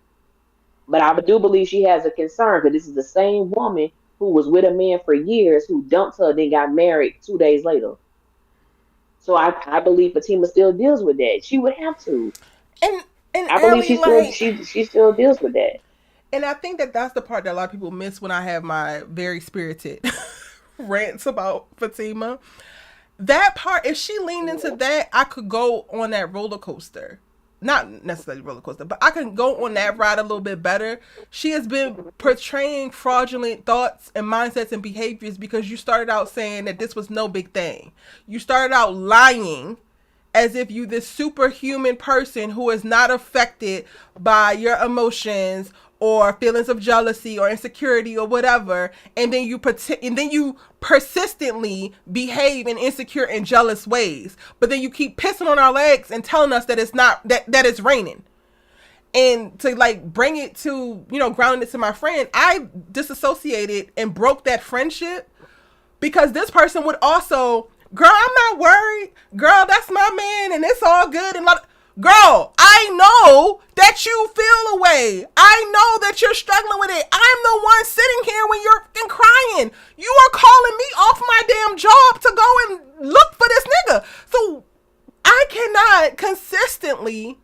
but I do believe she has a concern because this is the same woman who was with a man for years who dumped her, then got married 2 days later. So I believe Fatima still deals with that. She would have to. And and I believe Ellie, she still like, she still deals with that. and I think that that's the part that a lot of people miss when I have my very spirited rants about Fatima. That part, if she leaned into that, I could go on that roller coaster. Not necessarily roller coaster, but I can go on that ride a little bit better. She has been portraying fraudulent thoughts and mindsets and behaviors because you started out saying that this was no big thing. You started out lying as if you this superhuman person who is not affected by your emotions or feelings of jealousy or insecurity or whatever, and then you persistently behave in insecure and jealous ways, but then you keep pissing on our legs and telling us that it's not that it's raining. And to like bring it to, grounding it to my friend, I disassociated and broke that friendship because this person would also, girl, I'm not worried. Girl, that's my man and it's all good. And girl, I know that you feel away. I know that you're struggling with it. I'm the one sitting here when you're fucking crying. You are calling me off my damn job to go and look for this nigga. So I cannot consistently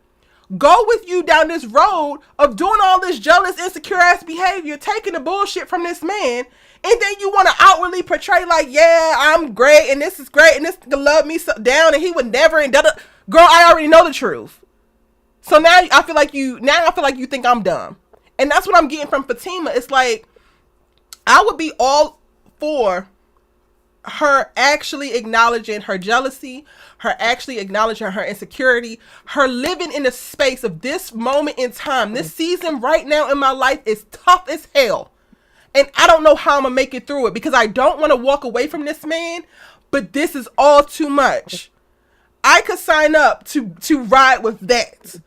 go with you down this road of doing all this jealous, insecure ass behavior, taking the bullshit from this man, and then you want to outwardly portray like, yeah, I'm great, and this is great, and this nigga love me so down, and he would never, and da-da. Girl, I already know the truth. So now I feel like you think I'm dumb. And that's what I'm getting from Fatima. It's like, I would be all for her actually acknowledging her jealousy, her actually acknowledging her insecurity, her living in the space of this moment in time. This season right now in my life is tough as hell. And I don't know how I'm going to make it through it because I don't want to walk away from this man, but this is all too much. I could sign up to ride with that.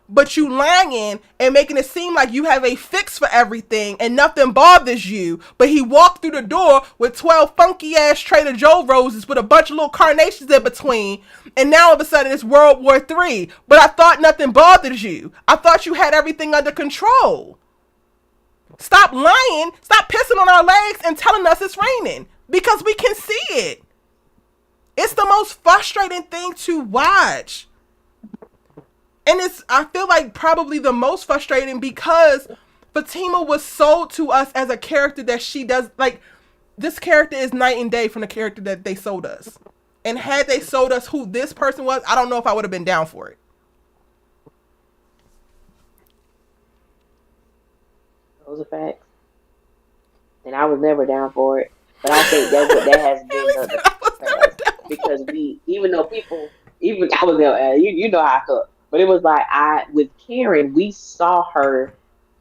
But you lying and making it seem like you have a fix for everything and nothing bothers you. But he walked through the door with 12 funky ass Trader Joe roses with a bunch of little carnations in between. And now all of a sudden it's World War III. But I thought nothing bothers you. I thought you had everything under control. Stop lying. Stop pissing on our legs and telling us it's raining. Because we can see it. It's the most frustrating thing to watch. And I feel like probably the most frustrating because Fatima was sold to us as a character that she does, like, this character is night and day from the character that they sold us. And had they sold us who this person was, I don't know if I would have been down for it. Those are facts. And I was never down for it. But I think that has been the past. Because even though people, even I was there, you know how I felt. But it was like with Karen, we saw her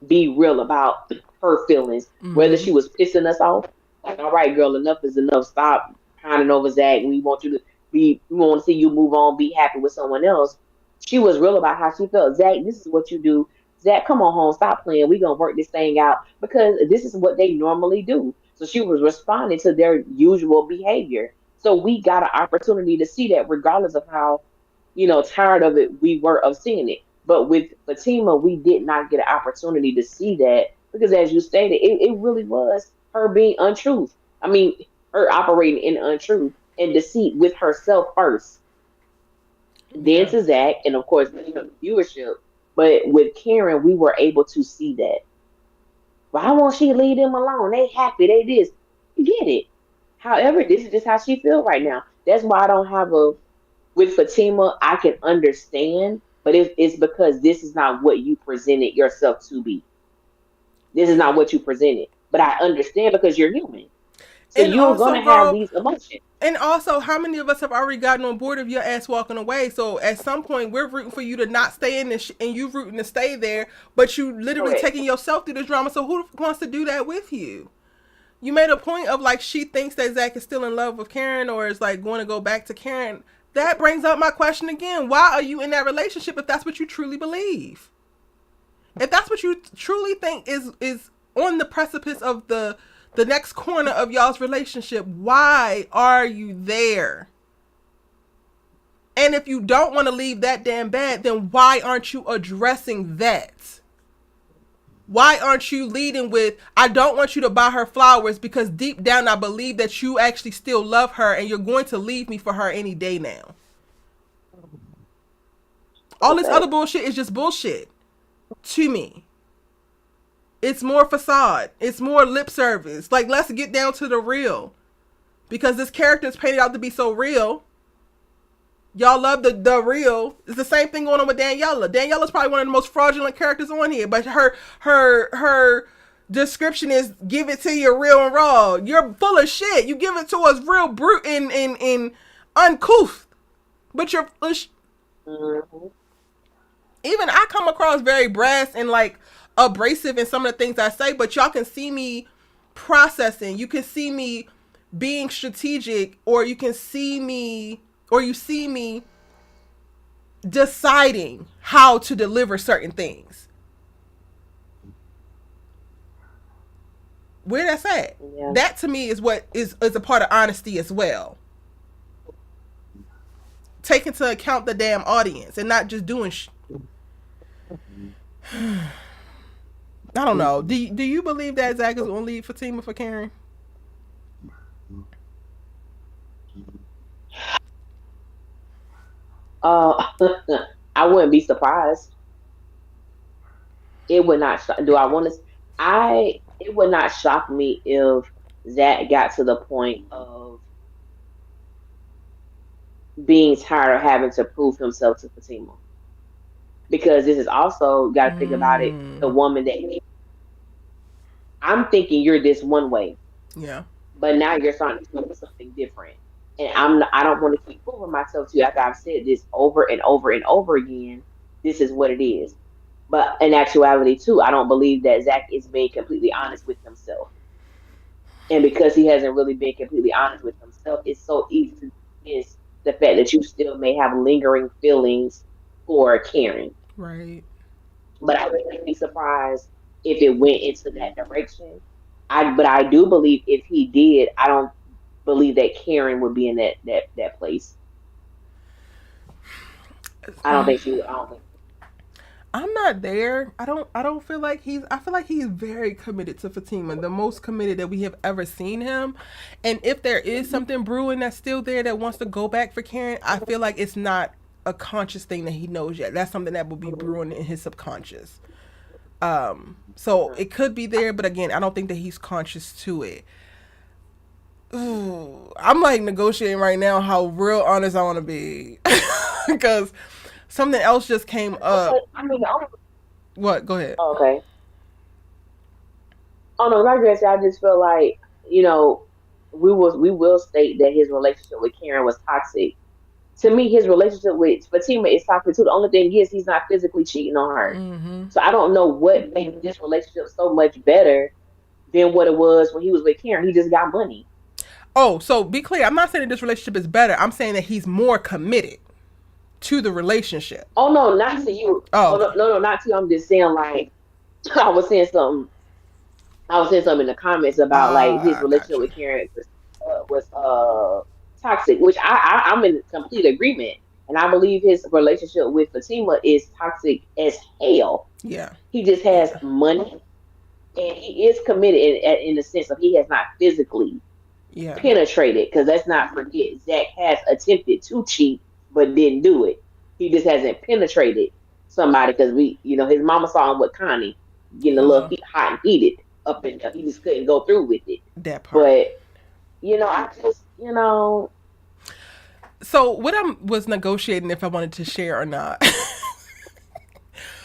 be real about her feelings, whether she was pissing us off. Like, all right, girl, enough is enough. Stop pining over Zach. We want you to we want to see you move on, be happy with someone else. She was real about how she felt. Zach, this is what you do. Zach, come on home, stop playing. We gonna work this thing out because this is what they normally do. So she was responding to their usual behavior. So we got an opportunity to see that, regardless of how tired of it we were of seeing it. But with Fatima, we did not get an opportunity to see that because, as you stated, it really was her being untruth. I mean, her operating in untruth and deceit with herself first, then to Zach, and of course, viewership. But with Karen, we were able to see that. Why won't she leave them alone? They happy. They this. You get it. However, this is just how she feel right now. That's why I don't have with Fatima, I can understand, but it's because this is not what you presented yourself to be. This is not what you presented. But I understand because you're human. So and you're also, going to have these emotions. And also, how many of us have already gotten on board of your ass walking away? So at some point, we're rooting for you to not stay in this, and you rooting to stay there, but you literally Correct. taking yourself through this drama. So who wants to do that with you? You made a point of like she thinks that Zach is still in love with Karen or is like going to go back to Karen. That brings up my question again. Why are you in that relationship if that's what you truly believe? If that's what you truly think is on the precipice of the next corner of y'all's relationship, why are you there? And if you don't want to leave that damn bad, then why aren't you addressing that? Why aren't you leading with, I don't want you to buy her flowers because deep down I believe that you actually still love her and you're going to leave me for her any day now. All this other bullshit is just bullshit to me. It's more facade. It's more lip service. Like, let's get down to the real. Because this character is painted out to be so real. Y'all love the real. It's the same thing going on with Daniela. Daniela's probably one of the most fraudulent characters on here, but her description is give it to you real and raw. You're full of shit. You give it to us real brute and uncouth. But you're mm-hmm. Even I come across very brass and like abrasive in some of the things I say, but y'all can see me processing. You can see me being strategic, or you can see me, or you see me deciding how to deliver certain things. Where that's at? Yeah. That to me is what is a part of honesty as well. Take into account the damn audience and not just doing I don't know. Do you believe that Zach is going to leave Fatima for Karen? I wouldn't be surprised. It would not. It would not shock me if Zach got to the point of being tired of having to prove himself to Fatima. Because this is also, got to think about it, the woman that I'm thinking you're this one way. Yeah. But now you're starting to do something different. And I don't want to keep proving myself to you after I've said this over and over and over again. This is what it is. But in actuality, too, I don't believe that Zach is being completely honest with himself. And because he hasn't really been completely honest with himself, it's so easy to miss the fact that you still may have lingering feelings for Karen. Right. But I wouldn't be surprised if it went into that direction. But I do believe if he did, I don't believe that Karen would be in that place. I don't think she would. I'm not there. I don't feel like I feel like he's very committed to Fatima, the most committed that we have ever seen him. And if there is something brewing that's still there that wants to go back for Karen, I feel like it's not a conscious thing that he knows yet. That's something that will be brewing in his subconscious. So it could be there, but again, I don't think that he's conscious to it. Ooh, I'm like negotiating right now how real honest I want to be. Because something else just came up. What? Go ahead. Okay. Oh no, like I said, I just feel like, we will state that his relationship with Karen was toxic. To me, his relationship with Fatima is toxic too. The only thing is he's not physically cheating on her. Mm-hmm. So I don't know what made this relationship so much better than what it was when he was with Karen. He just got money. Oh, so be clear. I'm not saying that this relationship is better. I'm saying that he's more committed to the relationship. Oh no, not to you. Oh no, not to you. I'm just saying, like, I was saying something in the comments about like his relationship with Karen was toxic, which I'm in complete agreement. And I believe his relationship with Fatima is toxic as hell. Yeah. He just has money, and he is committed in the sense of he has not physically penetrated, because let's not forget, Zach has attempted to cheat but didn't do it. He just hasn't penetrated somebody, because his mama saw him with Connie getting a little hot and heated up in there. He just couldn't go through with it. That part. But I just So what I was negotiating if I wanted to share or not.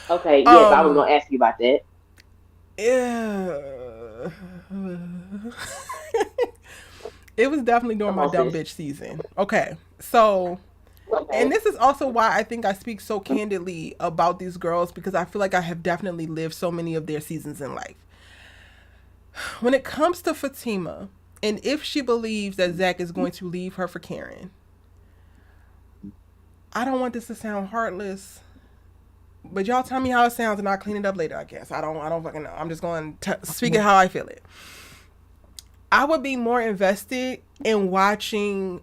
Okay, yes, I was gonna ask you about that. Yeah. It was definitely during my dumb bitch season. Okay, so, and this is also why I think I speak so candidly about these girls, because I feel like I have definitely lived so many of their seasons in life. When it comes to Fatima, and if she believes that Zach is going to leave her for Karen, I don't want this to sound heartless, but y'all tell me how it sounds and I'll clean it up later, I guess. I don't fucking know. I'm just going to speak it how I feel it. I would be more invested in watching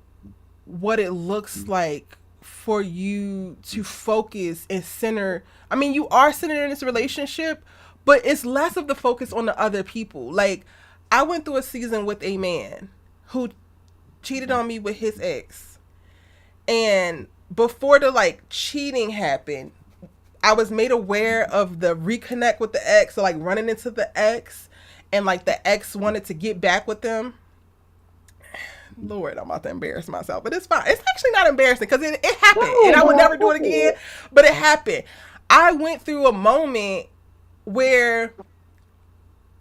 what it looks like for you to focus and center. I mean, you are centered in this relationship, but it's less of the focus on the other people. Like, I went through a season with a man who cheated on me with his ex. And before the like cheating happened, I was made aware of the reconnect with the ex, so like running into the ex, and like the ex wanted to get back with them. Lord, I'm about to embarrass myself, but it's fine. It's actually not embarrassing because it happened, and I would never do it again. But it happened. I went through a moment where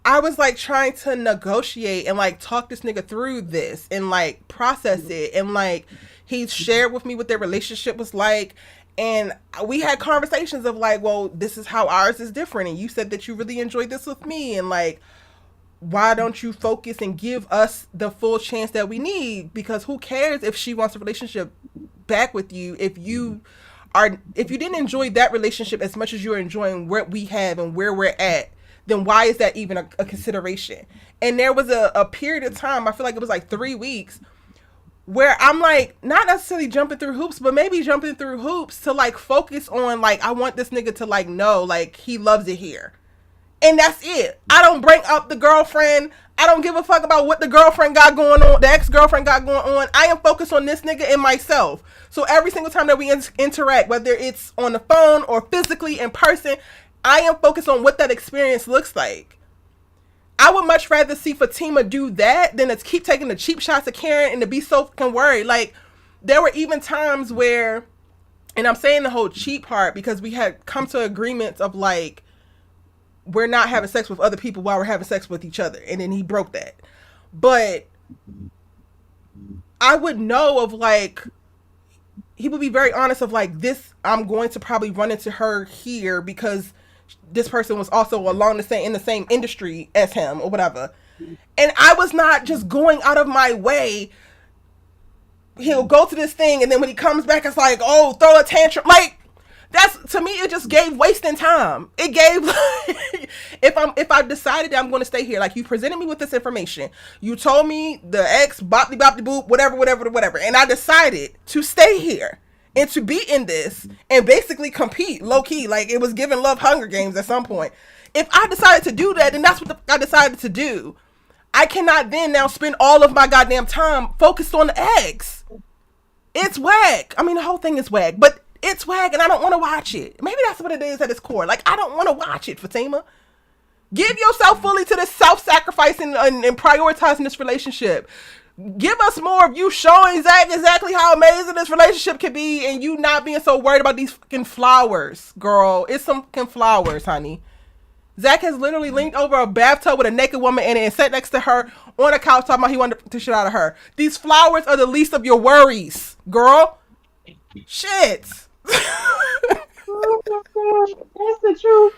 I was like trying to negotiate and like talk this nigga through this and like process it, and like he shared with me what their relationship was like, and we had conversations of like, well, this is how ours is different, and you said that you really enjoyed this with me, and like, why don't you focus and give us the full chance that we need? Because who cares if she wants a relationship back with you if you didn't enjoy that relationship as much as you're enjoying what we have and where we're at, then why is that even a consideration? And there was a period of time, I feel like it was like 3 weeks, where I'm like, not necessarily jumping through hoops, but maybe jumping through hoops to like focus on like, I want this nigga to like know like he loves it here. And that's it. I don't bring up the girlfriend. I don't give a fuck about what the girlfriend got going on, the ex-girlfriend got going on. I am focused on this nigga and myself. So every single time that we interact, whether it's on the phone or physically in person, I am focused on what that experience looks like. I would much rather see Fatima do that than to keep taking the cheap shots at Karen and to be so fucking worried. Like, there were even times where, and I'm saying the whole cheap part because we had come to agreements of like, we're not having sex with other people while we're having sex with each other. And then he broke that. But I would know of like, he would be very honest of like, this, I'm going to probably run into her here because this person was also along in the same industry as him or whatever. And I was not just going out of my way. He'll go to this thing, and then when he comes back, it's like, oh, throw a tantrum. Like, that's, to me, it just gave wasting time. It gave, like, if I decided that I'm going to stay here, like, you presented me with this information, you told me the ex, bop de boop, whatever, and I decided to stay here and to be in this and basically compete low key, like it was giving Love Hunger Games at some point. If I decided to do that, then that's what I decided to do. I cannot then now spend all of my goddamn time focused on the ex. It's whack. I mean, the whole thing is whack, but it's whack, and I don't want to watch it. Maybe that's what it is at its core. Like, I don't want to watch it, Fatima. Give yourself fully to this self-sacrificing and prioritizing this relationship. Give us more of you showing Zach exactly how amazing this relationship can be, and you not being so worried about these fucking flowers, girl. It's some fucking flowers, honey. Zach has literally leaned over a bathtub with a naked woman in it and sat next to her on a couch talking about he wanted to shit out of her. These flowers are the least of your worries, girl. Shit. Oh my gosh, that's the truth.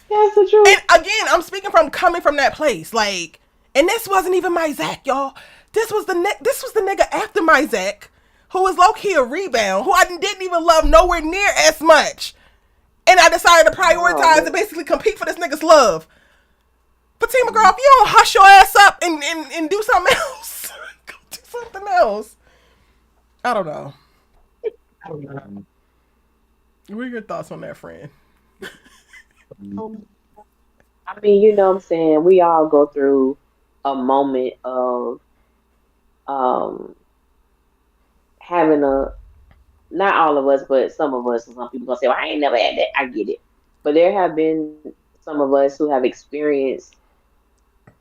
That's the truth. And again, I'm speaking from coming from that place, like, and this wasn't even my Zach, y'all. This was the nigga after my Zach, who was low key a rebound, who I didn't even love nowhere near as much, and I decided to prioritize and basically compete for this nigga's love. Fatima, girl, if you don't hush your ass up and do something else, go do something else. I don't know. What are your thoughts on that, friend? I mean, you know what I'm saying? We all go through a moment of um having a, not all of us, but some of us, some people gonna say, well, I ain't never had that. I get it. But there have been some of us who have experienced,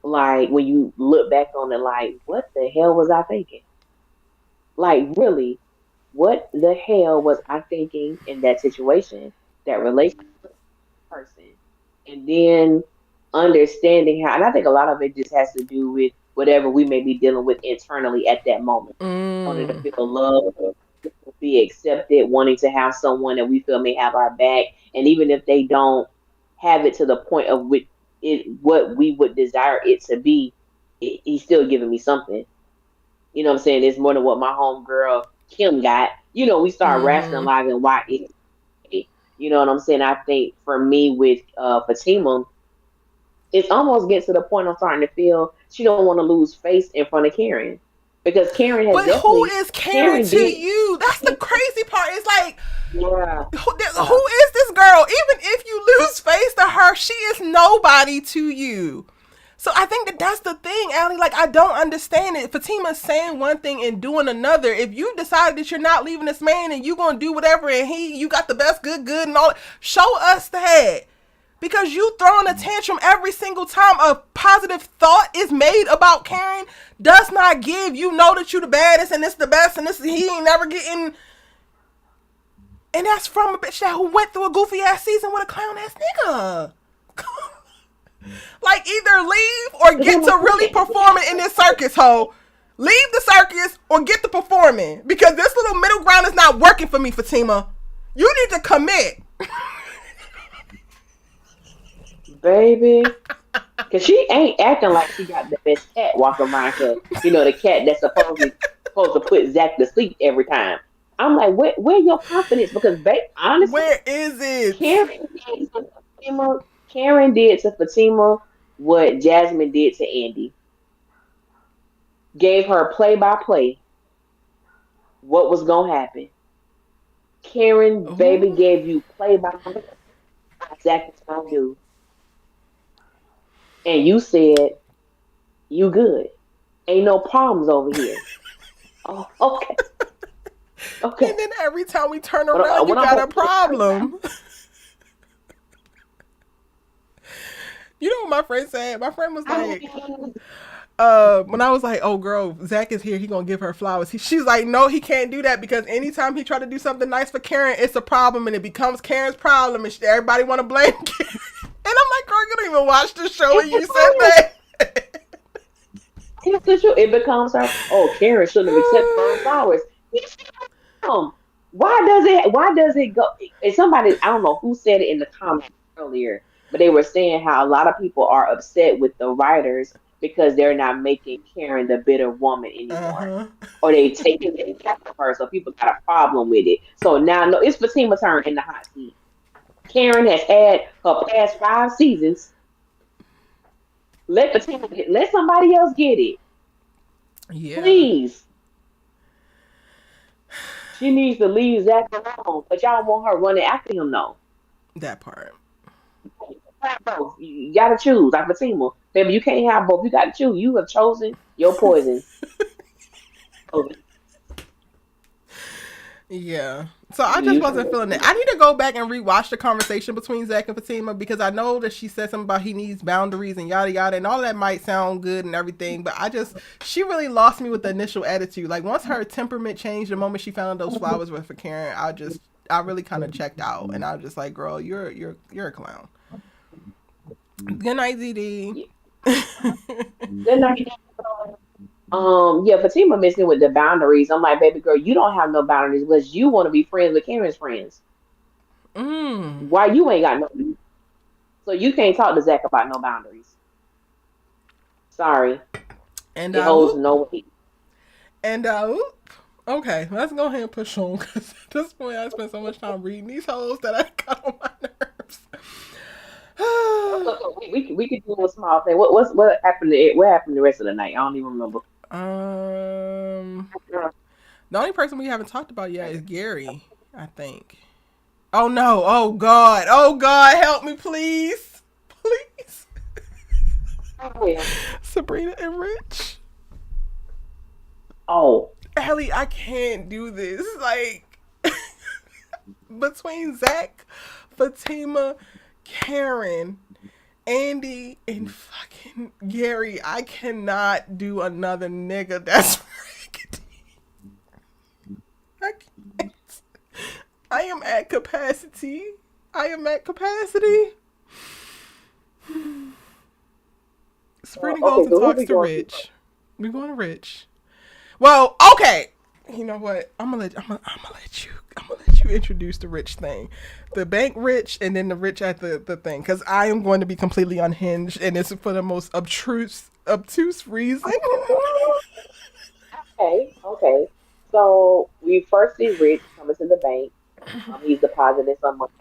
like, when you look back on it, like, what the hell was I thinking? Like, really, what the hell was I thinking in that situation, that relationship person? And then understanding how, and I think a lot of it just has to do with whatever we may be dealing with internally at that moment. Wanting to feel love, be accepted, wanting to have someone that we feel may have our back. And even if they don't have it to the point of which it, what we would desire it to be, he's still giving me something. You know what I'm saying? It's more than what my homegirl Kim got. You know, we start rationalizing why it. You know what I'm saying? I think for me with Fatima, it's almost getting to the point I'm starting to feel she don't want to lose face in front of Karen. because Karen has But who definitely is Karen Karen to did. you? That's the crazy part. It's like, Yeah, yeah. who is this girl? Even if you lose face to her, she is nobody to you. So I think that that's the thing, Allie. Like, I don't understand it. Fatima's saying one thing and doing another. If you decided that you're not leaving this man and you gonna do whatever, and you got the best good and all, show us that. Because you throwing a tantrum every single time a positive thought is made about Karen does not give you know that you the baddest and it's the best and this he ain't never getting. And that's from a bitch that who went through a goofy ass season with a clown ass nigga. Like, either leave or get to really performing in this circus, ho. Leave the circus or get to performing. Because this little middle ground is not working for me, Fatima. You need to commit. Baby. Cause she ain't acting like she got the best cat walking around her. You know, the cat that's supposed to put Zach to sleep every time. I'm like, where your confidence? Because honestly, Where is it? Karen did to Fatima. Karen did to Fatima what Jasmine did to Andi. Gave her play by play what was gonna happen. Karen, baby, Ooh. gave you play by play what Zach was gonna do, and you said you good. Ain't no problems over here. Oh, okay, And okay. then every time we turn But around, you when I'm got a gonna put it straight now. problem. You know what my friend said? My friend was I like, mean, when I was like, "Oh, girl, Zach is here. He gonna give her flowers." She's like, "No, he can't do that because anytime he try to do something nice for Karen, it's a problem, and it becomes Karen's problem, and everybody want to blame Karen." And I'm like, "Girl, you don't even watch the show, and it's you said true. that." It's true. It becomes her. Oh, Karen shouldn't have accepted her flowers. Yes, Why does it go? And somebody, I don't know who said it in the comments earlier, but they were saying how a lot of people are upset with the writers because they're not making Karen the bitter woman Uh anymore, huh. or they taking it out of her, so people got a problem with it. So now, no, it's Fatima's turn in the hot seat. Karen has had her past 5 seasons. Let somebody else get it, Yeah, please. She needs to leave Zach alone, but y'all want her running after him, though. that part. Have both. You gotta choose. Like Fatima, baby, you can't have both. You gotta choose. You have chosen your poison. Oh, Yeah. So I just you wasn't feeling it. chose. I need to go back and rewatch the conversation between Zach and Fatima because I know that she said something about he needs boundaries and yada yada and all that might sound good and everything, but she really lost me with the initial attitude. Like once her temperament changed the moment she found those flowers were for Karen, I really kind of checked out and I was just like, girl, you're a clown. Good night, ZD. Good night. Yeah, Fatima missing with the boundaries. I'm like, baby girl, you don't have no boundaries because you want to be friends with Karen's friends. Mm. Why you ain't got no? So you can't talk to Zach about no boundaries. Sorry, And it holds whoop. no weight. And whoop. Okay, let's go ahead and push on because at this point I spent so much time reading these hoes that I got on my nerves. We could do a small thing. What happened to it? What happened the rest of the night? I don't even remember. um, the only person we haven't talked about yet is Gary, I think. Oh no! Oh God! Oh God! Help me, please, please. Yeah. Sabrina and Rich. Oh, Ellie, I can't do this. Like between Zach, Fatima, Karen, Andi, and fucking Gary, I cannot do another nigga that's raggedy. I can't. I am at capacity. I am at capacity. Sabrina goes okay. and So who talks we to going to Rich. We going to Rich. Well, okay. You know what? I'm gonna let you introduce the Rich thing, the bank Rich, and then the Rich at the thing, because I am going to be completely unhinged, and it's for the most obtuse reason. Okay, okay. So we first see Rich coming to the bank. He's depositing some money.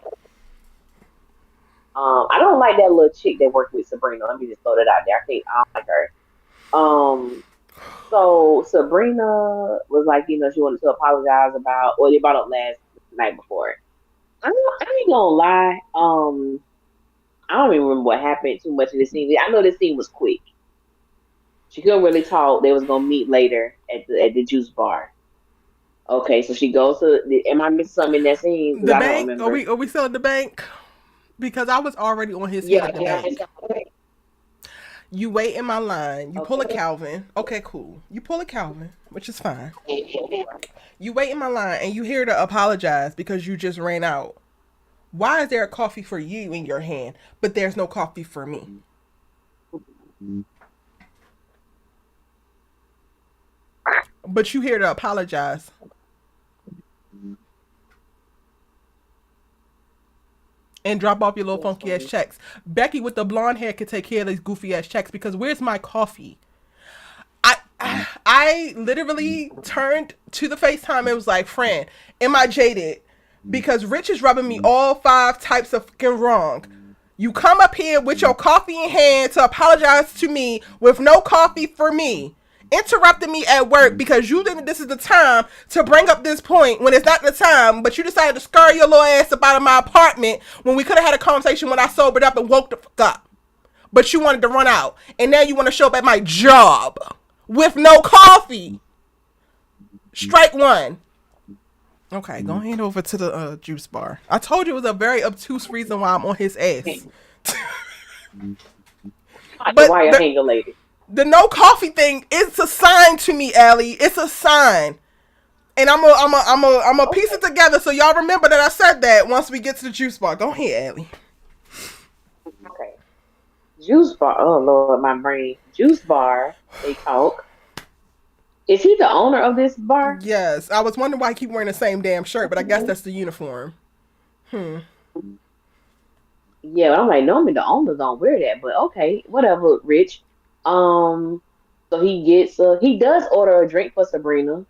I don't like that little chick that worked with Sabrina. Let me just throw that out there. I don't like her. So Sabrina was like, she wanted to apologize about, or they brought up last night before. I ain't gonna lie. I don't even remember what happened too much in the scene. I know this scene was quick. She couldn't really talk. They was gonna meet later at the juice bar. Okay, so she goes to. Am I missing something in that scene? Because The I don't bank? Are remember. we still at the bank? Because I was already on his head Yeah, at the yeah. bank. You wait in my line. You pull a Okay. Calvin. Okay, cool. You pull a Calvin, which is fine. You wait in my line and you here to apologize because you just ran out. Why is there a coffee for you in your hand, but there's no coffee for me? But you here to apologize and drop off your little That's funky ass funny. checks. Becky with the blonde hair could take care of these goofy ass checks because where's my coffee? I literally turned to the FaceTime and was like, friend, am I jaded? Because Rich is rubbing me all five types of fucking wrong. You come up here with your coffee in hand to apologize to me with no coffee for me. Interrupting me at work because you think this is the time to bring up this point when it's not the time, but you decided to scurry your little ass up out of my apartment when we could have had a conversation when I sobered up and woke the fuck up. But you wanted to run out. And now you want to show up at my job with no coffee. Strike one. Okay, go hand over to the juice bar. I told you it was a very obtuse reason why I'm on his ass. But Why you hang a lady? the no coffee thing is a sign to me, Allie. It's a sign. And I'm a piece Okay. it together so y'all remember that I said that once we get to the juice bar. Go ahead, Allie. Okay. Juice bar. Oh Lord, my brain. Juice bar. They talk. Is he the owner of this bar? Yes, I was wondering why I keep wearing the same damn shirt, but I guess that's the uniform. Hmm. Yeah, I'm like, normally the owners don't wear that, but okay, whatever, Rich. Um, so he does order a drink for Sabrina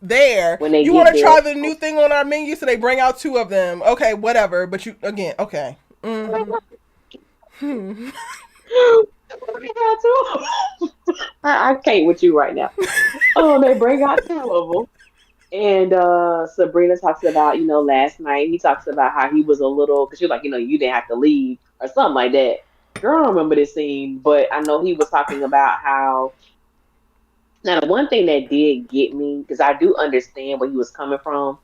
There. when they You get want to there. try the new thing on our menu? So they bring out two of them. Okay, whatever. But you, again, okay. Mm-hmm. Hmm. I can't with you right now. Oh, they bring out two of them. And Sabrina talks about, last night he talks about how he was a little, because you're like, you didn't have to leave or something like that. Girl, I don't remember this scene, but I know he was talking about how. Now, the one thing that did get me, because I do understand where he was coming from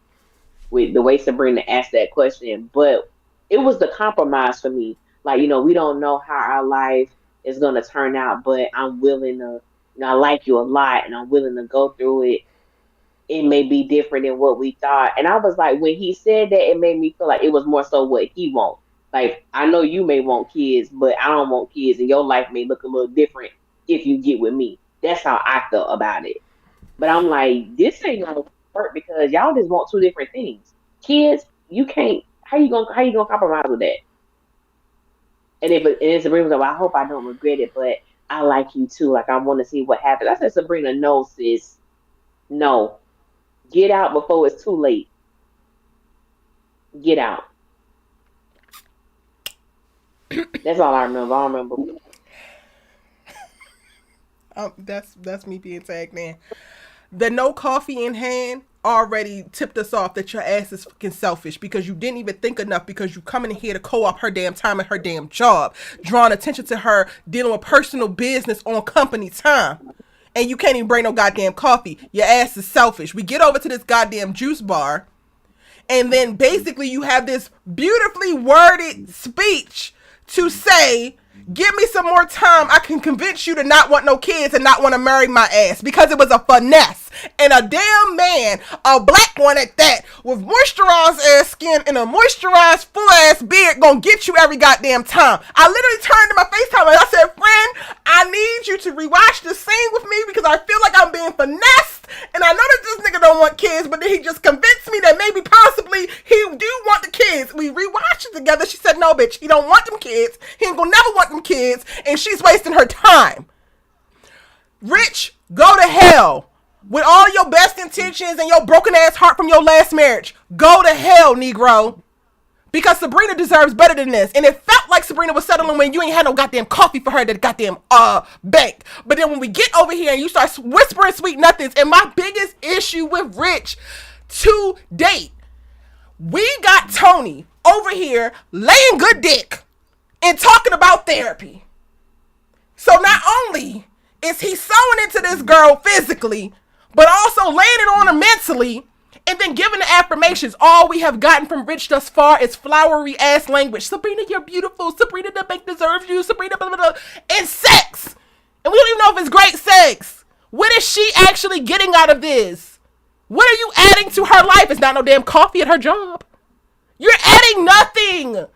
with the way Sabrina asked that question, but it was the compromise for me. Like, we don't know how our life is going to turn out, but I'm willing to, I like you a lot and I'm willing to go through it. It may be different than what we thought. And I was like, when he said that, it made me feel like it was more so what he wants. Like, I know you may want kids, but I don't want kids, and your life may look a little different if you get with me. That's how I felt about it. But I'm like, this ain't gonna work because y'all just want two different things. Kids, you can't. How you gonna compromise with that? And Sabrina was like, well, I hope I don't regret it, but I like you too. Like I want to see what happens. I said, Sabrina, no, sis, no. Get out before it's too late. Get out. That's all I remember. I don't remember. That's me being tagged in. The no coffee in hand already tipped us off that your ass is fucking selfish because you didn't even think enough because you coming in here to co-op her damn time and her damn job, drawing attention to her dealing with personal business on company time. And you can't even bring no goddamn coffee. Your ass is selfish. We get over to this goddamn juice bar, and then basically you have this beautifully worded speech to say, give me some more time. I can convince you to not want no kids and not want to marry my ass because it was a finesse. And a damn man, a black one at that, with moisturized ass skin and a moisturized full ass beard gonna get you every goddamn time. I literally turned to my FaceTime and I said, friend, I need you to rewatch this scene with me because I feel like I'm being finessed. And I know that this nigga don't want kids, but then he just convinced me that maybe possibly he do want the kids. We rewatched it together. She said, no, bitch, he don't want them kids. He ain't gonna never want them kids. And she's wasting her time. Rich, go to hell. With all your best intentions and your broken ass heart from your last marriage. Go to hell, Negro. Because Sabrina deserves better than this. And it felt like Sabrina was settling when you ain't had no goddamn coffee for her at the goddamn bank. But then when we get over here and you start whispering sweet nothings, and my biggest issue with Rich to date, we got Tony over here laying good dick and talking about therapy. So not only is he sewing into this girl physically, but also laying it on her mentally, and then giving the affirmations. All we have gotten from Rich thus far is flowery ass language. Sabrina, you're beautiful. Sabrina, the bank deserves you. Sabrina, blah, blah, blah. And sex. And we don't even know if it's great sex. What is she actually getting out of this? What are you adding to her life? It's not no damn coffee at her job. You're adding nothing.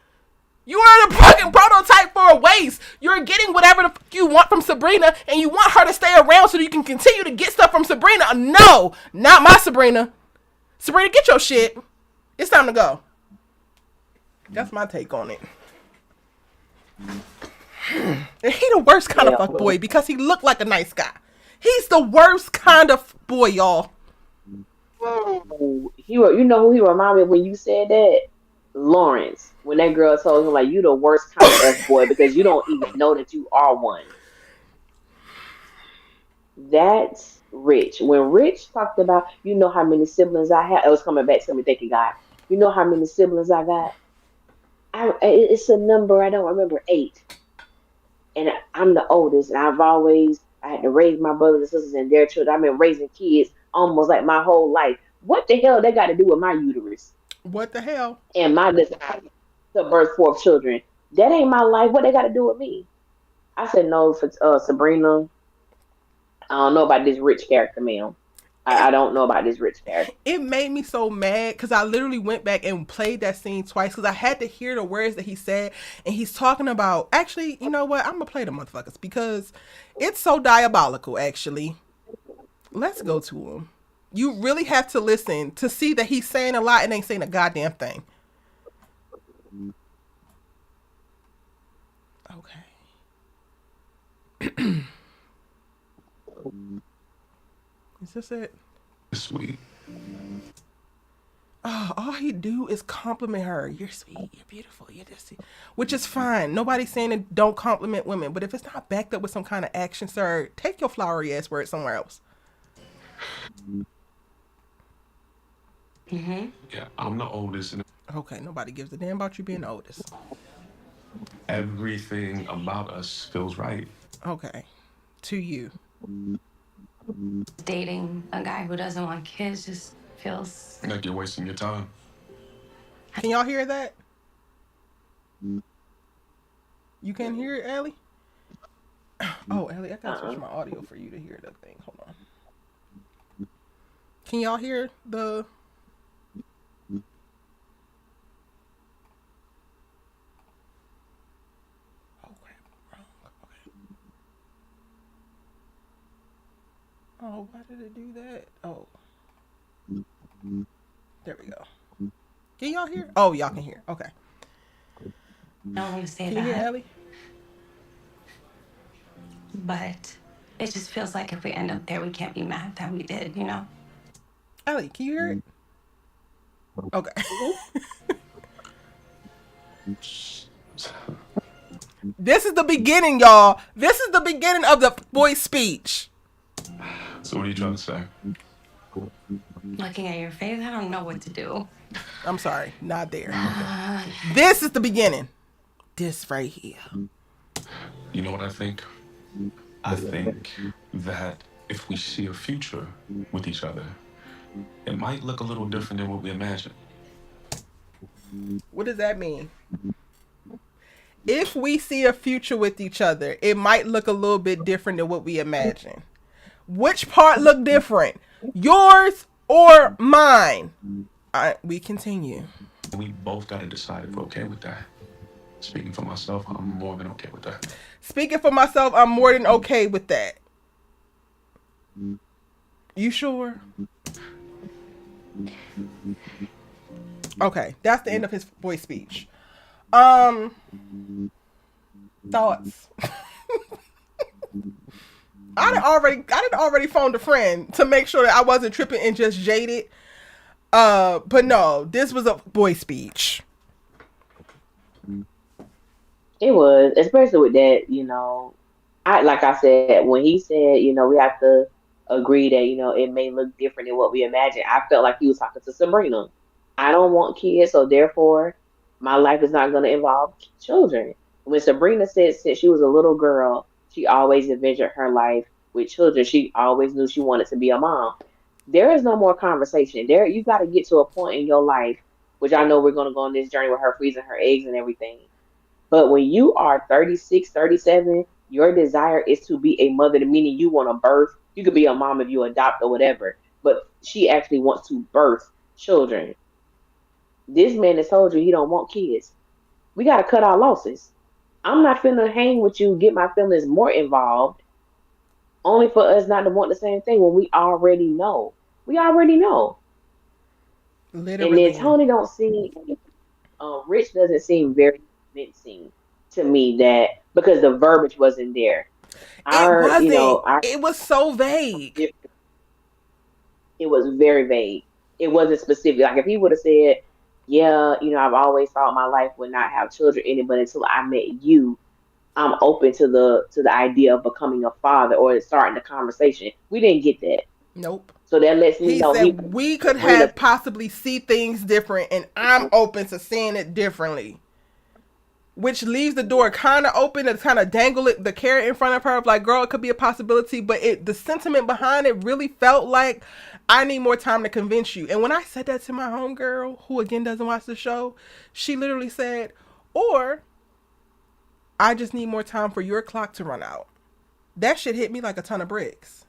You are the fucking prototype for a waste. You're getting whatever the fuck you want from Sabrina, and you want her to stay around so that you can continue to get stuff from Sabrina. No, not my Sabrina. Sabrina, get your shit. It's time to go. That's my take on it. And he the worst kind of fuck boy because he looked like a nice guy. He's the worst kind of boy, y'all. You know who he reminded me of when you said that? Lawrence. When that girl told him, like, you the worst kind of F-boy because you don't even know that you are one. That's Rich. When Rich talked about, you know how many siblings I have, it was coming back to me thinking, God, you know how many siblings I got? It's a number, I don't remember, 8. And I'm the oldest, and I had to raise my brothers and sisters and their children. I've been raising kids almost like my whole life. What the hell they got to do with my uterus? What the hell? And my desire to birth forth children. That ain't my life. What they got to do with me? I said no for Sabrina. I don't know about this Rich character, ma'am. I don't know about this Rich character. It made me so mad because I literally went back and played that scene twice because I had to hear the words that he said. And he's talking about, actually, you know what? I'm going to play the motherfuckers because it's so diabolical, actually. Let's go to him. You really have to listen to see that he's saying a lot and ain't saying a goddamn thing. Okay. Is this it? Sweet. Oh, all he do is compliment her. You're sweet. You're beautiful. You're this, which is fine. Nobody's saying that don't compliment women, but if it's not backed up with some kind of action, sir, take your flowery ass word somewhere else. Mm-hmm. Yeah, I'm the oldest. Okay, nobody gives a damn about you being the oldest. Everything about us feels right. Okay, to you. Dating a guy who doesn't want kids just feels like you're wasting your time. Can y'all hear that? You can hear it, Allie? Oh, Allie, I gotta switch my audio for you to hear that thing. Hold on. Can y'all hear the... Oh, why did it do that? Oh. There we go. Can y'all hear? Oh, y'all can hear. Okay. I don't want to say can that. Can you hear, Ellie? But it just feels like if we end up there, we can't be mad that we did, you know? Ellie, can you hear it? Okay. This is the beginning, y'all. This is the beginning of the boy's speech. So what are you trying to say? Looking at your face, I don't know what to do. I'm sorry, not there. Okay. This is the beginning. This right here. You know what I think? I think that if we see a future with each other, it might look a little different than what we imagine. What does that mean? If we see a future with each other, it might look a little bit different than what we imagine. Which part look different? Yours or mine? We continue. We both got to decide if we're okay with that. Speaking for myself, I'm more than okay with that. Speaking for myself, I'm more than okay with that. You sure? Okay, that's the end of his voice speech. Thoughts? I did already phoned a friend to make sure that I wasn't tripping and just jaded. But no, this was a boy speech. It was, especially with that, I like I said, when he said, we have to agree that, it may look different than what we imagine. I felt like he was talking to Sabrina. I don't want kids, so therefore my life is not going to involve children. When Sabrina said since she was a little girl, she always envisioned her life with children. She always knew she wanted to be a mom. There is no more conversation. There, you got to get to a point in your life, which I know we're going to go on this journey with her freezing her eggs and everything. But when you are 36, 37, your desire is to be a mother, meaning you want to birth. You could be a mom if you adopt or whatever, but she actually wants to birth children. This man has told you he don't want kids. We got to cut our losses. I'm not finna hang with you, get my feelings more involved, only for us not to want the same thing when we already know. We already know. And then Literally. Tony don't seem, Rich doesn't seem very convincing to me that because the verbiage wasn't there. It Our, wasn't. our It was so vague. it was very vague. It wasn't specific. Like if he would have said, "Yeah, I've always thought my life would not have children in it, but until I met you, I'm open to the idea of becoming a father or starting the conversation." We didn't get that, Nope. so that lets me He know he said we could Sabrina. have possibly see things different, and I'm open to seeing it differently. Which leaves the door kind of open to kind of dangle it, the carrot in front of her of like, girl, it could be a possibility, but the sentiment behind it really felt like I need more time to convince you. And when I said that to my homegirl, who again doesn't watch the show, she literally said, or I just need more time for your clock to run out. That shit hit me like a ton of bricks.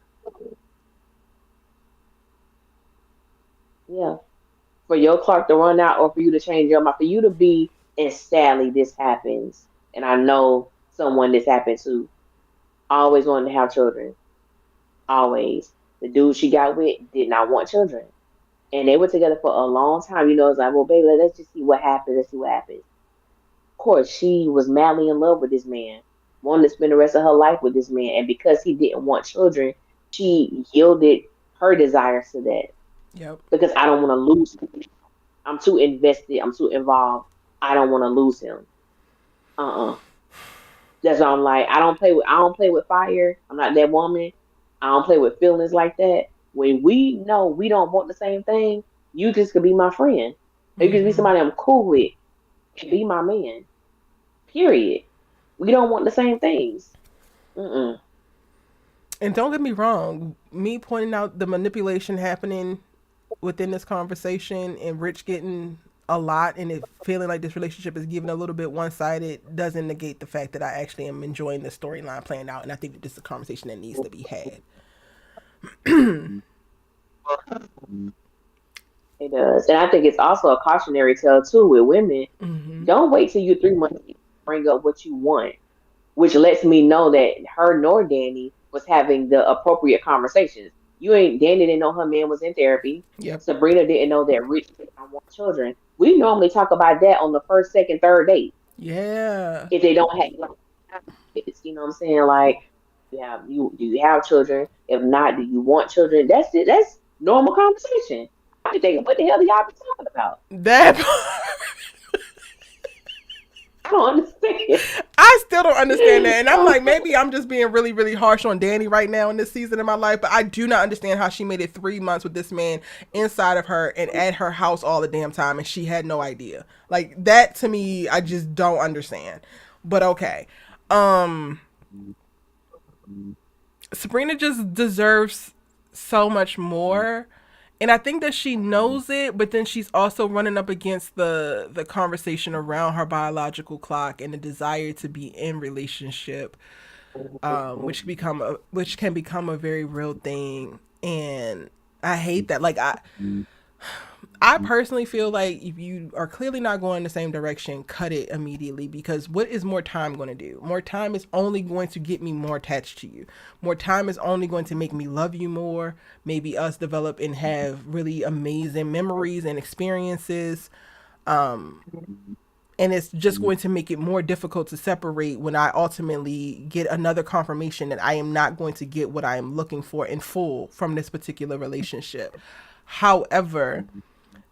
Yeah, for your clock to run out or for you to change your mind, for you to be, and sadly this happens, and I know someone this happened to, always wanted to have children. Always. The dude she got with did not want children. And they were together for a long time. It's like, well, baby, let's just see what happens. Let's see what happens. Of course, she was madly in love with this man, wanted to spend the rest of her life with this man. And because he didn't want children, she yielded her desires to that. Yep. Because I don't want to lose him. I'm too invested. I'm too involved. I don't want to lose him. Uh-uh. That's why I'm like, I don't play with fire. I'm not that woman. I don't play with feelings like that. When we know we don't want the same thing, you just could be my friend. You could be Mm-hmm. somebody I'm cool with. Be my man. Period. We don't want the same things. Mm-mm. And don't get me wrong, me pointing out the manipulation happening within this conversation and Rich getting a lot and it feeling like this relationship is given a little bit one sided doesn't negate the fact that I actually am enjoying the storyline playing out, and I think that this is a conversation that needs to be had. It does. And I think it's also a cautionary tale too with women. Mm-hmm. Don't wait till you 3 months to bring up what you want, which lets me know that her nor Danny was having the appropriate conversations. Danny didn't know her man was in therapy. Yep. Sabrina didn't know that Rich did not want children. We normally talk about that on the first, second, third date. Yeah. If they don't have kids, you know what I'm saying? Like, do you have children? If not, do you want children? That's it. That's normal conversation. I think, what the hell do y'all be talking about? That I don't understand. I still don't understand that. And I'm like, maybe I'm just being really, really harsh on Danny right now in this season of my life. But I do not understand how she made it 3 months with this man inside of her and at her house all the damn time. And she had no idea. Like that to me, I just don't understand. But okay. Um, Sabrina just deserves so much more. And I think that she knows it, but then she's also running up against the conversation around her biological clock and the desire to be in relationship, which can become a very real thing. And I hate that. Like I personally feel like if you are clearly not going the same direction, cut it immediately, because what is more time going to do? More time is only going to get me more attached to you. More time is only going to make me love you more. Maybe us develop and have really amazing memories and experiences. And it's just going to make it more difficult to separate when I ultimately get another confirmation that I am not going to get what I am looking for in full from this particular relationship. However,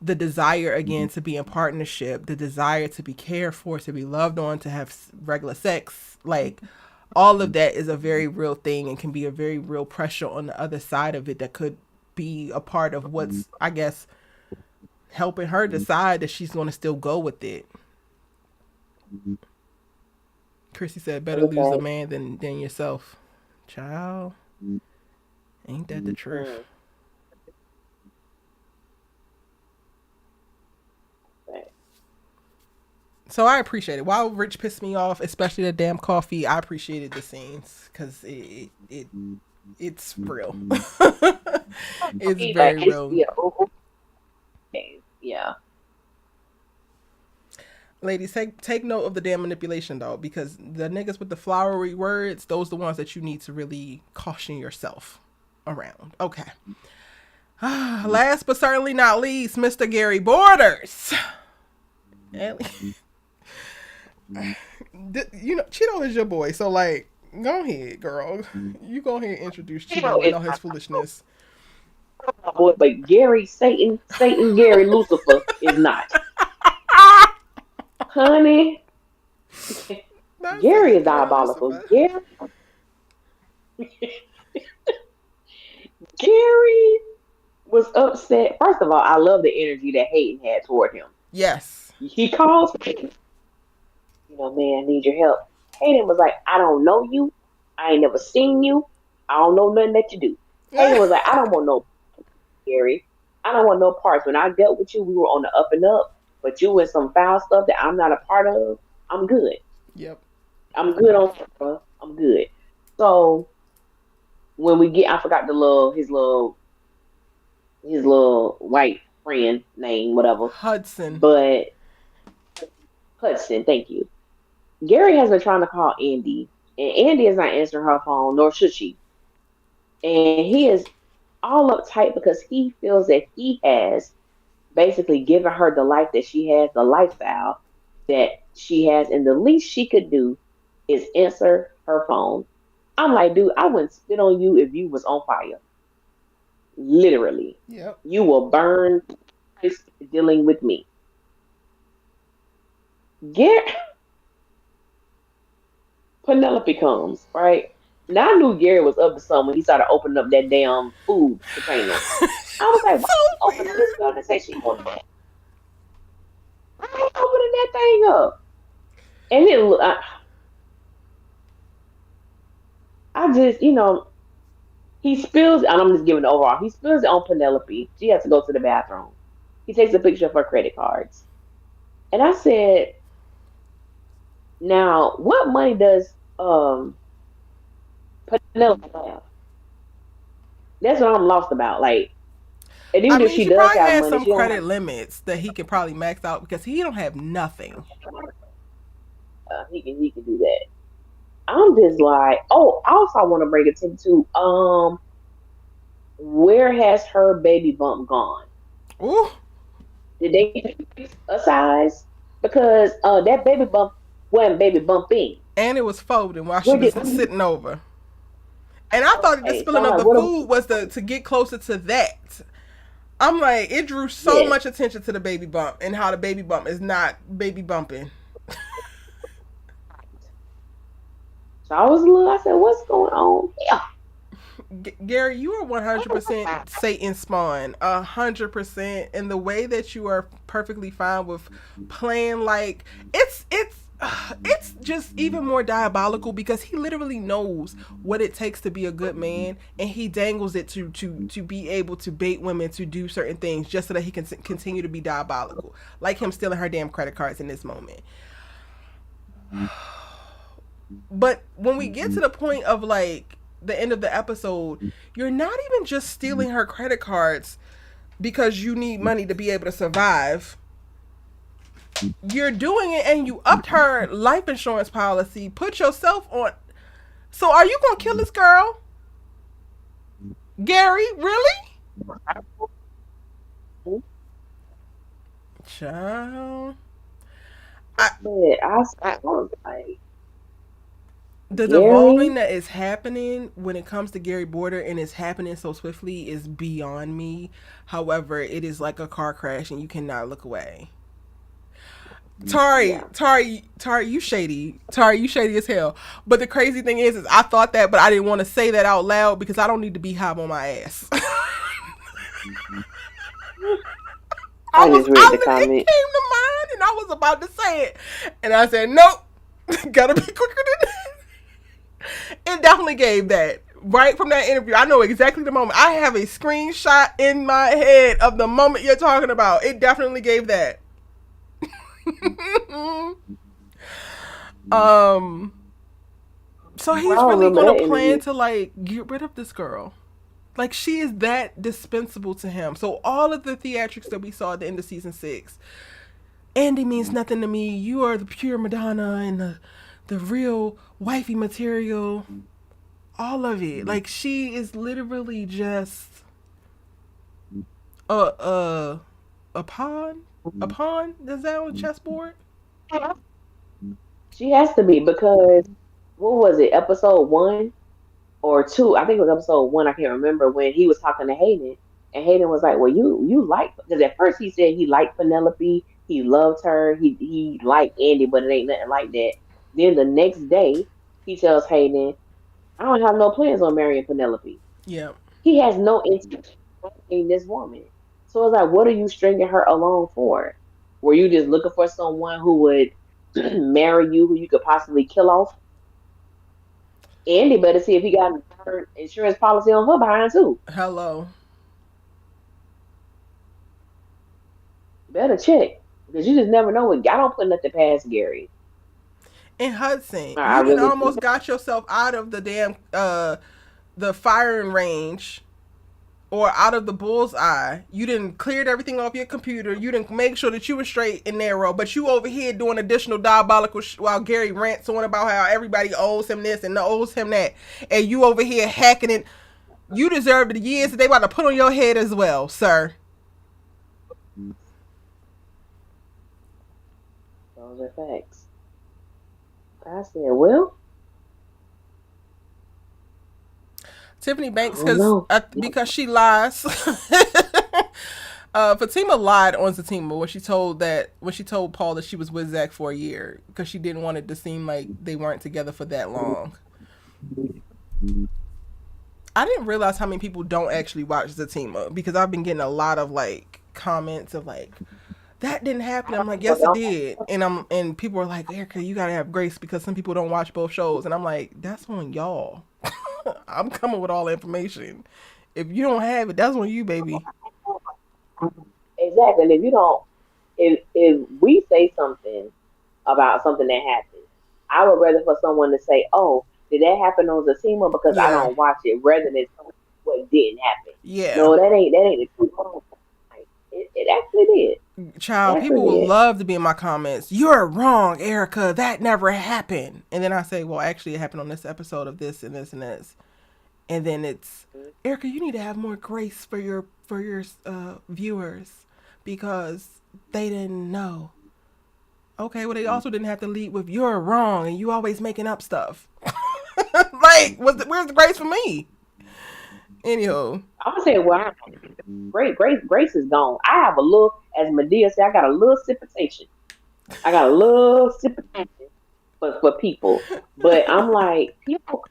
the desire again to be in partnership, the desire to be cared for, to be loved on, to have regular sex, like all of that is a very real thing and can be a very real pressure on the other side of it that could be a part of what's, I guess, helping her decide that she's going to still go with it. Chrissy said, "Better lose a Okay. man than yourself." Child, ain't that the truth? Mm, okay. So I appreciate it. While Rich pissed me off, especially the damn coffee, I appreciated the scenes because it's real. It's Like very it's real. yeah, okay. Yeah. Ladies, take note of the damn manipulation though, because the niggas with the flowery words, those the ones that you need to really caution yourself around. Okay. Last but certainly not least, Mr. Gary Borders. Cheeto is your boy, so like, go ahead, girl. You go ahead and introduce You know, Cheeto and it's all his foolishness. my boy, but Gary, Satan, Gary, Lucifer is not. Honey, Not Gary saying is Gary diabolical. Lucifer. Gary was upset. First of all, I love the energy that Hayden had toward him. Yes. He calls me, man, I need your help. Hayden was like, I don't know you. I ain't never seen you. I don't know nothing that you do. Hayden was like, I don't want no Gary. I don't want no parts. When I dealt with you, we were on the up and up, but you and some foul stuff that I'm not a part of, I'm good. Yep. I'm good on bro. I'm good. So when we get, I forgot his little white friend name, whatever. Hudson. But Hudson, thank you. Gary has been trying to call Andy, and Andy is not answering her phone, nor should she. And he is all uptight because he feels that he has basically given her the life that she has, the lifestyle that she has, and the least she could do is answer her phone. I'm like, dude, I wouldn't spit on you if you was on fire. Literally. Yep. You will burn dealing with me. Gary, Penelope comes, right? Now I knew Gary was up to something when he started opening up that damn food container. I was like, why So you opening this weird. up and say she wanted that? Why you opening that thing up? And then look, I just, he spills, and I'm just giving the overall. He spills it on Penelope. She has to go to the bathroom. He takes a picture of her credit cards. And I said, now, what money does Penelope have? That's what I'm lost about. Like, and I even if mean, she she does probably have has money, some she don't credit limits that he could probably max out because he don't have nothing. he can do that. I'm just like, oh, also I want to bring attention to where has her baby bump gone? Ooh. Did they fix a size? Because that baby bump wasn't baby bumping. And it was folding while she Where was did sitting over. And I thought that the okay? So spilling I'm of like, the what? food was to get closer to that. I'm like, it drew so Yes. much attention to the baby bump and how the baby bump is not baby bumping. So I was a little. I said, what's going on here? Gary, you are 100% Satan spawn, 100%, and the way that you are perfectly fine with playing like it's just even more diabolical because he literally knows what it takes to be a good man, and he dangles it to be able to bait women to do certain things just so that he can continue to be diabolical, like him stealing her damn credit cards in this moment. But when we get to the point of like the end of the episode, you're not even just stealing her credit cards because you need money to be able to survive. You're doing it and you upped her life insurance policy, put yourself on. So are you gonna kill this girl? Gary, really? Child. I, But I was like, the devolving Gary, that is happening when it comes to Gary Border and it's happening so swiftly is beyond me. However, it is like a car crash and you cannot look away. yeah. Tari, you shady. Tari, you shady as hell. But the crazy thing is I thought that, but I didn't want to say that out loud because I don't need to be hot on my ass. I just read the It came comment. to mind, and I was about to say it, and I said, nope, gotta be quicker than that. It definitely gave that right from that interview. I know exactly the moment. I have a screenshot in my head of the moment you're talking about. It definitely gave that. um, so I he's don't really remember gonna that plan interview. to like get rid of this girl. Like she is that dispensable to him. So all of the theatrics that we saw at the end of season 6, Andi means nothing to me. You are the pure Madonna and the real wifey material. All of it. Like she is literally just a a pawn. A pawn? Is that on a chessboard? She has to be because what was it, episode 1 or 2? I think it was episode 1. I can't remember when he was talking to Hayden, and Hayden was like, "Well, you like," because at first he said he liked Penelope, he loved her, he liked Andy, but it ain't nothing like that. Then the next day he tells Hayden, "I don't have no plans on marrying Penelope." Yeah. He has no intention of marrying this woman. So it's like, what are you stringing her along for? Were you just looking for someone who would marry you, who you could possibly kill off? Andy better see if he got an insurance policy on her behind too. Hello. Better check because you just never know. What I don't put nothing past Gary. In Hudson, I you didn't really. almost got yourself out of the damn the firing range or out of the bullseye. You didn't cleared everything off your computer. You didn't make sure that you were straight and narrow. But you over here doing additional diabolical while Gary rants on about how everybody owes him this and owes him that, and you over here hacking it. You deserve the years that they about to put on your head as well, sir. Those are facts. I said, well, Tiffany I Banks, don't know. because she lies. Fatima lied on Fatima when she told Paul that she was with Zach for a year because she didn't want it to seem like they weren't together for that long. I didn't realize how many people don't actually watch Zatima because I've been getting a lot of like comments of like that didn't happen. I'm like, yes, it did, and people are like, Erica, you gotta have grace because some people don't watch both shows, and I'm like, that's on y'all. I'm coming with all the information. If you don't have it, that's on you, baby. Exactly. And if you don't, if we say something about something that happened, I would rather for someone to say, "Oh, did that happen on Zatima?" Because I Yeah, don't watch it, rather than what didn't happen. yeah. No, that ain't the truth. Like, it actually did. It Child, people actually will did. love to be in my comments. You're wrong, Erica. That never happened. And then I say, well, actually, it happened on this episode of this and this and this. And then it's Erica. You need to have more grace for your viewers because they didn't know. Okay, well, they also didn't have to lead with "you're wrong" and "you always making up stuff." Like, where's the grace for me? Anywho, I'm gonna say, wow, Grace is gone. I have a little, as Medea said, I got a little sympathization. I got a little sympathization for people, but I'm like, people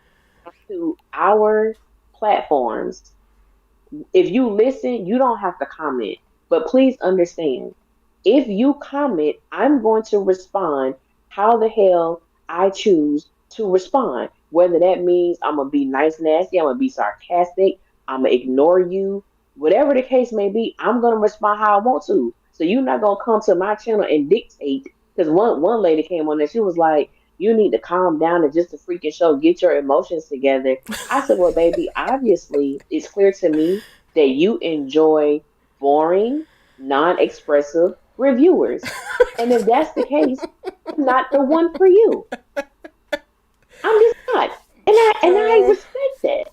come to our platforms. If you listen, you don't have to comment, but please understand, if you comment, I'm going to respond how the hell I choose to respond. Whether that means I'm going to be nice, nasty, I'm going to be sarcastic, I'm going to ignore you, whatever the case may be, I'm going to respond how I want to. So you're not going to come to my channel and dictate. Because one lady came on there, she was like, you need to calm down and just a freaking show, get your emotions together. I said, well, baby, obviously it's clear to me that you enjoy boring, non-expressive reviewers. And if that's the case, I'm not the one for you. I'm just not. And I uh, respect that.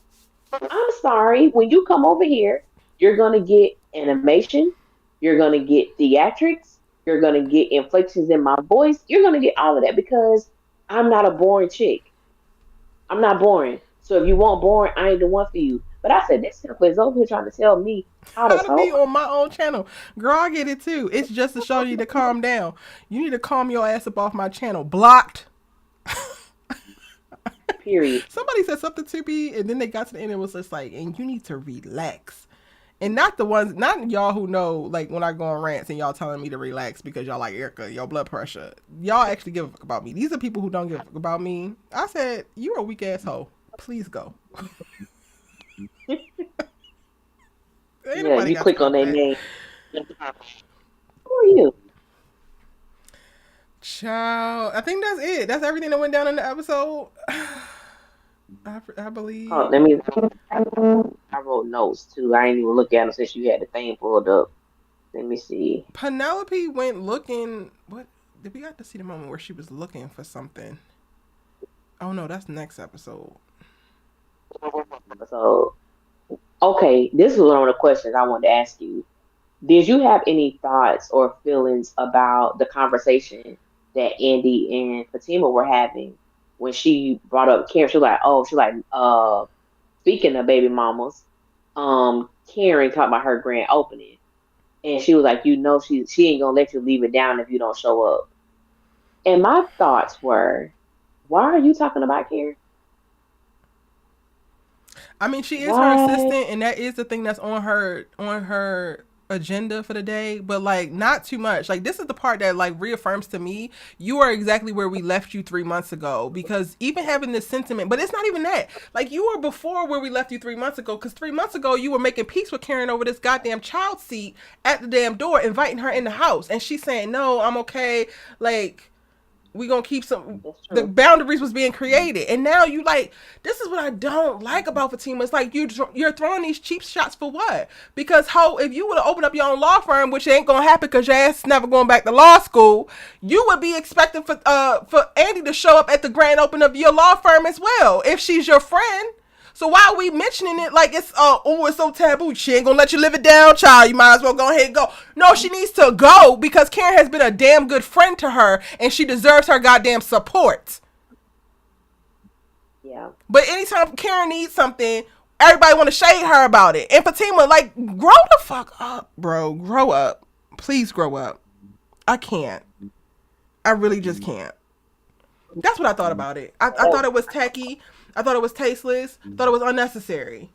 I'm sorry. When you come over here, you're gonna get animation, you're gonna get theatrics, you're gonna get inflections in my voice, you're gonna get all of that because I'm not a boring chick. I'm not boring. So if you want boring, I ain't the one for you. But I said, this simple is over here trying to tell me how to How to be talk. on my own channel. Girl, I get it too. It's just to show you to calm down. You need to calm your ass up off my channel. Blocked. Period. Somebody said something to me, and then they got to the end and was just like, and you need to relax. And not the ones, not y'all who know, like when I go on rants and y'all telling me to relax because y'all like Erica, your blood pressure. Y'all actually give a fuck about me. These are people who don't give a fuck about me. I said, you're a weak asshole. Please go. Ain't Yeah, nobody you got click time on for their that. name. Who are you? Child, I think that's it. That's everything that went down in the episode. I Oh, believe let me. I wrote notes too. I ain't even look at them since you had the thing pulled up. Let me see. Penelope went looking. What did we got to see the moment where she was looking for something? Oh no, that's next episode. So, okay, this was one of the questions I wanted to ask you. Did you have any thoughts or feelings about the conversation that Andy and Fatima were having when she brought up Karen? She was like, oh, she like, speaking of baby mamas, Karen talked about her grand opening, and she was like, she ain't gonna let you leave it down if you don't show up. And my thoughts were, why are you talking about Karen? I mean, she is her Why? assistant, and that is the thing that's on her agenda for the day. But like, not too much. Like, this is the part that like reaffirms to me you are exactly where we left you 3 months ago. Because even having this sentiment, but it's not even that. Like, you were before where we left you 3 months ago. Because 3 months ago you were making peace with Karen over this goddamn child seat at the damn door, inviting her in the house, and she's saying no, I'm okay. Like, we gonna keep some, That's the true. boundaries was being created, and now you like, this is what I don't like about Fatima. It's like you're throwing these cheap shots for what? Because how, if you would have opened up your own law firm, which ain't gonna happen because your ass is never going back to law school, you would be expecting for Andy to show up at the grand opening of your law firm as well if she's your friend. So why are we mentioning it like it's it's so taboo? She ain't gonna let you live it down, child. You might as well go ahead and go. No, she needs to go because Karen has been a damn good friend to her and she deserves her goddamn support. Yeah. But anytime Karen needs something, everybody want to shade her about it. And Fatima, like, grow the fuck up, bro. Grow up. Please grow up. I can't. I really just can't. That's what I thought about it. I thought it was tacky. I thought it was tasteless. I thought it was unnecessary.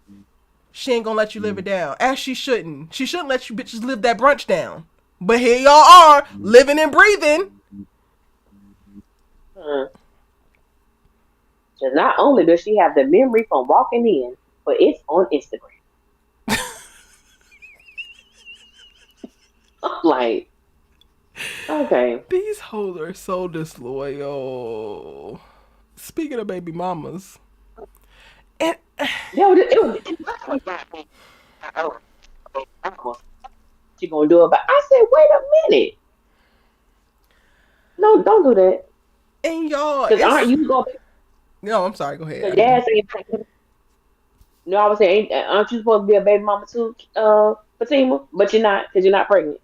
She ain't gonna let you live it down. As she shouldn't. She shouldn't let you bitches live that brunch down. But here y'all are, living and breathing. Hmm. So not only does she have the memory from walking in, but it's on Instagram. Like, okay. These hoes are so disloyal. Speaking of baby mamas. And Yeah, she gonna do it, but I said, wait a minute. No, don't do that. y'all, Because aren't it's, you going? no, I'm sorry, go ahead. I Because didn't. dad saying, no, I was saying, aren't you supposed to be a baby mama too, Fatima? But you're not, because you're not pregnant.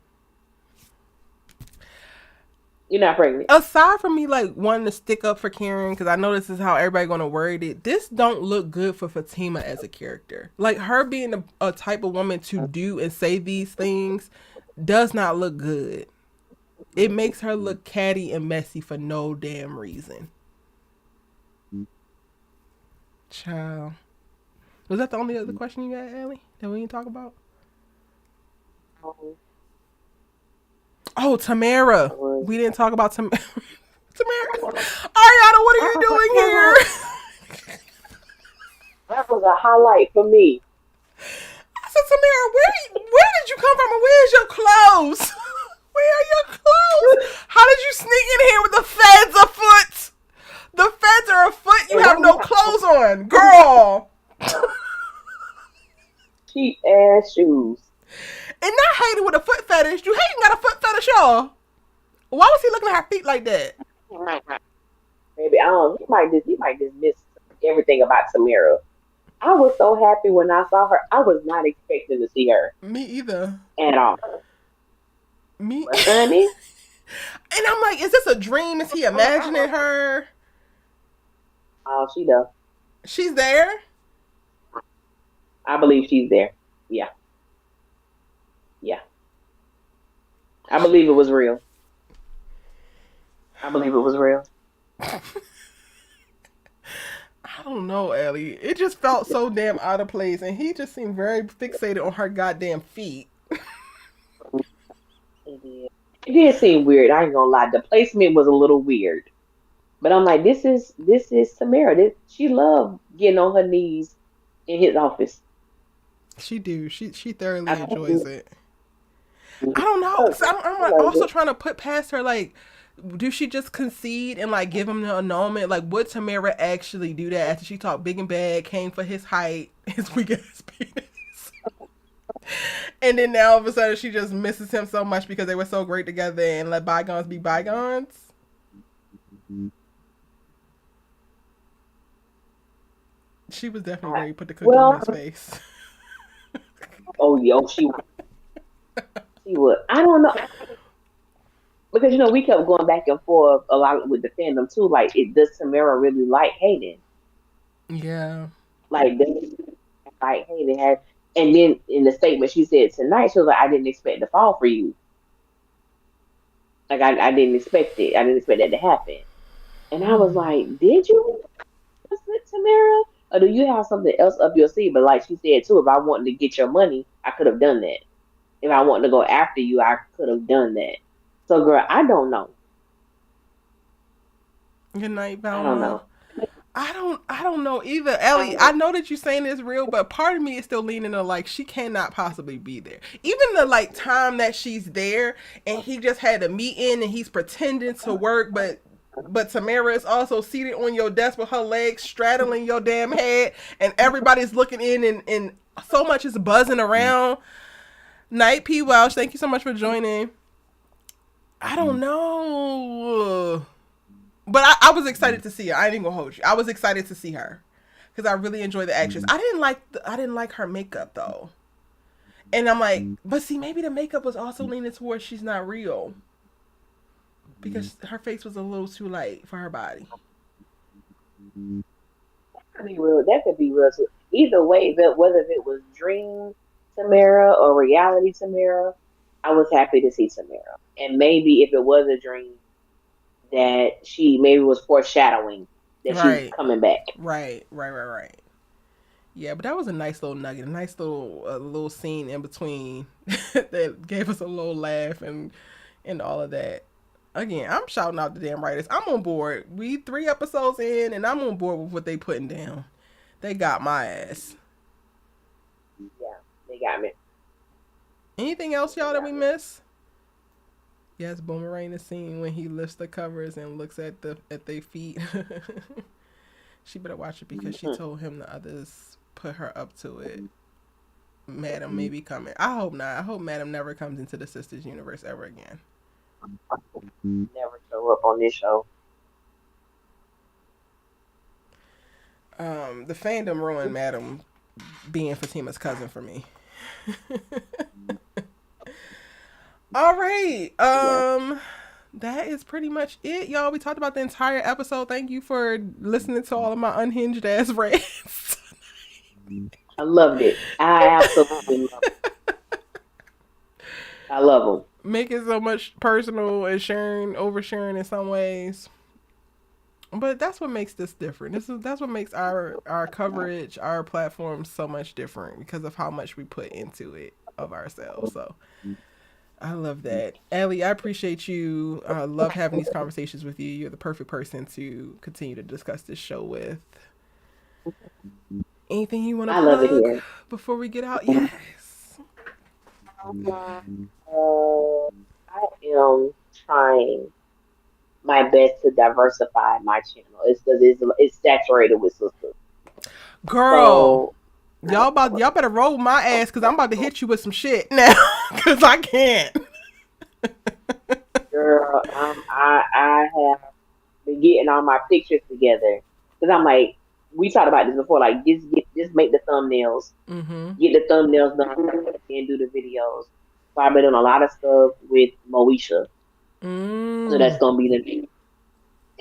You're not pregnant. Aside from me like wanting to stick up for Karen, because I know this is how everybody gonna word it, this don't look good for Fatima as a character. Like, her being a type of woman to do and say these things does not look good. It makes her look catty and messy for no damn reason. Child. Was that the only other question you got, Allie, that we didn't talk about? Oh, Tamara. We didn't talk about Tamara. Ariana, what are you doing here? That was a highlight for me. I said, Tamara, where did you come from and where's your clothes? Where are your clothes? How did you sneak in here with the feds afoot? The feds are afoot. You have no clothes on, girl. Cheap ass shoes. And not hating with a foot fetish. You hating got a foot fetish, y'all. Why was he looking at her feet like that? Maybe I don't. He might just miss everything about Samira. I was so happy when I saw her. I was not expecting to see her Me either. at all. Me. But honey, And I'm like, is this a dream? Is he imagining her? oh, she does. She's there. I believe she's there. Yeah, yeah. I believe it was real. I believe it was real. I don't know, Ellie. It just felt so damn out of place, and he just seemed very fixated on her goddamn feet. It did. It did seem weird. I ain't gonna lie. The placement was a little weird, but I'm like, this is Tamara. She loved getting on her knees in his office. She do. She thoroughly I enjoys think it. I don't know. I Cause I'm love also it. trying to put past her. Like, do she just concede and like give him the annulment? Like, would Tamara actually do that after she talked big and bad, came for his height, his weak ass penis, and then now all of a sudden she just misses him so much because they were so great together and let bygones be bygones? She was definitely I, ready to put the cookie in well, his face. oh yo, she would. I don't know because we kept going back and forth a lot with the fandom too. Like, does Tamara really like Hayden? Yeah. Like, does like Hayden has? And then in the statement she said tonight, she was like, "I didn't expect to fall for you. Like, I didn't expect it. I didn't expect that to happen." And I was like, "Did you with Tamara, or do you have something else up your sleeve?" But like she said too, if I wanted to get your money, I could have done that. If I wanted to go after you, I could have done that. So, girl, I don't know. Good night, I don't Velma. know. I don't know either, Ellie. I know that you're saying it's real, but part of me is still leaning to like she cannot possibly be there. Even the like time that she's there and he just had a meeting and he's pretending to work, but Tamara is also seated on your desk with her legs straddling your damn head and everybody's looking in and so much is buzzing around. Night P Welsh, thank you so much for joining. I don't know. But I was excited to see her. I ain't even gonna hold you. I was excited to see her because I really enjoy the actress. I didn't like her makeup though, and I'm like, but see, maybe the makeup was also leaning towards she's not real because her face was a little too light for her body. Could be real. That could be real too. Either way, but whether it was dream Tamara or reality Tamara, I was happy to see Tamara. And maybe if it was a dream, that she maybe was foreshadowing that she's Right, coming back. right. Yeah, but that was a nice little nugget, a nice little scene in between that gave us a little laugh and all of that. Again, I'm shouting out the damn writers. I'm on board. We 3 episodes in, and I'm on board with what they putting down. They got my ass. Yeah, they got me. Anything else, They y'all, that we got me. miss? Yes, Boomerang the scene when he lifts the covers and looks at their feet. She better watch it because she Mhm. told him the others put her up to it. Madam may be coming. I hope not. I hope Madam never comes into the Sisters universe ever again. Never show up on this show. The fandom ruined Madam being Fatima's cousin for me. All right. Yeah. That is pretty much it, y'all. We talked about the entire episode. Thank you for listening to all of my unhinged ass rants. I loved it. I absolutely love it. I love them. Make it so much personal and sharing, oversharing in some ways. But that's what makes this different. That's what makes our coverage, our platform so much different because of how much we put into it of ourselves. So I love that. Ellie, I appreciate you. I love having these conversations with you. You're the perfect person to continue to discuss this show with. Anything you want to I love it plug here. before we get out? Yes. I am trying my best to diversify my channel. It's because it's saturated with sisters. Girl, So, y'all better roll my ass because I'm about to hit you with some shit now because I can't. girl, I have been getting all my pictures together because I'm like, we talked about this before. Like, just make the thumbnails, Mm-hmm. get the thumbnails done, and do the videos. So I've been doing a lot of stuff with Moesha. So that's Mm. gonna be the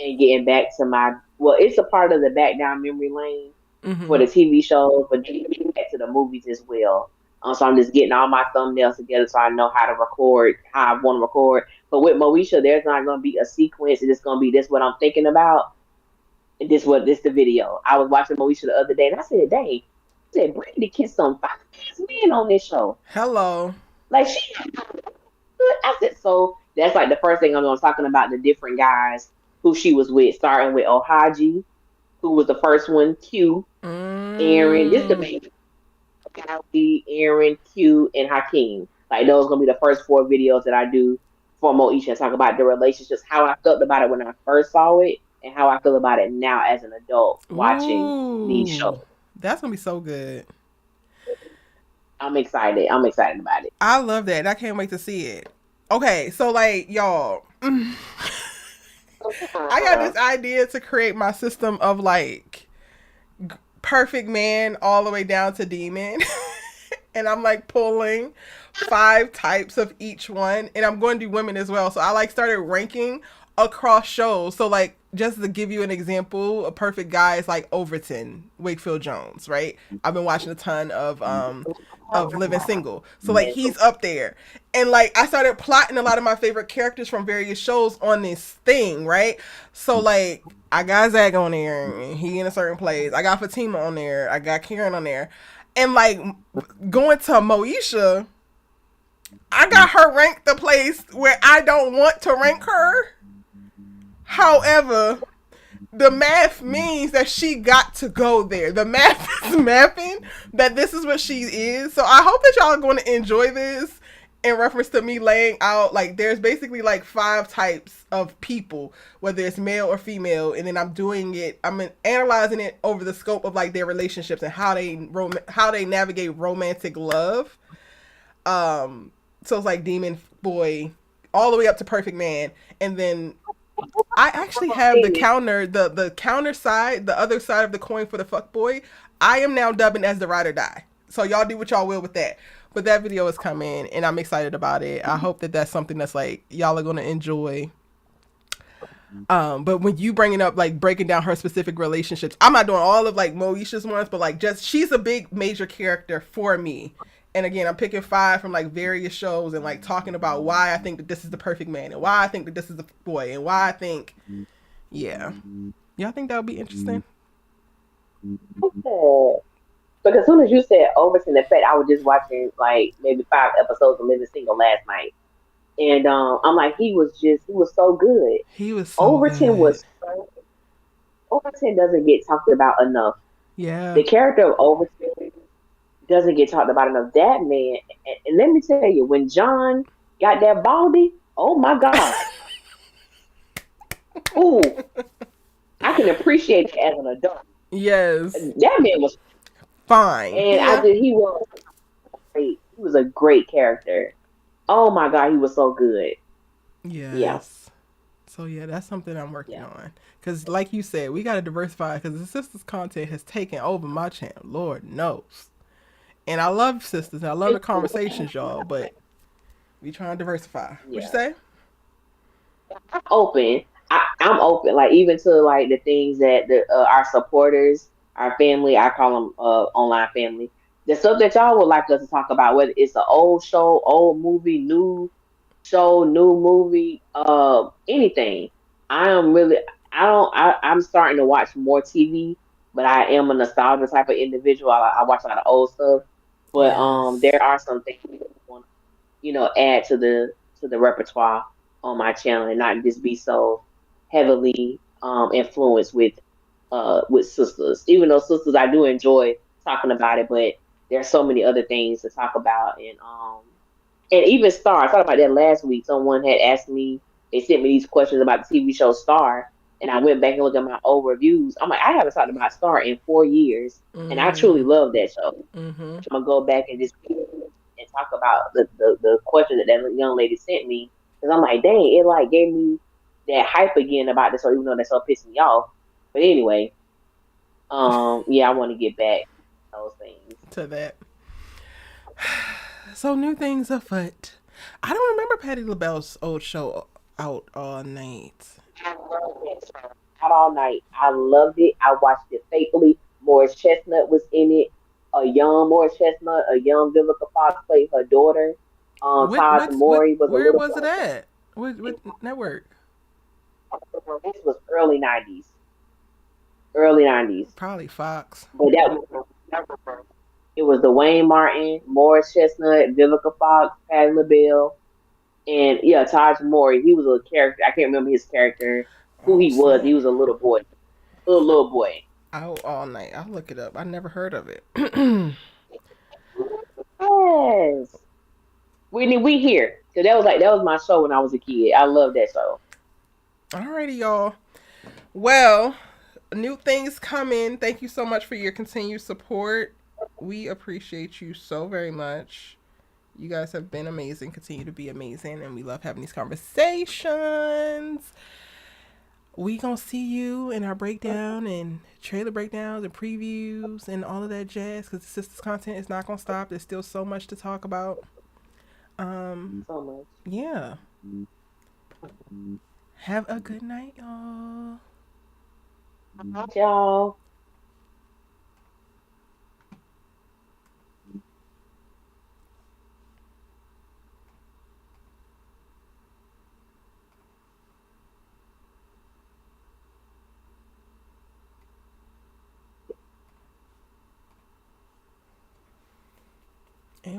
and getting back to my, well, it's a part of the back down memory lane. for the TV shows, but then back to the movies as well. So I'm just getting all my thumbnails together so I know how to record, how I want to record. But with Moesha, there's not going to be a sequence. It's just going to be this what I'm thinking about. And this the video. I was watching Moesha the other day, and I said, "Dang," I said, "Brandy kissed some fine men on this show." Hello. Like she, I said, so that's like the first thing I'm talking about the different guys who she was with, starting with Ohaji, who was the first one, Q, Aaron. This the Mm. main Callie, Aaron, Q, and Hakeem. Like those gonna be the first 4 videos that I do for Moesha. Talk about the relationships, how I felt about it when I first saw it, and how I feel about it now as an adult watching these shows. Ooh. That's gonna be so good. I'm excited. I'm excited about it. I love that. I can't wait to see it. Okay, so like y'all, I got this idea to create my system of like perfect man all the way down to demon. And I'm like pulling 5 types of each one. And I'm going to do women as well. So I like started ranking across shows. So like just to give you an example, a perfect guy is like Overton, Wakefield Jones, right? I've been watching a ton of Living Single. So like he's up there. And like I started plotting a lot of my favorite characters from various shows on this thing, right? So like I got Zach on there and he in a certain place. I got Fatima on there. I got Karen on there. And like going to Moesha, I got her ranked the place where I don't want to rank her. However, the math means that she got to go there. The math is mapping that this is what she is. So I hope that y'all are going to enjoy this in reference to me laying out, like, there's basically like 5 types of people, whether it's male or female, and then I'm analyzing it over the scope of like their relationships and how they navigate romantic love. So it's like demon boy all the way up to perfect man, and then I actually have the counter side, the other side of the coin for the fuck boy. I am now dubbing as the ride or die. So y'all do what y'all will with that. But that video is coming, and I'm excited about it. I hope that that's something that's like y'all are gonna enjoy. But when you bringing up like breaking down her specific relationships, I'm not doing all of like Moesha's ones, but like just she's a big major character for me. And again, I'm picking 5 from like various shows and like talking about why I think that this is the perfect man and why I think that this is the boy and why I think, yeah. Y'all think that would be interesting? Okay. Because as soon as you said Overton, in fact, I was just watching like maybe 5 episodes of Living Single last night, and I'm like, he was so good. He was so Overton good. Overton doesn't get talked about enough. Yeah. The character of Overton doesn't get talked about enough. That man, and let me tell you, when John got that baldy, oh my god, ooh, I can appreciate it as an adult. Yes. That man was Fine. and Yeah. he was great. He was a great character. Oh my god, he was so good. Yes. Yeah. So yeah, that's something I'm working Yeah. on. Cause like you said, we gotta diversify. Cause the sisters content has taken over my channel. Lord knows. And I love sisters. And I love the conversations, y'all. But we trying to diversify. What you Yeah. say? I'm open. I'm open. Like even to like the things that our supporters, our family, I call them online family. The stuff that y'all would like us to talk about, whether it's an old show, old movie, new show, new movie, anything. I am really. I don't. I'm starting to watch more TV, but I am a nostalgia type of individual. I watch a lot of old stuff, but Yes. there are some things that I want to, add to the repertoire on my channel and not just be so heavily influenced with sisters. Even though sisters, I do enjoy talking about it, but there's so many other things to talk about, and even Star. I thought about that last week. Someone had asked me. They sent me these questions about the TV show Star, and I went back and looked at my old reviews. I'm like, I haven't talked about Star in 4 years, and I truly Mm. love that show. Mm-hmm. I'm gonna go back and just and talk about the question that young lady sent me, because I'm like, dang, it like gave me that hype again about this, or even though that so pissed me off. But anyway, yeah, I want to get back to those things. To that. So new things afoot. I don't remember Patti LaBelle's old show Out All Night. I loved it. Out all night. I loved it. I watched it faithfully. Morris Chestnut was in it. A young Morris Chestnut, a young Vivica Fox played her daughter. Taj Mori was a where little was it boy. at? What network? This was early '90s, early '90s. Probably Fox. But that was it was Dwayne Martin, Morris Chestnut, Vivica Fox, Patti LaBelle, and yeah, Taj Mori. He was a character. I can't remember his character, who Oh he was. He snap! was a little boy, little boy. Out all night. I'll look it up. I never heard of it. Yes, we here. So that was my show when I was a kid. I love that show. Alrighty, y'all. Well, new things coming. Thank you so much for your continued support. We appreciate you so very much. You guys have been amazing. Continue to be amazing, and we love having these conversations. We gonna see you in our breakdown and trailer breakdowns and previews and all of that jazz. Because the sisters content is not gonna stop. There's still so much to talk about. So much. Yeah. Have a good night, y'all. Y'all. And